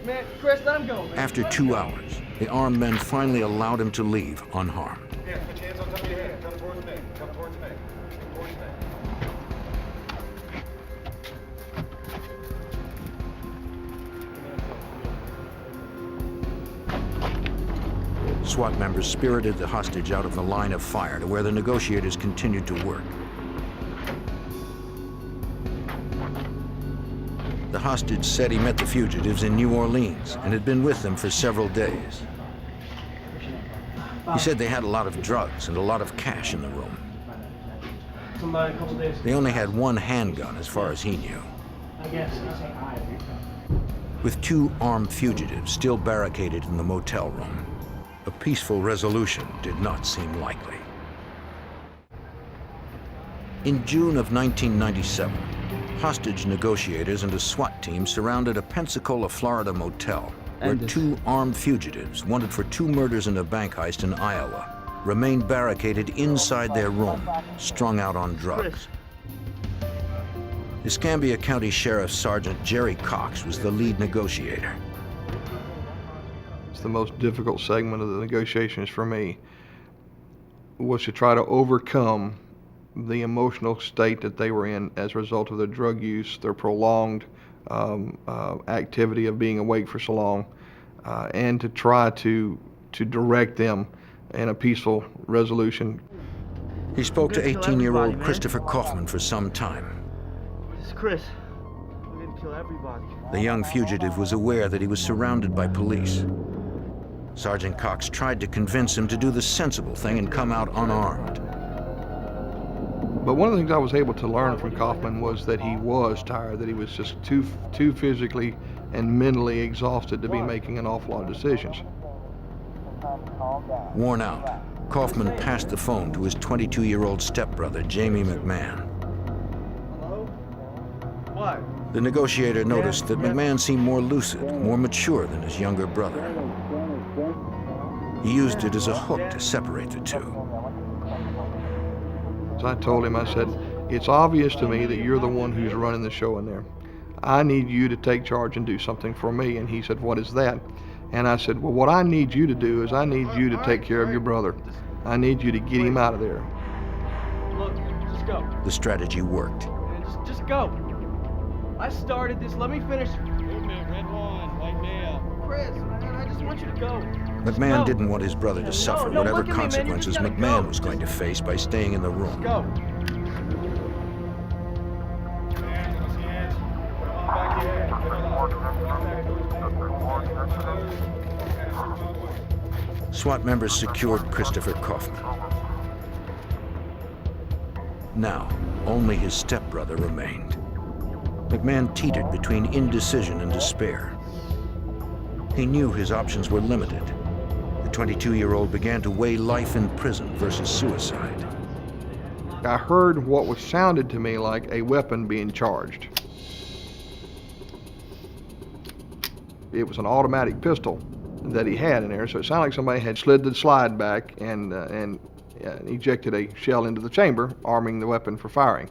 Man, Chris, let him go, man. After 2 hours, the armed men finally allowed him to leave unharmed. hands. Put your hands on top of your head. Come towards me. Come towards me. Come towards me. SWAT members spirited the hostage out of the line of fire to where the negotiators continued to work. The hostage said he met the fugitives in New Orleans and had been with them for several days. He said they had a lot of drugs and a lot of cash in the room. They only had one handgun as far as he knew. With 2 armed fugitives still barricaded in the motel room, a peaceful resolution did not seem likely. In June of 1997, hostage negotiators and a SWAT team surrounded a Pensacola, Florida motel where 2 armed fugitives wanted for 2 murders and a bank heist in Iowa remained barricaded inside their room, strung out on drugs. Escambia County Sheriff Sergeant Jerry Cox was the lead negotiator. The most difficult segment of the negotiations for me was to try to overcome the emotional state that they were in as a result of their drug use, their prolonged activity of being awake for so long, and to try to direct them in a peaceful resolution. He spoke to 18-year-old Christopher Kaufman for some time. This is Chris. We're gonna kill everybody. The young fugitive was aware that he was surrounded by police. Sergeant Cox tried to convince him to do the sensible thing and come out unarmed. But one of the things I was able to learn from Kaufman was that he was tired, that he was just too physically and mentally exhausted to be making an awful lot of decisions. Worn out, Kaufman passed the phone to his 22-year-old stepbrother, Jamie McMahon. Hello? What? The negotiator noticed that McMahon seemed more lucid, more mature than his younger brother. He used it as a hook to separate the two. So I told him, I said, it's obvious to me that you're the one who's running the show in there. I need you to take charge and do something for me. And he said, what is that? And I said, well, what I need you to do is I need you to take care of your brother. I need you to get him out of there. Look, just go. The strategy worked. Man, just go. I started this. Let me finish. Movement, red one, white male. Chris, man, I just want you to go. McMahon didn't want his brother to suffer no, whatever look at me, man. You consequences just gotta McMahon go. was going to face by staying in the room. Go. SWAT members secured Christopher Kaufman. Now, only his stepbrother remained. McMahon teetered between indecision and despair. He knew his options were limited. The 22-year-old began to weigh life in prison versus suicide. I heard what was sounded to me like a weapon being charged. It was an automatic pistol that he had in there, so it sounded like somebody had slid the slide back and ejected a shell into the chamber, arming the weapon for firing.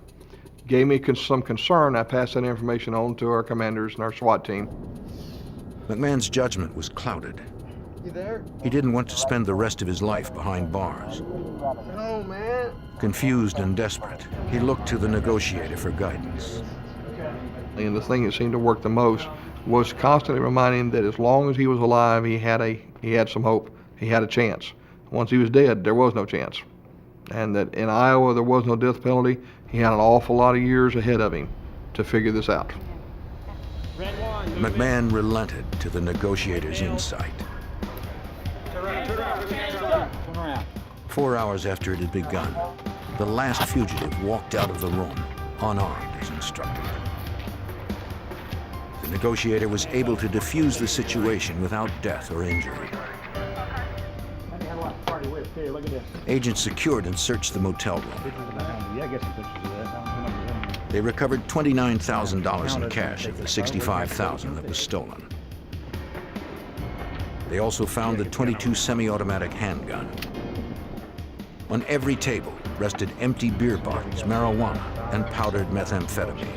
Gave me some concern. I passed that information on to our commanders and our SWAT team. McMahon's judgment was clouded. You there? He didn't want to spend the rest of his life behind bars. No, man. Confused and desperate, he looked to the negotiator for guidance. And the thing that seemed to work the most was constantly reminding him that as long as he was alive, he had some hope. He had a chance. Once he was dead, there was no chance. And that in Iowa, there was no death penalty. He had an awful lot of years ahead of him to figure this out. McMahon relented to the negotiator's insight. 4 hours after it had begun, the last fugitive walked out of the room, unarmed as instructed. The negotiator was able to defuse the situation without death or injury. Agents secured and searched the motel room. They recovered $29,000 in cash of the $65,000 that was stolen. They also found the .22 semi-automatic handgun. On every table rested empty beer bottles, marijuana, and powdered methamphetamine.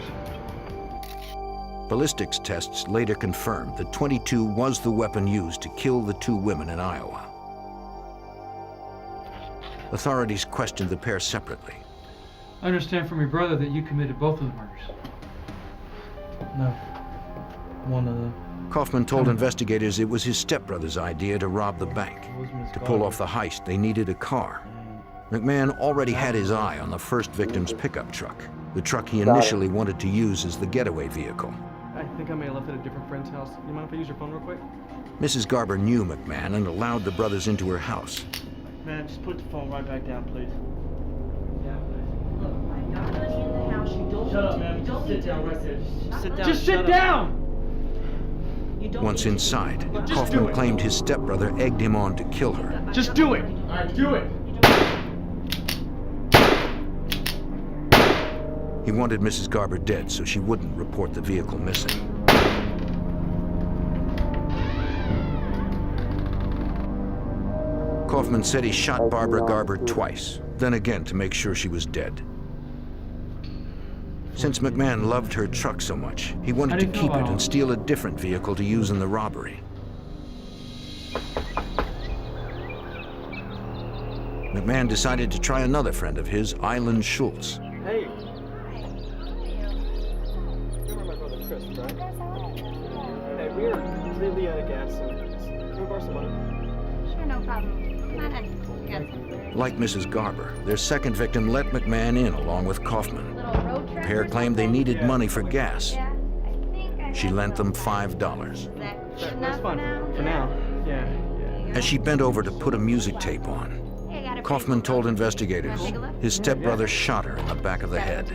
Ballistics tests later confirmed that .22 was the weapon used to kill the 2 women in Iowa. Authorities questioned the pair separately. I understand from your brother that you committed both of the murders. No. One of them. Kaufman told investigators it was his stepbrother's idea to rob the bank. To pull off the heist, they needed a car. McMahon already had his eye on the first victim's pickup truck, the truck he initially wanted to use as the getaway vehicle. I think I may have left it at a different friend's house. You mind if I use your phone real quick? Mrs. Garber knew McMahon and allowed the brothers into her house. Man, just put the phone right back down, please. Yeah, please. Look, I've got money in the house. You don't Shut up, need man. to, you don't Just need sit down to. right there. Just sit down. Just sit down! You don't Once need to. inside, Just do Kaufman it. claimed his stepbrother egged him on to kill her. Just do it! All right, do it! He wanted Mrs. Garber dead so she wouldn't report the vehicle missing. Kaufman said he shot Barbara Garber twice, then again to make sure she was dead. Since McMahon loved her truck so much, he wanted to keep it and steal a different vehicle to use in the robbery. McMahon decided to try another friend of his, Eileen Schultz. Hey. You're my brother Chris, right? Hey, we're completely out of gas, so can we borrow some money? Sure, no problem. Come on in. You got some. Like Mrs. Garber, their second victim let McMahon in along with Kaufman. Little road The trip pair or claimed they something? needed money for gas. Yeah, I think I She have lent them some. $5. Is that good That's enough fine. now? For now. Yeah, yeah. As she bent over to put a music tape on, Hey, I got a Kaufman pretty told cool investigators Wanna take a look? his stepbrother shot her in the back of the head.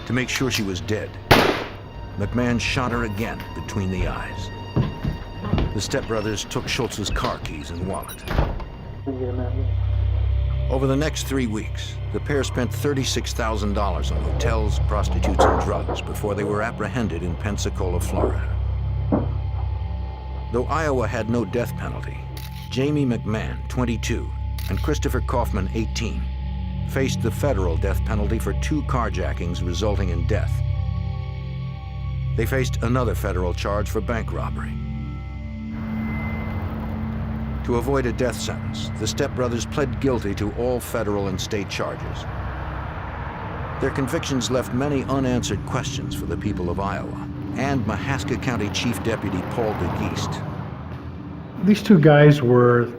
To make sure she was dead, McMahon shot her again between the eyes. The stepbrothers took Schultz's car keys and wallet. Over the next 3 weeks, the pair spent $36,000 on hotels, prostitutes, and drugs before they were apprehended in Pensacola, Florida. Though Iowa had no death penalty, Jamie McMahon, 22, and Christopher Kaufman, 18, faced the federal death penalty for 2 carjackings resulting in death. They faced another federal charge for bank robbery. To avoid a death sentence, the stepbrothers pled guilty to all federal and state charges. Their convictions left many unanswered questions for the people of Iowa and Mahaska County Chief Deputy Paul DeGeest. These two guys were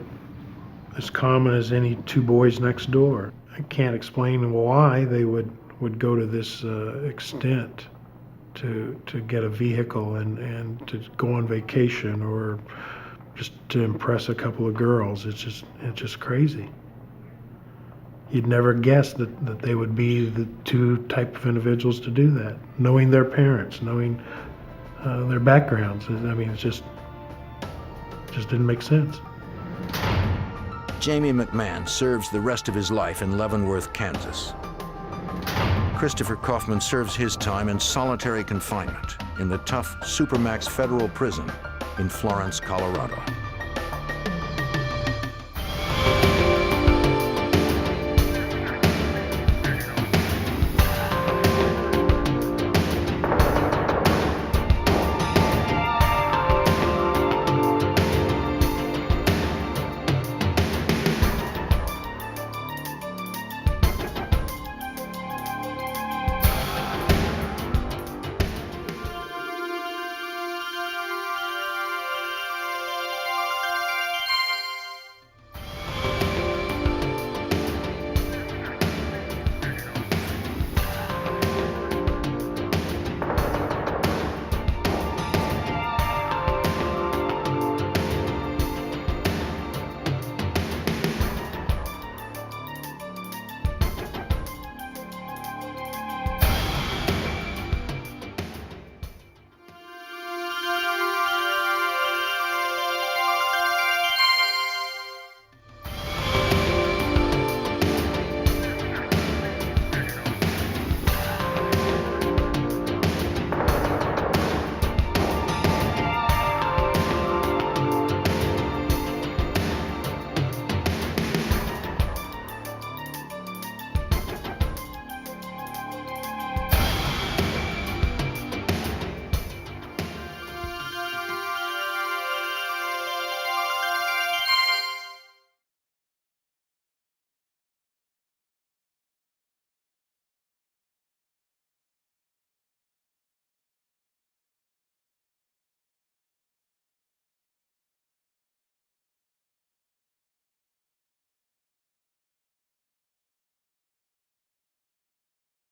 as common as any two boys next door. I can't explain why they would go to this extent to get a vehicle and to go on vacation or just to impress a couple of girls. It's just crazy. You'd never guess that they would be the two type of individuals to do that, knowing their parents, knowing their backgrounds. I mean, it just didn't make sense. Jamie McMahon serves the rest of his life in Leavenworth, Kansas. Christopher Kaufman serves his time in solitary confinement in the tough Supermax federal prison in Florence, Colorado.